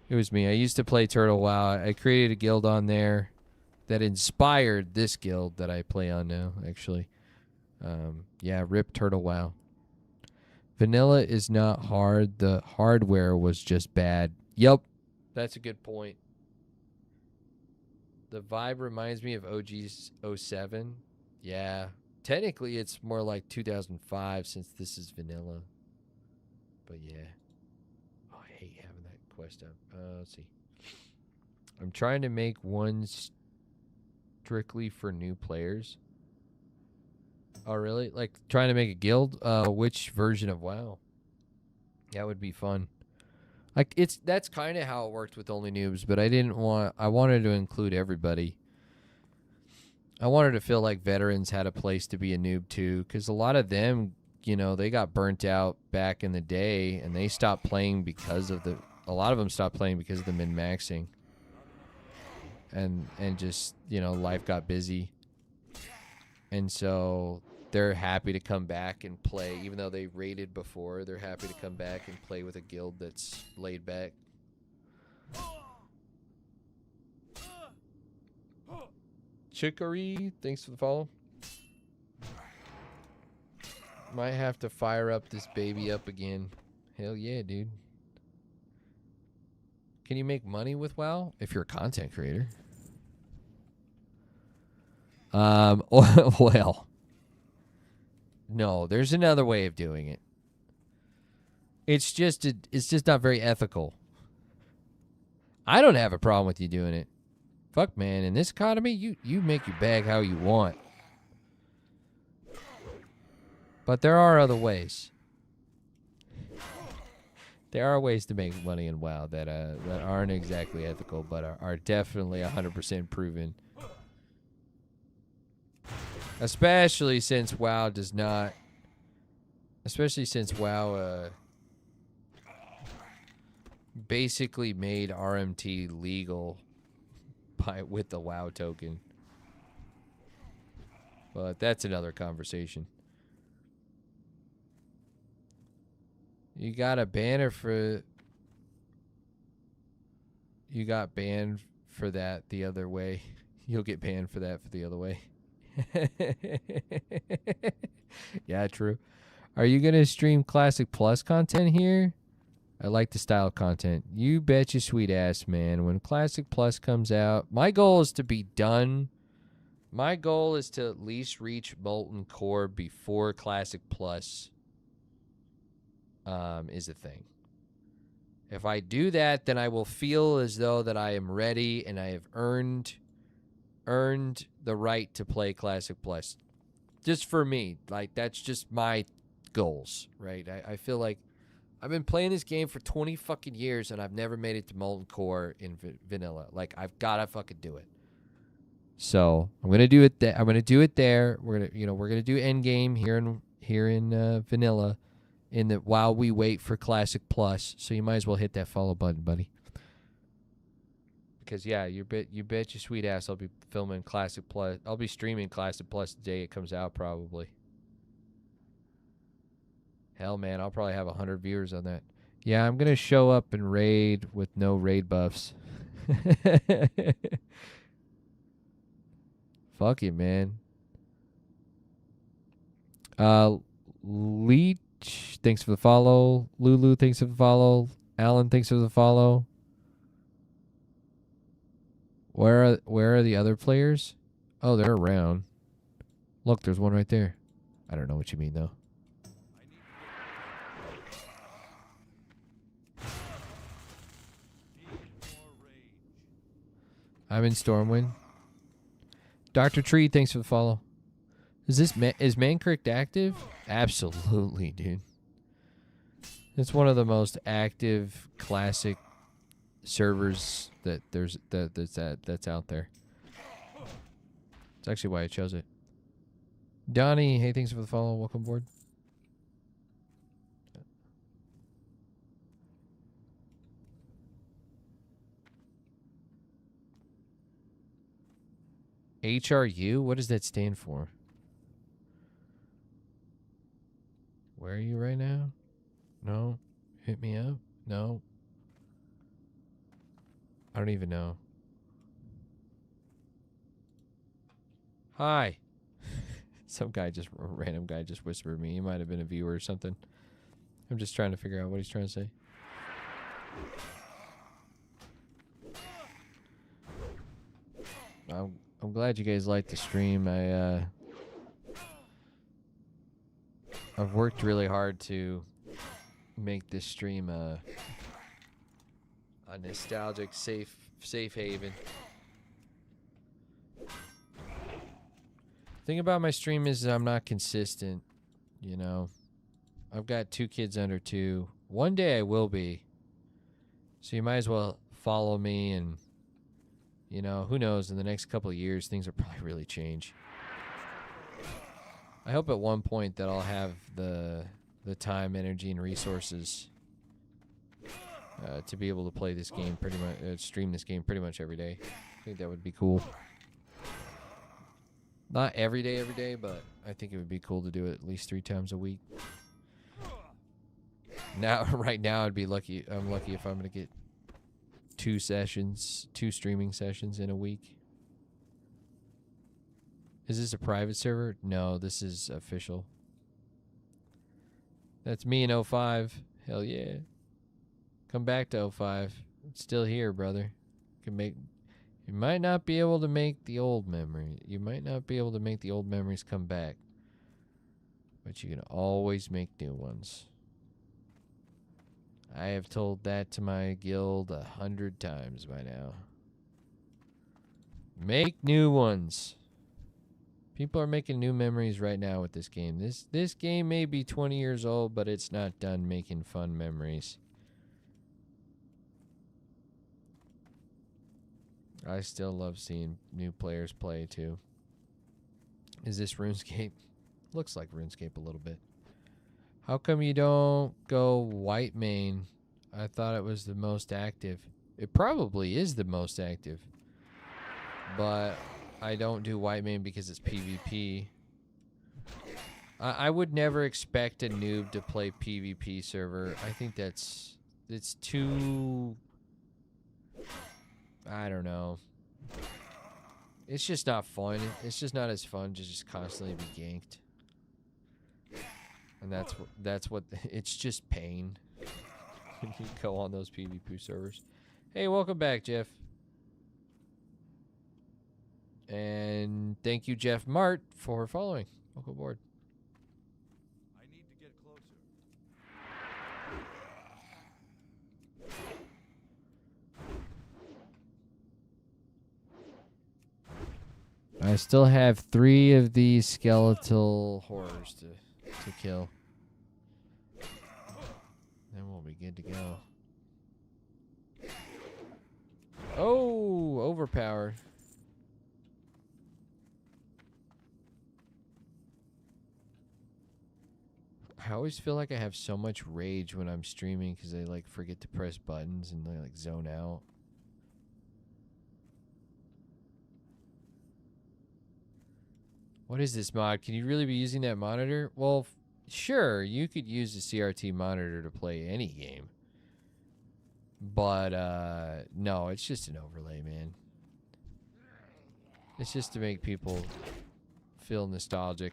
It was me. I used to play TurtleWoW. I created a guild on there that inspired this guild that I play on now, actually. Yeah, rip TurtleWoW. Vanilla is not hard. The hardware was just bad. Yup. That's a good point. The vibe reminds me of OG's 07. Yeah. Technically, it's more like 2005 since this is vanilla. But yeah. Oh, I hate having that quest up. Let's see. I'm trying to make one strictly for new players. Oh, really? Like trying to make a guild? Which version of WoW? That would be fun. Like that's kind of how it worked with OnlyNoobs, but I wanted to include everybody. I wanted to feel like veterans had a place to be a noob too, because a lot of them, they got burnt out back in the day, and they stopped playing because of a lot of them stopped playing because of the min-maxing. And just, life got busy. And so they're happy to come back and play, even though they raided before, they're happy to come back and play with a guild that's laid back. Chicory, thanks for the follow. Might have to fire up this baby up again. Hell yeah, dude. Can you make money with WoW if you're a content creator? Well, no, there's another way of doing it. It's just not very ethical. I don't have a problem with you doing it. Fuck, man, in this economy, you make your bag how you want. But there are other ways. There are ways to make money in WoW that aren't exactly ethical, but are definitely 100% proven. Especially since WoW basically made RMT legal with the WoW token. But that's another conversation. You got a banner for... You got banned for that the other way. You'll get banned for that for the other way. Yeah, true. Are you going to stream Classic Plus content here? I like the style content. You bet your sweet ass, man. When Classic Plus comes out, my goal is to be done. My goal is to at least reach Molten Core before Classic Plus is a thing. If I do that, then I will feel as though that I am ready and I have earned the right to play Classic Plus. Just for me. Like, that's just my goals, right? I feel like I've been playing this game for 20 fucking years and I've never made it to Molten Core in vanilla. Like, I've got to fucking do it. So I'm gonna do it. I'm gonna do it there. We're gonna do endgame here in vanilla, while we wait for Classic Plus. So you might as well hit that follow button, buddy. Because yeah, you bet your sweet ass I'll be filming Classic Plus. I'll be streaming Classic Plus the day it comes out, probably. Hell, man, I'll probably have 100 viewers on that. Yeah, I'm gonna show up and raid with no raid buffs. Fuck it, man. Leech, thanks for the follow. Lulu, thanks for the follow. Alan, thanks for the follow. Where are the other players? Oh, they're around. Look, there's one right there. I don't know what you mean, though. I'm in Stormwind. Dr. Tree, thanks for the follow. Is Mancrypt active? Absolutely, dude. It's one of the most active classic servers that's out there. It's actually why I chose it. Donnie, hey, thanks for the follow. Welcome aboard. HRU? What does that stand for? Where are you right now? No. Hit me up? No. I don't even know. Hi. A random guy just whispered me. He might have been a viewer or something. I'm just trying to figure out what he's trying to say. I'm glad you guys liked the stream. I've worked really hard to make this stream a nostalgic, safe haven. Thing about my stream is I'm not consistent, you know. I've got 2 kids under 2. One day I will be. So you might as well follow me, and you know, who knows, in the next couple of years things will probably really change. I hope at one point that I'll have the time, energy, and resources to be able to play this game pretty much, stream this game pretty much every day. I think that would be cool. Not every day, but I think it would be cool to do it at least 3 times a week. Right now, I'd be lucky. I'm lucky if I'm gonna get 2 streaming sessions in a week. Is this a private server? No, this is official. That's me in 05. Hell yeah. Come back to 05. It's still here, brother. You might not be able to make the old memory. You might not be able to make the old memories come back. But you can always make new ones. I have told that to my guild 100 times by now. Make new ones. People are making new memories right now with this game. This game may be 20 years old, but it's not done making fun memories. I still love seeing new players play too. Is this RuneScape? Looks like RuneScape a little bit. How come you don't go white main? I thought it was the most active. It probably is the most active. But I don't do white main because it's PvP. I would never expect a noob to play PvP server. I think it's too... I don't know. It's just not fun. It's just not as fun to just constantly be ganked. And that's what it's just pain. When you go on those PvP servers. Hey, welcome back, Jeff. And thank you, Jeff Mart, for following. Welcome aboard. I need to get closer. I still have 3 of these skeletal horrors to kill. Then we'll be good to go. Oh, overpowered. I always feel like I have so much rage when I'm streaming because I like forget to press buttons and I like zone out. What is this mod? Can you really be using that monitor? Well, sure, you could use the CRT monitor to play any game. But, no, it's just an overlay, man. It's just to make people feel nostalgic.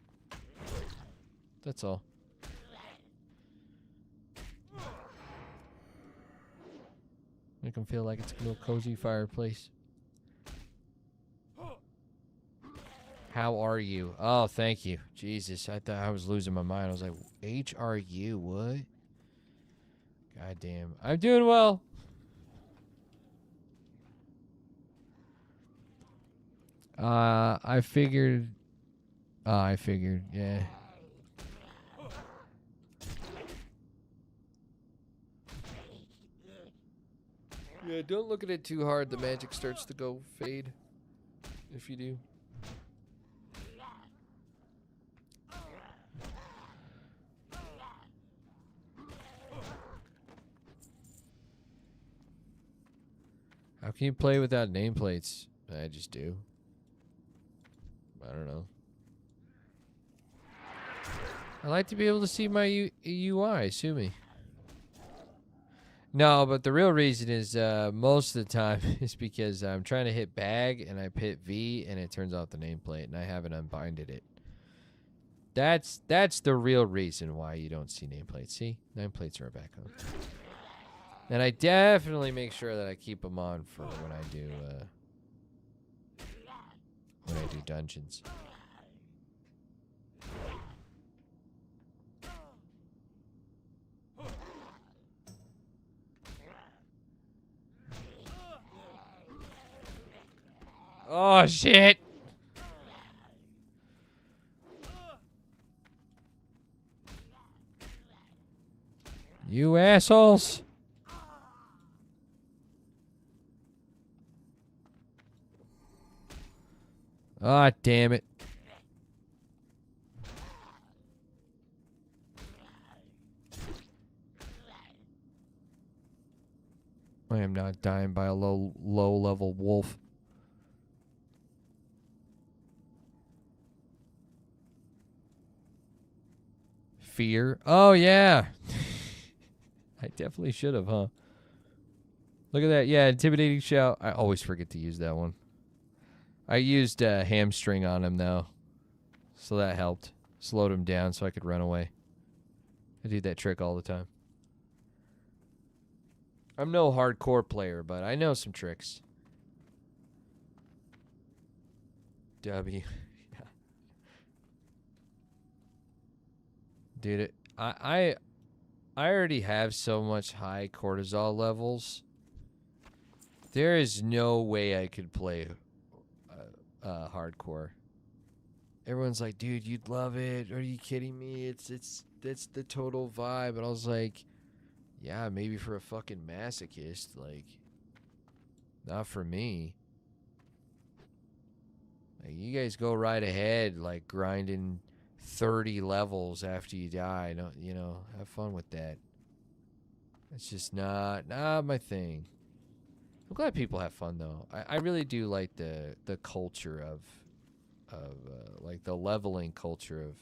That's all. Make them feel like it's a little cozy fireplace. How are you? Oh, thank you. Jesus, I thought I was losing my mind. I was like, HRU, what? God damn. I'm doing well. I figured, yeah. Yeah, don't look at it too hard. The magic starts to go fade. If you do. How can you play without nameplates? I just do. I don't know. I like to be able to see my UI. Sue me. No, but the real reason is most of the time is because I'm trying to hit bag and I hit V and it turns off the nameplate and I haven't unbinded it. That's the real reason why you don't see nameplates. See? Nameplates are back on. And I definitely make sure that I keep them on for when I do dungeons. Oh shit! You assholes! Ah, damn it. I am not dying by a low level wolf. Fear. Oh yeah. I definitely should have, huh? Look at that. Yeah, intimidating shout. I always forget to use that one. I used hamstring on him, though. So that helped. Slowed him down so I could run away. I do that trick all the time. I'm no hardcore player, but I know some tricks. W. Dude, I already have so much high cortisol levels. There is no way I could play hardcore. Everyone's like, dude, you'd love it. Are you kidding me? That's the total vibe. And I was like, yeah, maybe for a fucking masochist, like, not for me. Like, you guys go right ahead, like grinding 30 levels after you die. No, you know, have fun with that. It's just not my thing. I'm glad people have fun though. I really do like the culture of like the leveling culture of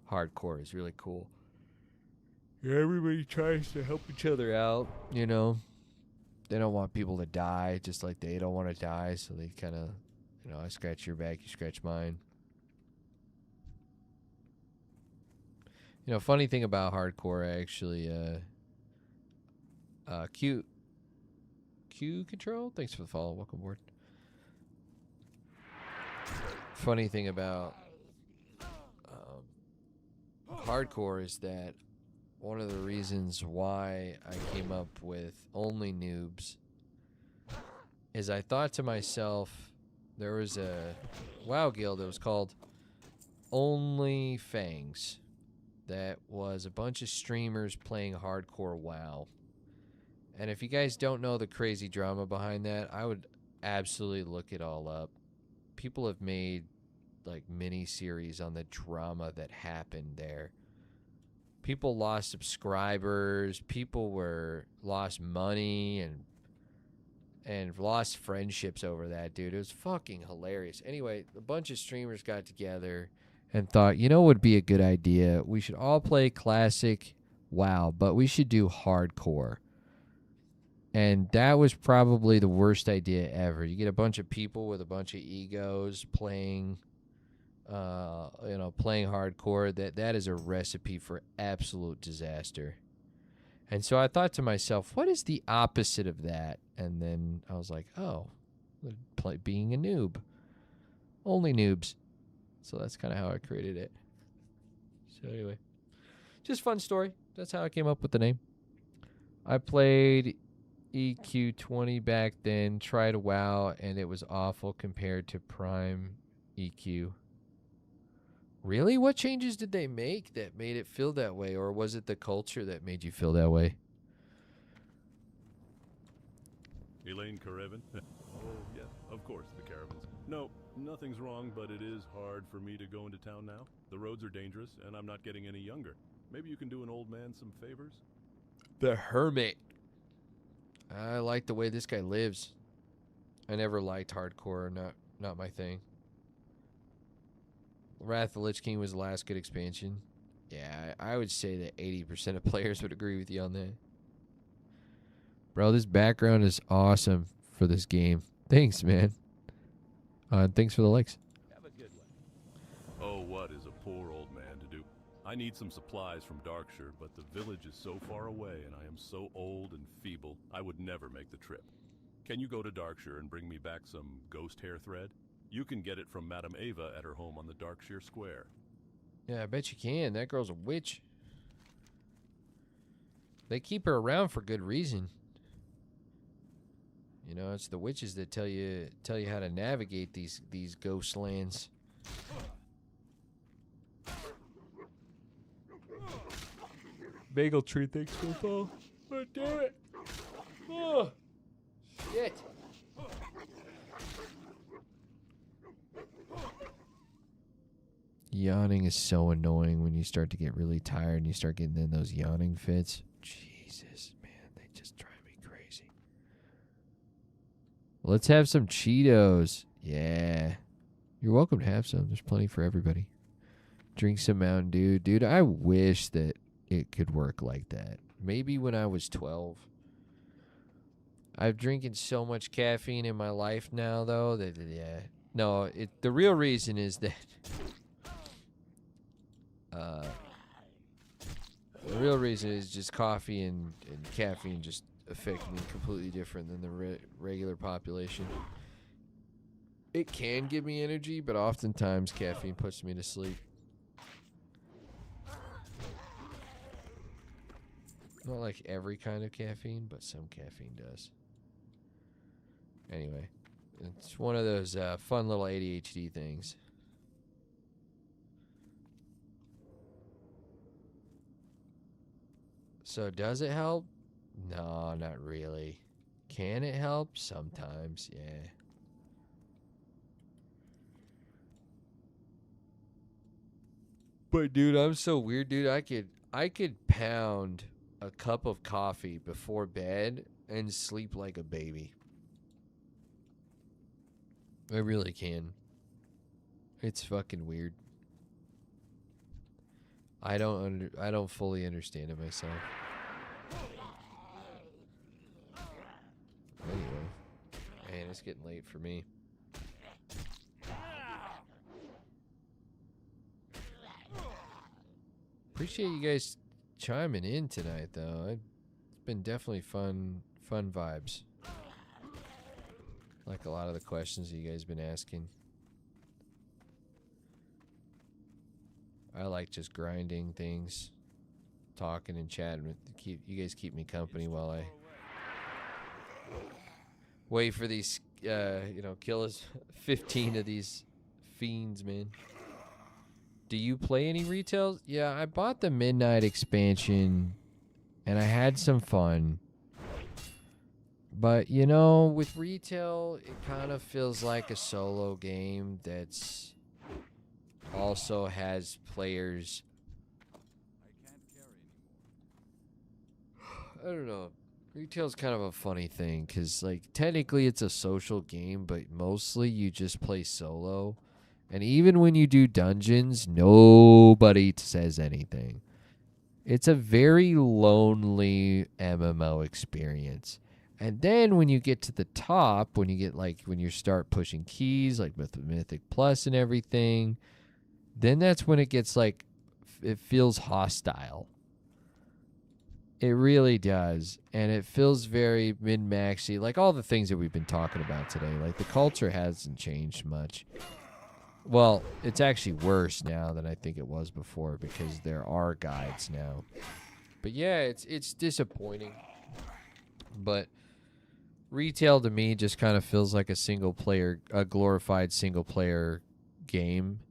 hardcore is really cool. Yeah, everybody tries to help each other out, you know. They don't want people to die, just like they don't want to die, so they kind of, you know, I scratch your back, you scratch mine. You know, funny thing about hardcore, I actually, Q Control, thanks for the follow, welcome aboard. Funny thing about hardcore is that one of the reasons why I came up with OnlyNoobs is I thought to myself, there was a WoW guild that was called Only Fangs. That was a bunch of streamers playing hardcore WoW. And if you guys don't know the crazy drama behind that, I would absolutely look it all up. People have made like mini series on the drama that happened there. People lost subscribers, people lost money and lost friendships over that, dude. It was fucking hilarious. Anyway, a bunch of streamers got together and thought, you know what would be a good idea? We should all play ClassicWoW, but we should do hardcore. And that was probably the worst idea ever. You get a bunch of people with a bunch of egos playing playing hardcore. That is a recipe for absolute disaster. And so I thought to myself, what is the opposite of that? And then I was like, oh, being a noob. OnlyNoobs. So that's kind of how I created it. So anyway, just fun story. That's how I came up with the name. I played EQ20 back then, tried WoW, and it was awful compared to Prime EQ. Really? What changes did they make that made it feel that way? Or was it the culture that made you feel that way? Elaine Caravan? Oh, yes, of course, the caravans. No, nothing's wrong, but it is hard for me to go into town now. The roads are dangerous, and I'm not getting any younger. Maybe you can do an old man some favors? The Hermit. I like the way this guy lives. I never liked hardcore, not my thing. Wrath of the Lich King was the last good expansion. Yeah, I would say that 80% of players would agree with you on that. Bro, this background is awesome for this game. Thanks, man. Thanks for the likes. Have a good one. Oh, what is a poor old man to do? I need some supplies from Darkshire, but the village is so far away and I am so old and feeble, I would never make the trip. Can you go to Darkshire and bring me back some ghost hair thread? You can get it from Madame Ava at her home on the Darkshire Square. Yeah, I bet you can. That girl's a witch. They keep her around for good reason. You know, it's the witches that tell you how to navigate these ghost lands. Bagel tree, thanks for the fall. Oh, damn it. Oh, shit. Yawning is so annoying when you start to get really tired and you start getting in those yawning fits. Jesus, man, they just drive me crazy. Let's have some Cheetos. Yeah. You're welcome to have some. There's plenty for everybody. Drink some Mountain Dew. Dude, I wish that it could work like that. Maybe when I was 12. I've drinking so much caffeine in my life now, though, that, yeah. No, the real reason is that... the real reason is just coffee and caffeine just affect me completely different than the regular population. It can give me energy, but oftentimes caffeine puts me to sleep. Not like every kind of caffeine, but some caffeine does. Anyway, it's one of those fun little ADHD things. So does it help? No, not really. Can it help? Sometimes, yeah. But dude, I'm so weird, dude. I could pound a cup of coffee before bed and sleep like a baby. I really can. It's fucking weird. I don't fully understand it myself. Anyway, man, it's getting late for me. Appreciate you guys chiming in tonight, though. It's been definitely fun vibes. Like a lot of the questions that you guys been asking. I like just grinding things, talking and chatting with. You guys keep me company while I wait for these. Kill us 15 of these fiends, man. Do you play any retail? Yeah, I bought the Midnight expansion, and I had some fun. But, with retail, it kind of feels like a solo game that's also has players. I don't know. Retail's kind of a funny thing, because, technically it's a social game, but mostly you just play solo. And even when you do dungeons, nobody says anything. It's a very lonely MMO experience. And then when you get to the top, when you start pushing keys, like with the Mythic Plus and everything, then that's when it gets it feels hostile. It really does. And it feels very min-maxy, like all the things that we've been talking about today. Like the culture hasn't changed much. Well, it's actually worse now than I think it was before because there are guides now. But yeah, it's disappointing. But retail to me just kind of feels like a glorified single player game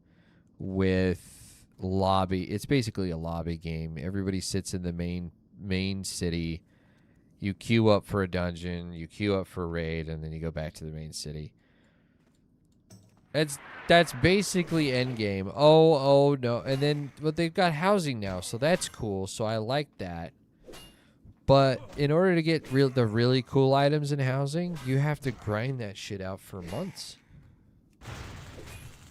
with lobby. It's basically a lobby game. Everybody sits in the main city. You queue up for a dungeon, you queue up for a raid, and then you go back to the main city. That's basically endgame. Oh no. And then they've got housing now, so that's cool. So I like that. But in order to get the really cool items in housing, you have to grind that shit out for months.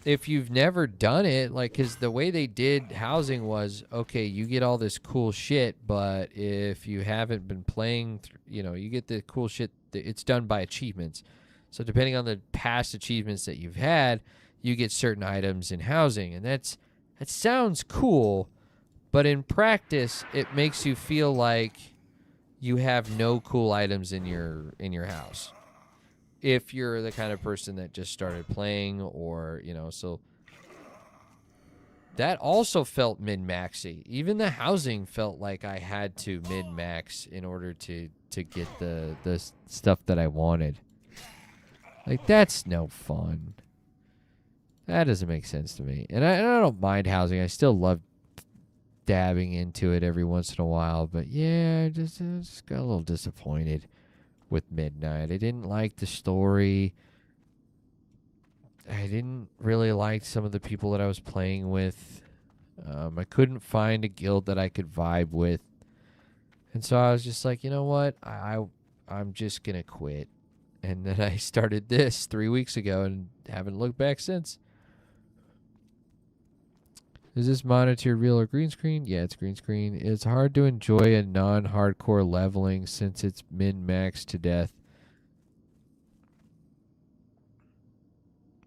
If you've never done it, because the way they did housing was, okay, you get all this cool shit, but if you haven't been playing, you get the cool shit. It's done by achievements. So depending on the past achievements that you've had, you get certain items in housing. And that sounds cool, but in practice, it makes you feel like you have no cool items in your house. If you're the kind of person that just started playing or, so that also felt min-maxy. Even the housing felt like I had to min-max in order to get the stuff that I wanted. That's no fun. That doesn't make sense to me. And I don't mind housing. I still love dabbing into it every once in a while. But yeah, I just got a little disappointed with Midnight. I didn't like the story. I didn't really like some of the people that I was playing with. I couldn't find a guild that I could vibe with. And so I was just like, you know what? I'm just going to quit. And then I started this 3 weeks ago and haven't looked back since. Is this monitor real or green screen? Yeah, it's green screen. It's hard to enjoy a non-hardcore leveling since it's min-maxed to death.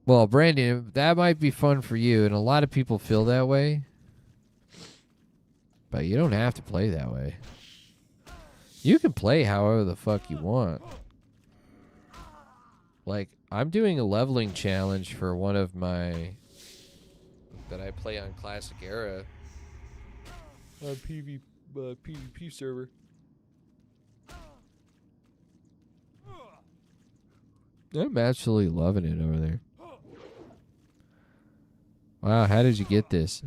Well, Brandon, that might be fun for you, and a lot of people feel that way. But you don't have to play that way. You can play however the fuck you want. I'm doing a leveling challenge for one of my... that I play on Classic Era. On PvP server. I'm absolutely loving it over there. Wow, how did you get this?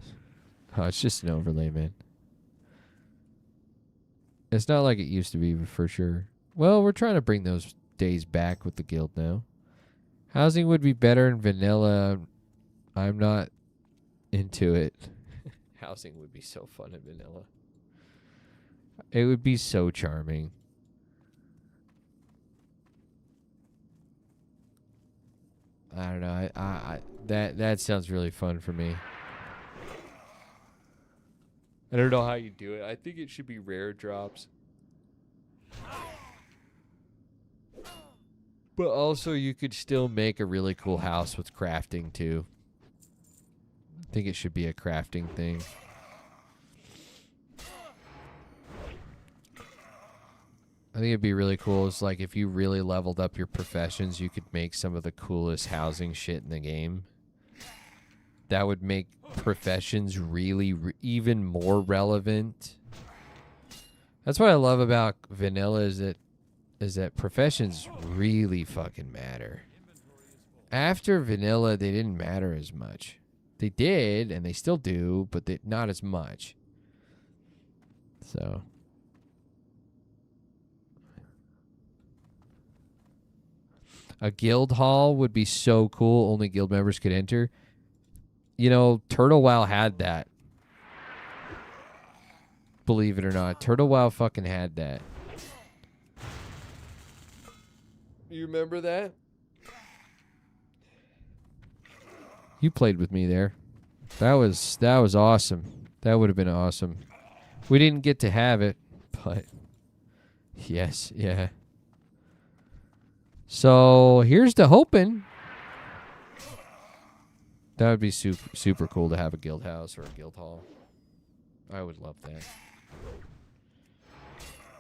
Oh, it's just an overlay, man. It's not like it used to be, for sure. Well, we're trying to bring those days back with the guild now. Housing would be better in vanilla. I'm not into it. Housing would be so fun in vanilla. It would be so charming. I don't know. That sounds really fun for me. I don't know how you do it. I think it should be rare drops. But also you could still make a really cool house with crafting too. I think it should be a crafting thing. I think it'd be really cool. It's like if you really leveled up your professions, you could make some of the coolest housing shit in the game. That would make professions really even more relevant. That's what I love about vanilla is that professions really fucking matter. After vanilla, they didn't matter as much. They did, and they still do, but not as much. So. A guild hall would be so cool. Only guild members could enter. You know, Turtle WoW had that. Believe it or not. Turtle WoW fucking had that. You remember that? You played with me there. That was awesome. That would have been awesome. We didn't get to have it, but yes, yeah. So here's to hoping. That would be super cool to have a guild house or a guild hall. I would love that.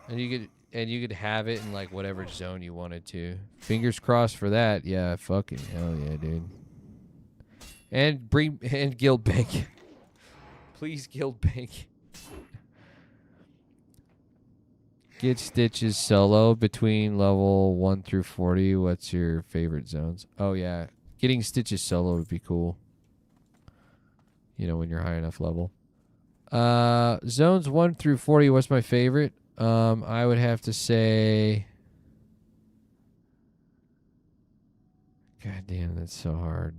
And you could have it in like whatever zone you wanted to. Fingers crossed for that. Yeah, fucking hell yeah, dude. And guild bank. Please guild bank. Get Stitches solo between level 1 through 40. What's your favorite zones? Oh, yeah. Getting Stitches solo would be cool. You know, when you're high enough level. Zones 1 through 40, what's my favorite? I would have to say... God damn, that's so hard.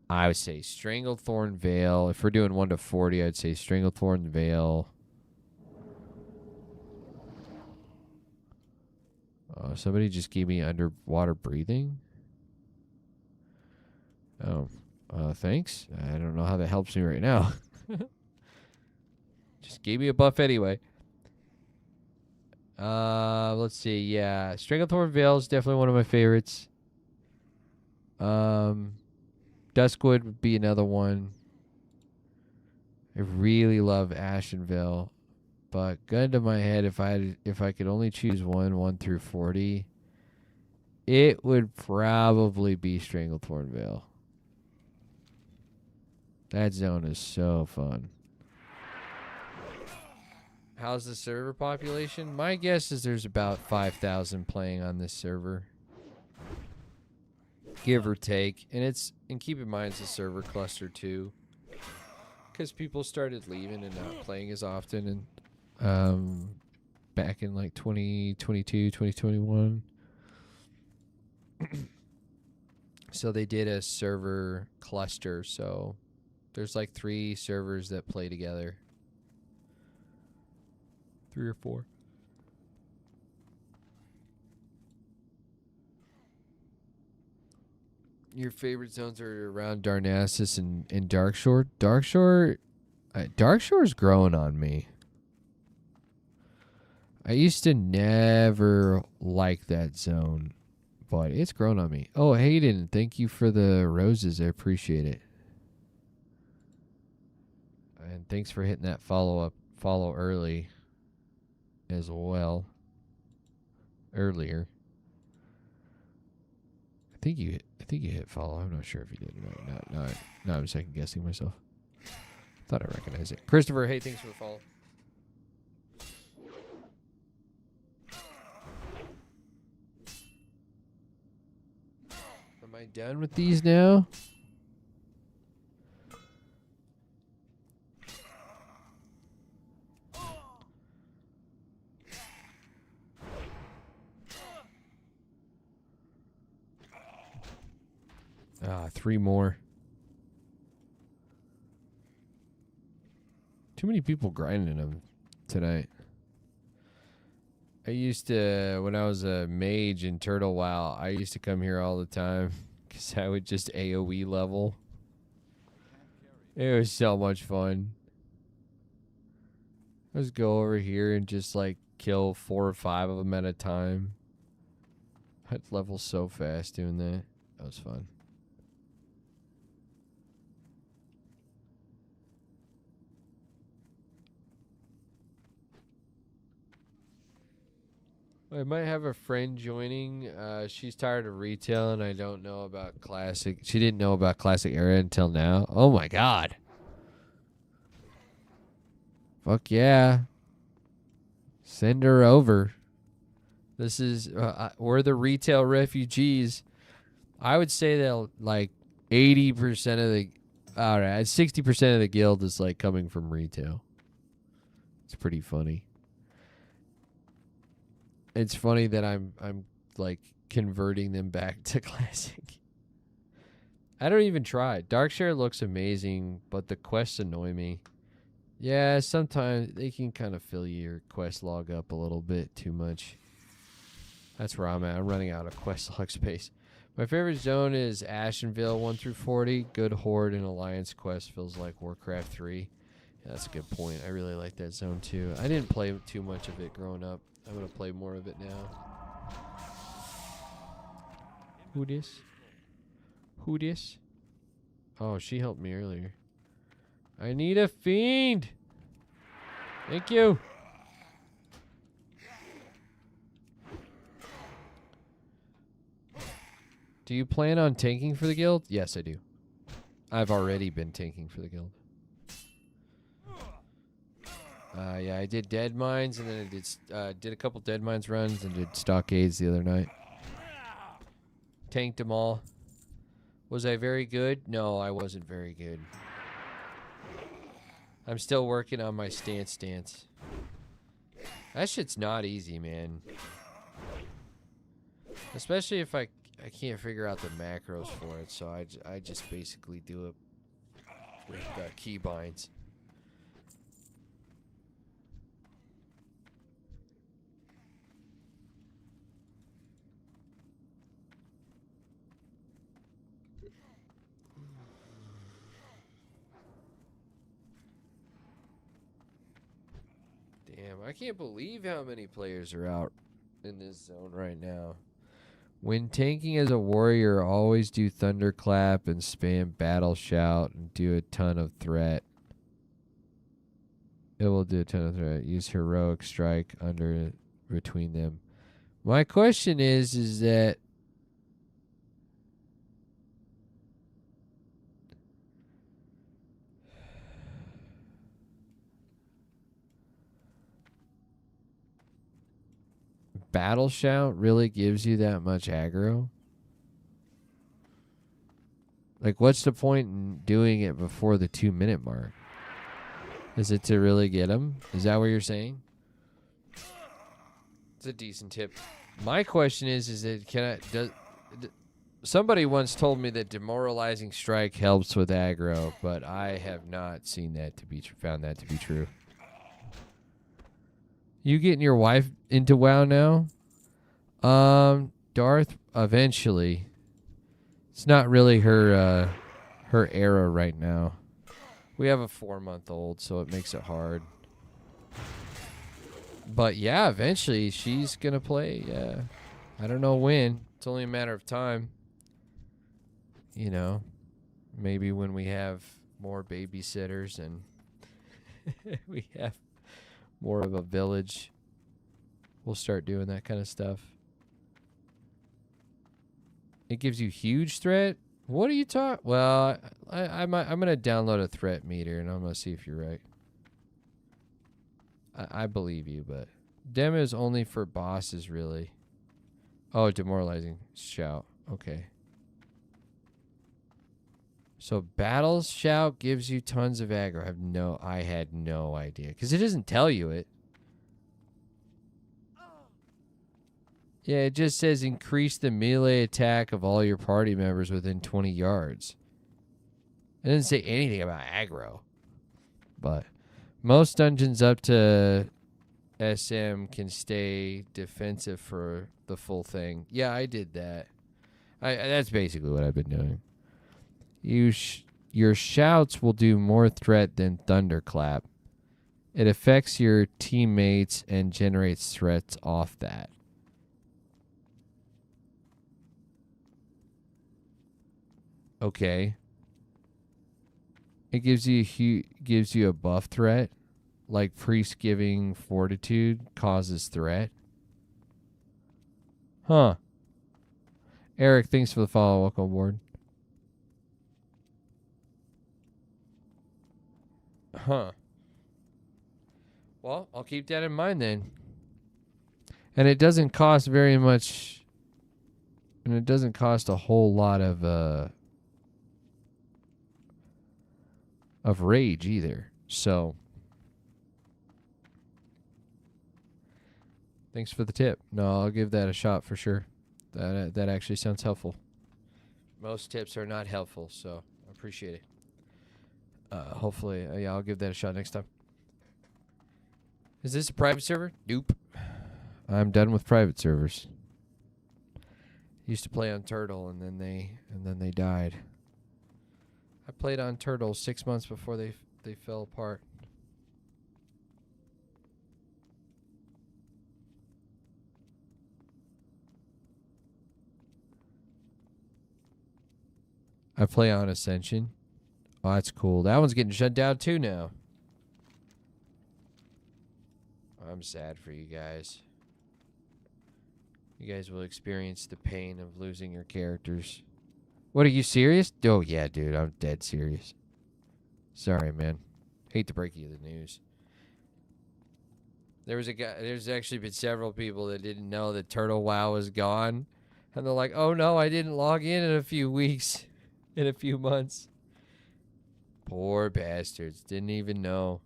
I would say Stranglethorn Vale. If we're doing 1 to 40, I'd say Stranglethorn Vale. Somebody just gave me underwater breathing. Oh, thanks. I don't know how that helps me right now. Just gave me a buff anyway. Let's see. Yeah, Stranglethorn Vale is definitely one of my favorites. Duskwood would be another one. I really love Ashenvale, but gun to my head, if I could only choose 1 through 40, it would probably be Stranglethorn Vale. That zone is so fun. How's the server population? My guess is there's about 5,000 playing on this server. Give or take. And keep in mind it's a server cluster too. Because people started leaving and not playing as often and back in like 2022, 2021. So they did a server cluster, so there's like 3 servers that play together. 3 or 4. Your favorite zones are around Darnassus and Darkshore. Darkshore's growing on me. I used to never like that zone, but it's grown on me. Oh, Hayden, thank you for the roses. I appreciate it. And thanks for hitting that follow early as well. Earlier. I think you hit follow. I'm not sure if you did. No, I'm second guessing myself. Thought I recognized it. Christopher, hey, thanks for the follow. Am I done with these now? Ah, 3 more. Too many people grinding them tonight. I used to, when I was a mage in Turtle WoW, I used to come here all the time because I would just AoE level. It was so much fun. Let's go over here and just like kill 4 or 5 of them at a time. I'd level so fast doing that. That was fun. I might have a friend joining. She's tired of retail, and I don't know about Classic. She didn't know about Classic Era until now. Oh my god. Fuck yeah. Send her over. This is, we're the retail refugees. I would say that like 80% of the, alright, 60% of the guild is like coming from retail. It's pretty funny. It's funny that I'm like converting them back to Classic. I don't even try. Darkshare looks amazing, but the quests annoy me. Yeah, sometimes they can kind of fill your quest log up a little bit too much. That's where I'm at. I'm running out of quest log space. My favorite zone is Ashenville 1 through 40. Good Horde and Alliance quest feels like Warcraft 3. Yeah, that's a good point. I really like that zone too. I didn't play too much of it growing up. I'm going to play more of it now. Who this? Who this? Oh, she helped me earlier. I need a fiend. Thank you. Do you plan on tanking for the guild? Yes, I do. I've already been tanking for the guild. Yeah, I did Dead Mines, and then I did a couple Dead Mines runs, and did Stockades the other night. Tanked them all. Was I very good? No, I wasn't very good. I'm still working on my stance. That shit's not easy, man. Especially if I can't figure out the macros for it, so I just basically do it with keybinds. Damn, I can't believe how many players are out in this zone right now. When tanking as a warrior, always do Thunderclap and spam Battle Shout and do a ton of threat. It will do a ton of threat. Use Heroic Strike under between them. My question is that Battle Shout really gives you that much aggro? Like, what's the point in doing it before the 2-minute mark? Is it to really get him? Is that what you're saying? It's a decent tip. My question is that somebody once told me that Demoralizing Strike helps with aggro, but I have not seen that to be found that to be true. You getting your wife into WoW now? Darth, eventually. It's not really her era right now. We have a 4-month-old, so it makes it hard. But yeah, eventually she's gonna play. Yeah, I don't know when. It's only a matter of time. You know, maybe when we have more babysitters and we have more of a village, we'll start doing that kind of stuff. It gives you huge threat? What are you talking? Well, I'm going to download a threat meter, and I'm going to see if you're right. I believe you, but Dem is only for bosses, really. Oh, Demoralizing Shout. Okay. So Battle Shout gives you tons of aggro. I had no idea, because it doesn't tell you it. Yeah, it just says increase the melee attack of all your party members within 20 yards. It doesn't say anything about aggro. But Most dungeons up to SM can stay defensive for the full thing. Yeah, I did that. That's basically what I've been doing. Your shouts will do more threat than thunderclap. It affects your teammates and generates threats off that. Okay. It gives you a buff threat, like priest giving fortitude causes threat. Huh. Eric, thanks for the follow. Welcome aboard. Huh. Well, I'll keep that in mind then. And it doesn't cost very much, and it doesn't cost a whole lot of rage either. So thanks for the tip. No, I'll give that a shot for sure. That actually sounds helpful. Most tips are not helpful, so I appreciate it. Hopefully, yeah, I'll give that a shot next time. Is this a private server? Nope. I'm done with private servers. Used to play on Turtle, and then they died. I played on Turtle 6 months before they fell apart. I play on Ascension. Oh, that's cool. That one's getting shut down too now. I'm sad for you guys. You guys will experience the pain of losing your characters. What, are you serious? Oh, yeah, dude. I'm dead serious. Sorry, man. Hate to break you the news. There's actually been several people that didn't know that Turtle WoW was gone. And they're like, oh, no, I didn't log in a few weeks. In a few months. Poor bastards. Didn't even know.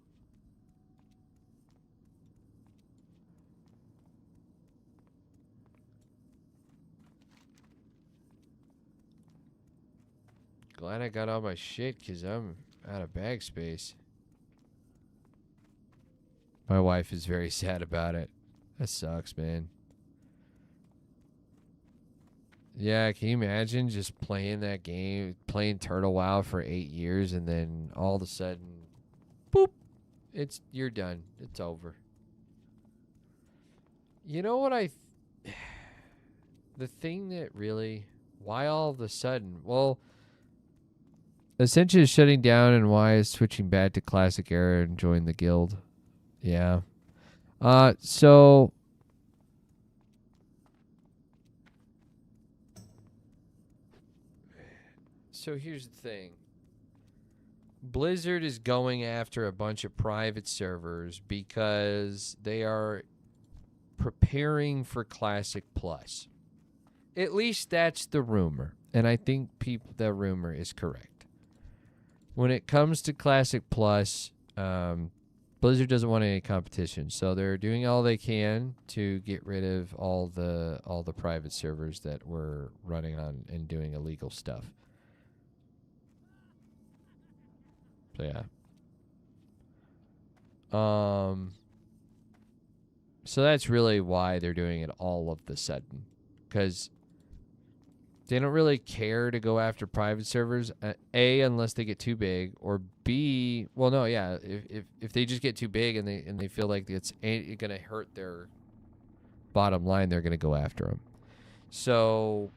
Glad I got all my shit because I'm out of bag space. My wife is very sad about it. That sucks, man. Yeah, can you imagine just playing that game, playing Turtle WoW for 8 years, and then all of a sudden, boop, you're done. It's over. You know what the thing that really, why all of a sudden? Well, Ascension is shutting down, and why is switching back to Classic Era and join the guild? Yeah. So here's the thing. Blizzard is going after a bunch of private servers because they are preparing for Classic Plus. At least that's the rumor. And I think the rumor is correct. When it comes to Classic Plus, Blizzard doesn't want any competition. So they're doing all they can to get rid of all the private servers that were running on and doing illegal stuff. So yeah. So that's really why they're doing it all of the sudden, because they don't really care to go after private servers. A, unless they get too big, or B, well, no, yeah, if they just get too big and they feel like it's going to hurt their bottom line, they're going to go after them. So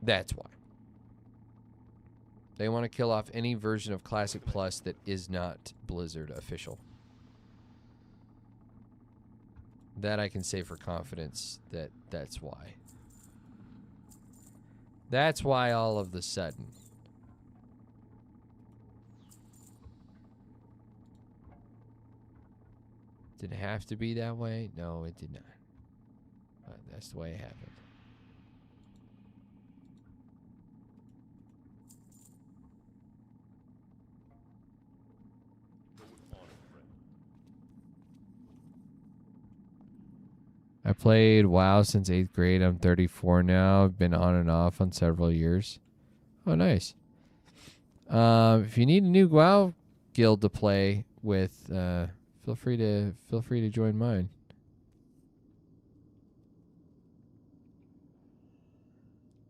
that's why. They want to kill off any version of Classic Plus that is not Blizzard official. That I can say for confidence that's why. That's why all of the sudden. Did it have to be that way? No, it did not. But that's the way it happened. I played WoW since 8th grade. I'm 34 now. I've been on and off on several years. Oh, nice. If you need a new WoW guild to play, with, feel free to join mine.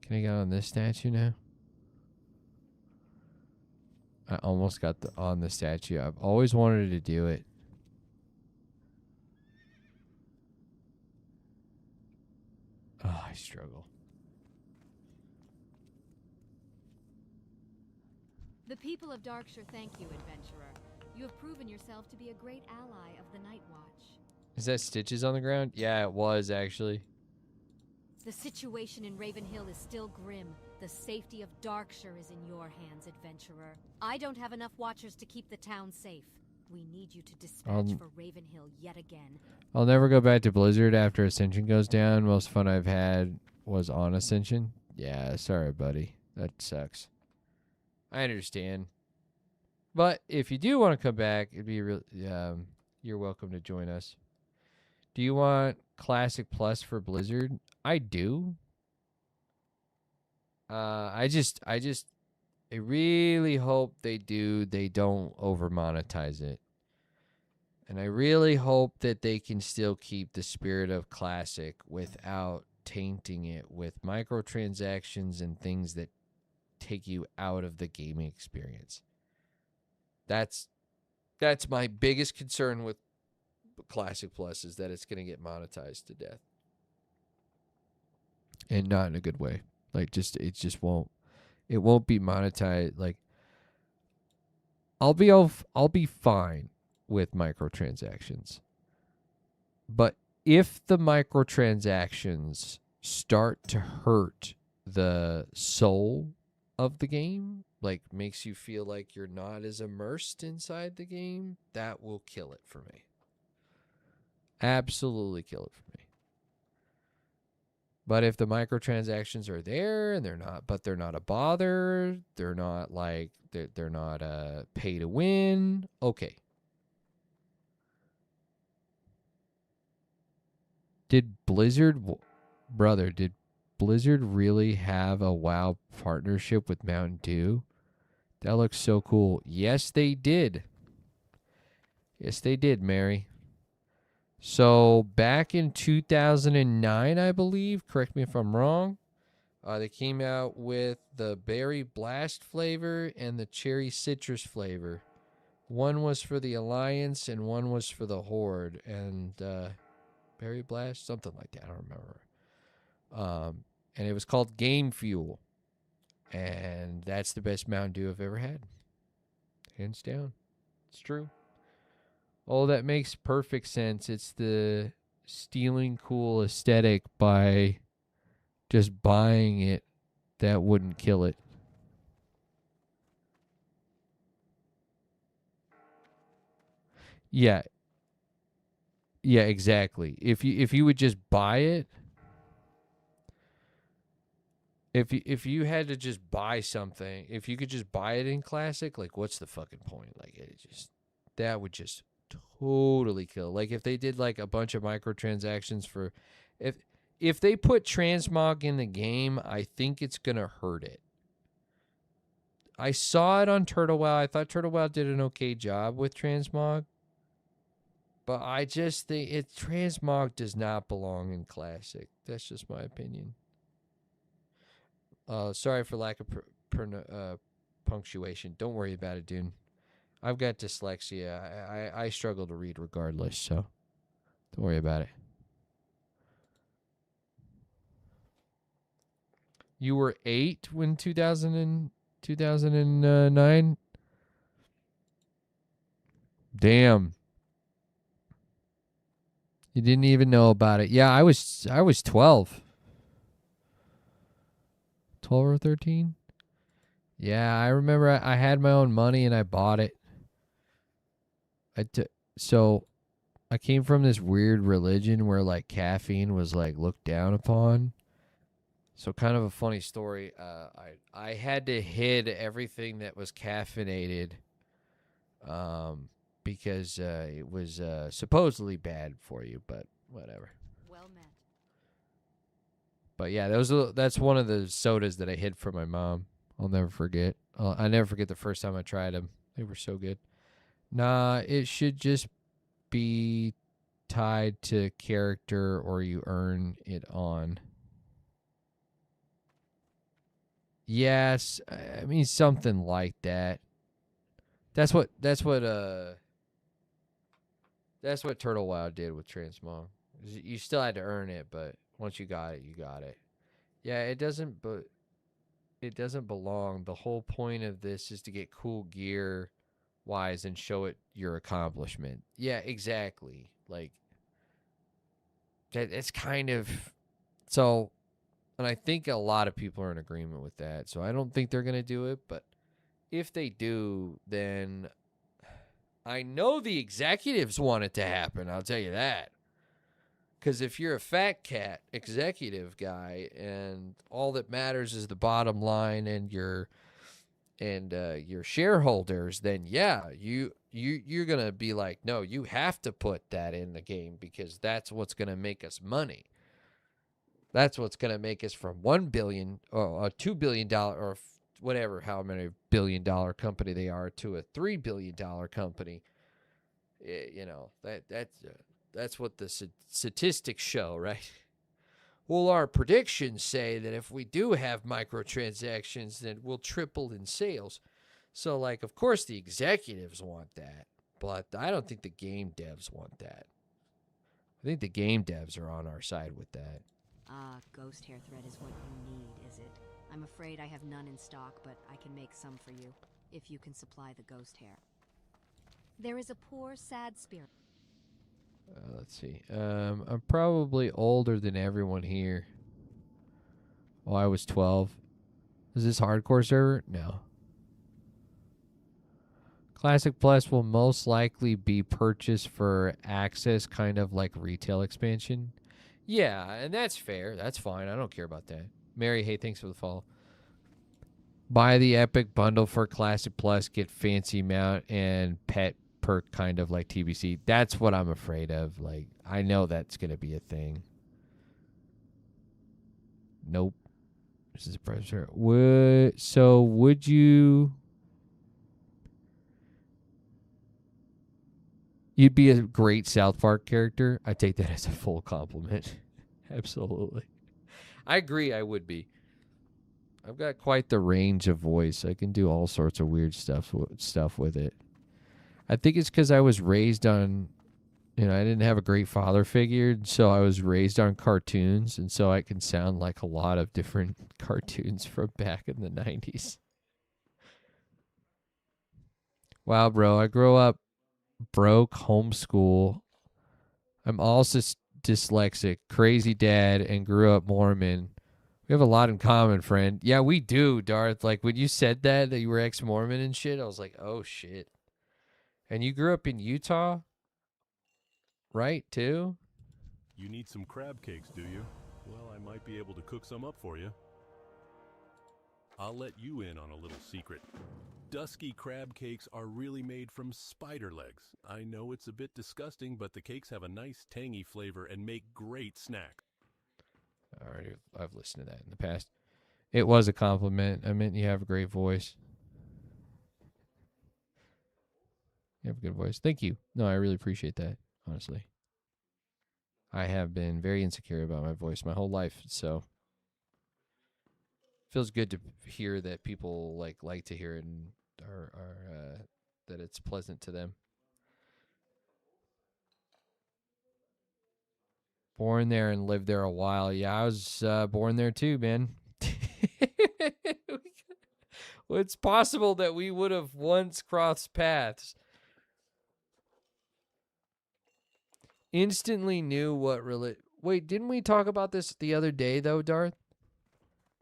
Can I get on this statue now? I almost got on the statue. I've always wanted to do it. Oh, I struggle. The people of Darkshire thank you, adventurer. You have proven yourself to be a great ally of the Night Watch. Is that stitches on the ground? Yeah, it was actually. The situation in Ravenhill is still grim. The safety of Darkshire is in your hands, adventurer. I don't have enough watchers to keep the town safe. We need you to dispatch for Ravenhill yet again. I'll never go back to Blizzard after Ascension goes down. Most fun I've had was on Ascension. Yeah, sorry, buddy. That sucks. I understand. But if you do want to come back, it'd be you're welcome to join us. Do you want Classic Plus for Blizzard? I do. I really hope they don't over monetize it. And I really hope that they can still keep the spirit of Classic without tainting it with microtransactions and things that take you out of the gaming experience. That's my biggest concern with Classic Plus, is that it's going to get monetized to death. And not in a good way. Like, it just won't. It won't be monetized. Like, I'll be fine with microtransactions. But if the microtransactions start to hurt the soul of the game, like makes you feel like you're not as immersed inside the game, that will kill it for me. Absolutely kill it for me. But if the microtransactions are there and they're not a bother, they're not like they're not pay to win, okay. Did Blizzard really have a WoW partnership with Mountain Dew? That looks so cool. Yes, they did. Yes, they did, Mary. So back in 2009, I believe, correct me if I'm wrong, they came out with the Berry Blast flavor and the Cherry Citrus flavor. One was for the Alliance and one was for the Horde. And Berry Blast, something like that, I don't remember. And it was called Game Fuel. And that's the best Mountain Dew I've ever had. Hands down. It's true. Oh, that makes perfect sense. It's the stealing cool aesthetic by just buying it that wouldn't kill it. Yeah. Yeah, exactly. If you would just buy it, if you had to just buy something, if you could just buy it in Classic, like what's the fucking point? Like that would just totally kill. Like if they did like a bunch of microtransactions for, if they put transmog in the game, I think it's gonna hurt it. I saw it on Turtle WoW. I thought Turtle WoW did an okay job with transmog, but I just think transmog does not belong in Classic. That's just my opinion. Sorry for lack of punctuation. Don't worry about it, dude. I've got dyslexia. I struggle to read regardless, so don't worry about it. You were 8 when 2009? Damn. You didn't even know about it. Yeah, I was 12. 12 or 13? Yeah, I remember I had my own money and I bought it. So I came from this weird religion where like caffeine was like looked down upon. So kind of a funny story. I had to hid everything that was caffeinated because it was supposedly bad for you, but whatever. Well met. But yeah, that's one of the sodas that I hid from my mom. I'll never forget. I never forget the first time I tried them. They were so good. Nah, it should just be tied to character or you earn it on. Yes, I mean something like that. That's what Turtle WoW did with Transmog. You still had to earn it, but once you got it, you got it. Yeah, it doesn't belong. The whole point of this is to get cool gear wise and show it your accomplishment. Yeah, exactly. Like it's kind of so, and I think a lot of people are in agreement with that. So I don't think they're going to do it, but if they do, then I know the executives want it to happen. I'll tell you that. Because if you're a fat cat executive guy and all that matters is the bottom line and your shareholders, then yeah, you're gonna be like, no, you have to put that in the game because that's what's gonna make us money. That's what's gonna make us from $1 billion or a $2 billion or whatever, how many billion-dollar company they are to a $3 billion company. You know that's what the statistics show, right? Well, our predictions say that if we do have microtransactions, then we'll triple in sales. So, like, of course the executives want that, but I don't think the game devs want that. I think the game devs are on our side with that. Ghost hair thread is what you need, is it? I'm afraid I have none in stock, but I can make some for you, if you can supply the ghost hair. There is a poor, sad spirit. Let's see. I'm probably older than everyone here. Oh, I was 12. Is this hardcore server? No. Classic Plus will most likely be purchased for access, kind of like retail expansion. Yeah, and that's fair. That's fine. I don't care about that. Mary, hey, thanks for the follow. Buy the Epic bundle for Classic Plus, get fancy mount and pet perk, kind of like TBC. That's what I'm afraid of. Like, I know that's going to be a thing. Nope. This is a pressure. Would you... You'd be a great South Park character. I take that as a full compliment. Absolutely. I agree, I would be. I've got quite the range of voice. I can do all sorts of weird stuff with it. I think it's because I was raised on, I didn't have a great father figure, so I was raised on cartoons, and so I can sound like a lot of different cartoons from back in the 90s. Wow, bro. I grew up broke, homeschool. I'm also dyslexic, crazy dad, and grew up Mormon. We have a lot in common, friend. Yeah, we do, Darth. Like, when you said that you were ex-Mormon and shit, I was like, oh, shit. And you grew up in Utah? Right, too? You need some crab cakes, do you? Well, I might be able to cook some up for you. I'll let you in on a little secret. Dusky crab cakes are really made from spider legs. I know it's a bit disgusting, but the cakes have a nice tangy flavor and make great snacks. Alright, I've listened to that in the past. It was a compliment. I meant you have a great voice. You have a good voice. Thank you. No, I really appreciate that, honestly. I have been very insecure about my voice my whole life, so feels good to hear that people like to hear it and are that it's pleasant to them. Born there and lived there a while. Yeah, I was born there too, man. Well, it's possible that we would have once crossed paths. Instantly knew what Wait, didn't we talk about this the other day, though, Darth?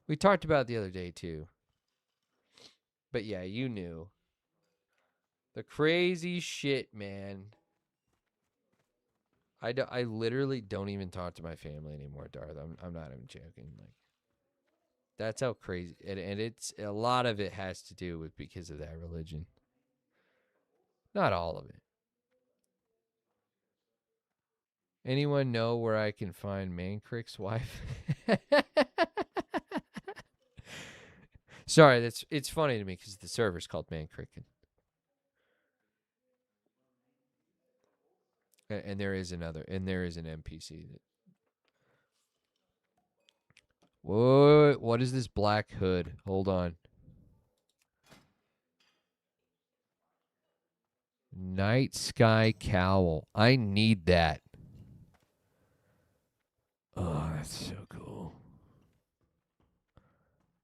We talked about it the other day, too. But yeah, you knew. The crazy shit, man. I literally don't even talk to my family anymore, Darth. I'm not even joking. Like, that's how crazy. And it's a lot of it has to do with because of that religion. Not all of it. Anyone know where I can find Mancrick's wife? Sorry, it's funny to me because the server's called Mancrick. And there is an NPC that. Whoa! What is this black hood? Hold on. Night Sky Cowl. I need that. Oh, that's so cool.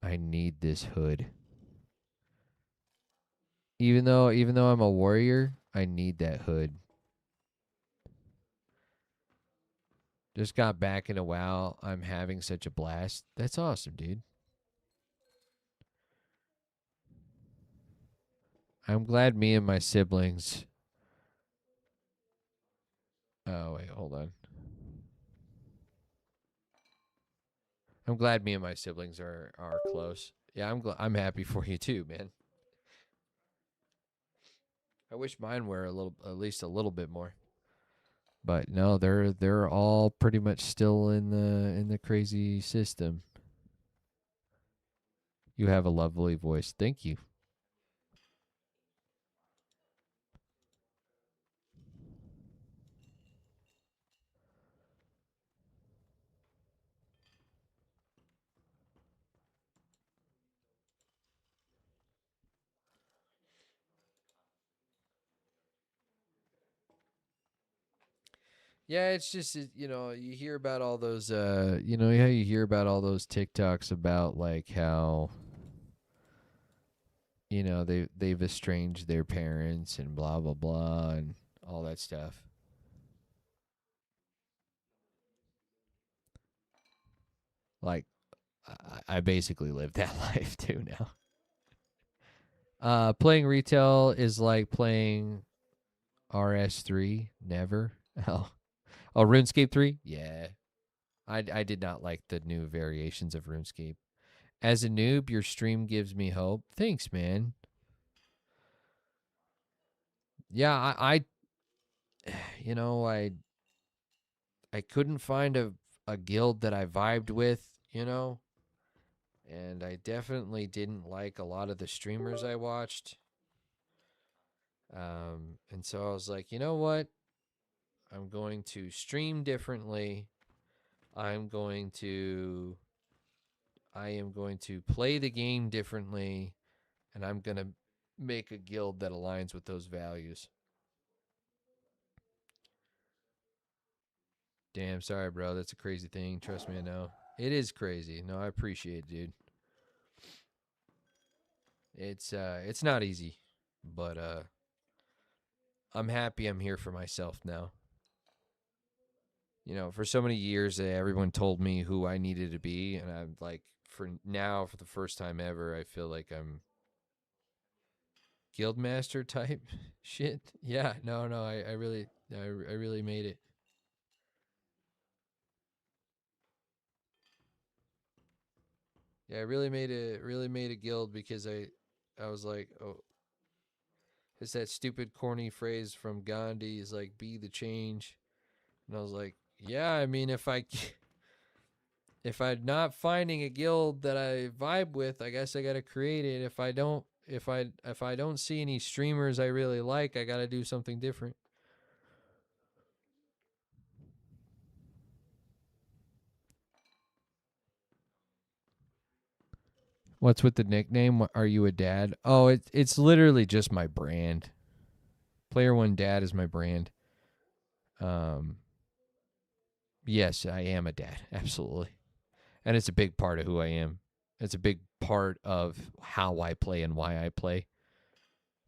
I need this hood. Even though I'm a warrior, I need that hood. Just got back into WoW. I'm having such a blast. That's awesome, dude. I'm glad me and my siblings. Oh, wait, hold on. I'm glad me and my siblings are close. Yeah, I'm happy for you too, man. I wish mine were at least a little bit more. But no, they're all pretty much still in the crazy system. You have a lovely voice. Thank you. Yeah, it's just you hear about all those how you hear about all those TikToks about like how they've estranged their parents and blah blah blah and all that stuff. Like I basically live that life too now. Playing retail is like playing RS3. Never. Oh, RuneScape 3? Yeah. I did not like the new variations of RuneScape. As a noob, your stream gives me hope. Thanks, man. Yeah, I I couldn't find a guild that I vibed with, and I definitely didn't like a lot of the streamers I watched. And so I was like, you know what? I'm going to stream differently. I am going to play the game differently, and I'm going to make a guild that aligns with those values. Damn, sorry, bro. That's a crazy thing. Trust me, I know. It is crazy. No, I appreciate it, dude. It's not easy, but I'm happy I'm here for myself now. For so many years, everyone told me who I needed to be, and I'm like, for the first time ever, I feel like I'm guildmaster type shit. Yeah, no, I really made it. Yeah, I really made a guild because I was like, oh, it's that stupid corny phrase from Gandhi is like, be the change. And I was like, yeah, I mean, if I'm not finding a guild that I vibe with, I guess I got to create it. If I don't see any streamers I really like, I got to do something different. What's with the nickname? Are you a dad? Oh, it's literally just my brand. PlayerOneDad is my brand. Yes, I am a dad, absolutely. And it's a big part of who I am. It's a big part of how I play and why I play.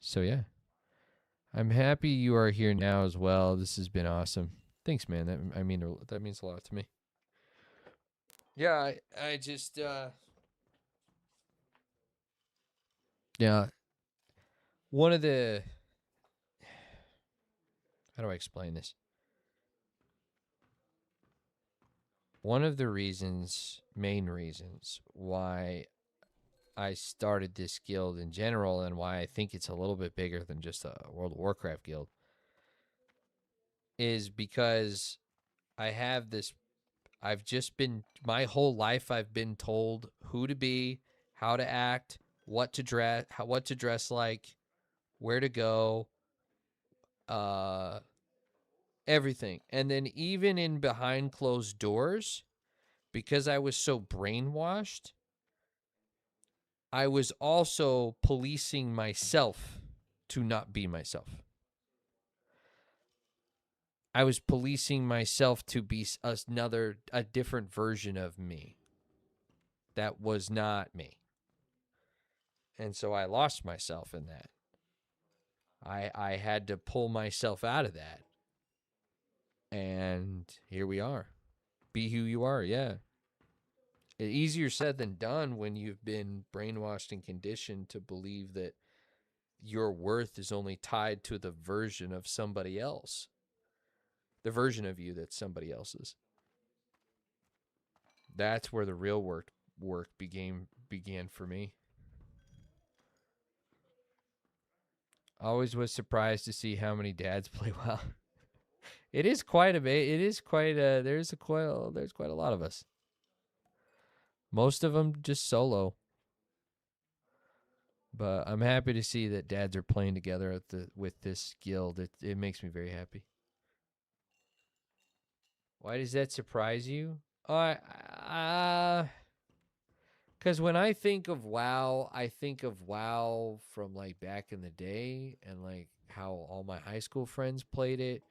So yeah. I'm happy you are here now as well. This has been awesome. Thanks, man. That means a lot to me. Yeah, I just yeah. One of the how do I explain this? One of the main reasons why I started this guild in general and why I think it's a little bit bigger than just a World of Warcraft guild is because my whole life I've been told who to be, how to act, what to dress like, where to go, Everything. And then even in behind closed doors, because I was so brainwashed, I was also policing myself to not be myself. I was policing myself to be a different version of me. That was not me. And so I lost myself in that. I had to pull myself out of that. And here we are. Be who you are, yeah. Easier said than done when you've been brainwashed and conditioned to believe that your worth is only tied to the version of somebody else. The version of you that's somebody else's. That's where the real work began for me. Always was surprised to see how many dads play WoW. It is quite a bit. It is quite a. There's quite a lot of us. Most of them just solo. But I'm happy to see that dads are playing together with this guild. It makes me very happy. Why does that surprise you? Because when I think of WoW, I think of WoW from like back in the day and like how all my high school friends played it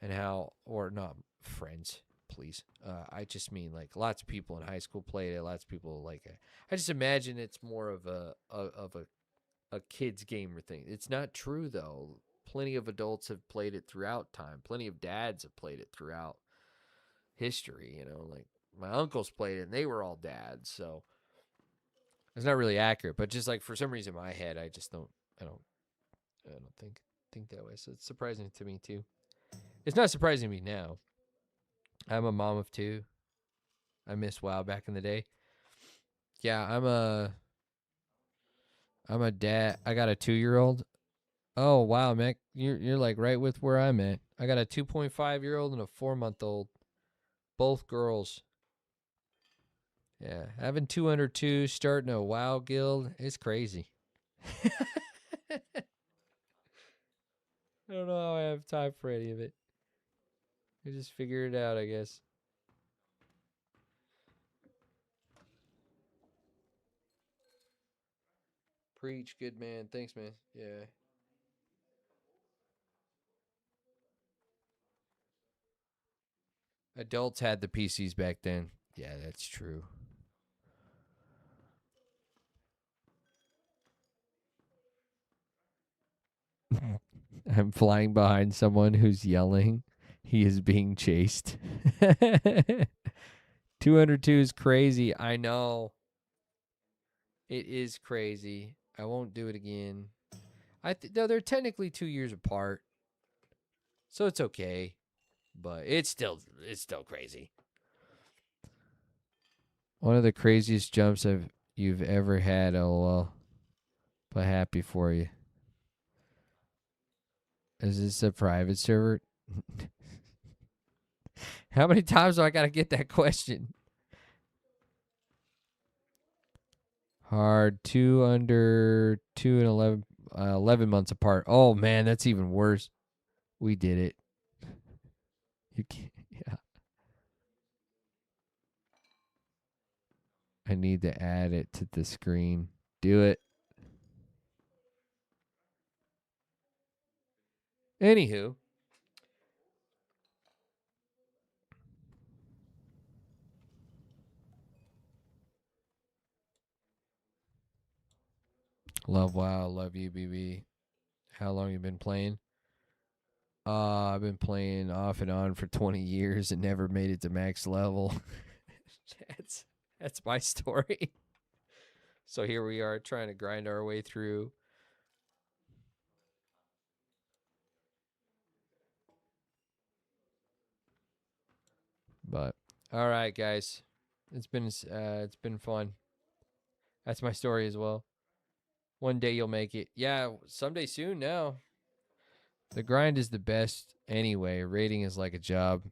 and how, or not friends, please. I just mean like lots of people in high school played it. Lots of people like it. I just imagine it's more of a kid's gamer thing. It's not true though. Plenty of adults have played it throughout time. Plenty of dads have played it throughout history. You know, like my uncles played it and they were all dads. So it's not really accurate, but just like for some reason in my head, I don't think that way. So it's surprising to me too. It's not surprising to me now. I'm a mom of two. I miss WoW back in the day. Yeah, I'm a dad. I got a 2-year-old. Oh wow, Mac, you're like right with where I'm at. I got a 2.5-year-old and a 4-month-old, both girls. Yeah, having 202, starting a WoW guild, it's crazy. I don't know how I have time for any of it. I just figure it out, I guess. Preach, good man. Thanks, man. Yeah. Adults had the PCs back then. Yeah, that's true. I'm flying behind someone who's yelling. He is being chased. 202 is crazy. I know. It is crazy. I won't do it again. No, they're technically 2 years apart. So it's okay. But it's still crazy. One of the craziest jumps you've ever had, LOL. But happy for you. Is this a private server? How many times do I got to get that question? Hard. 2 under 2 and 11 months apart. Oh, man, that's even worse. We did it. You can't. Yeah. I need to add it to the screen. Do it. Anywho. Love WoW. Love you, BB. How long you been playing? I've been playing off and on for 20 years and never made it to max level. That's my story. So here we are trying to grind our way through. But all right, guys. It's been fun. That's my story as well. One day you'll make it. Yeah, someday soon now. The grind is the best anyway. Raiding is like a job.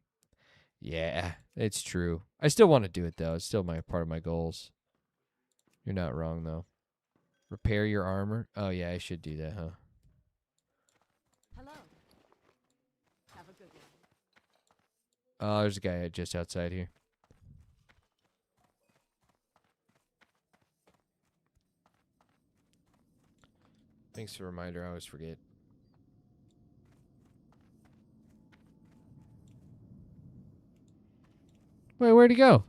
Yeah, it's true. I still want to do it though. It's still part of my goals. You're not wrong though. Repair your armor. Oh yeah, I should do that, huh? Hello. Have a good Oh, there's a guy just outside here. Thanks for the reminder. I always forget. Wait, where'd he go?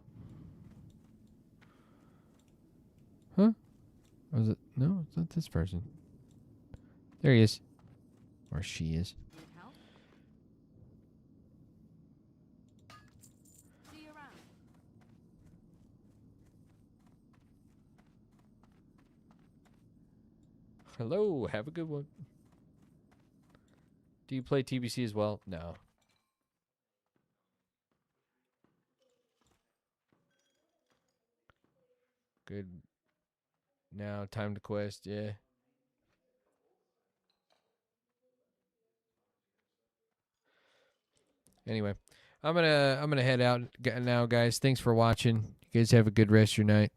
Huh? Was it? No, it's not this person. There he is. Or she is. Need help? See you around. Hello, have a good one. Do you play TBC as well? No. Good. Now, time to quest, yeah. Anyway, I'm gonna head out now, guys. Thanks for watching. You guys have a good rest of your night.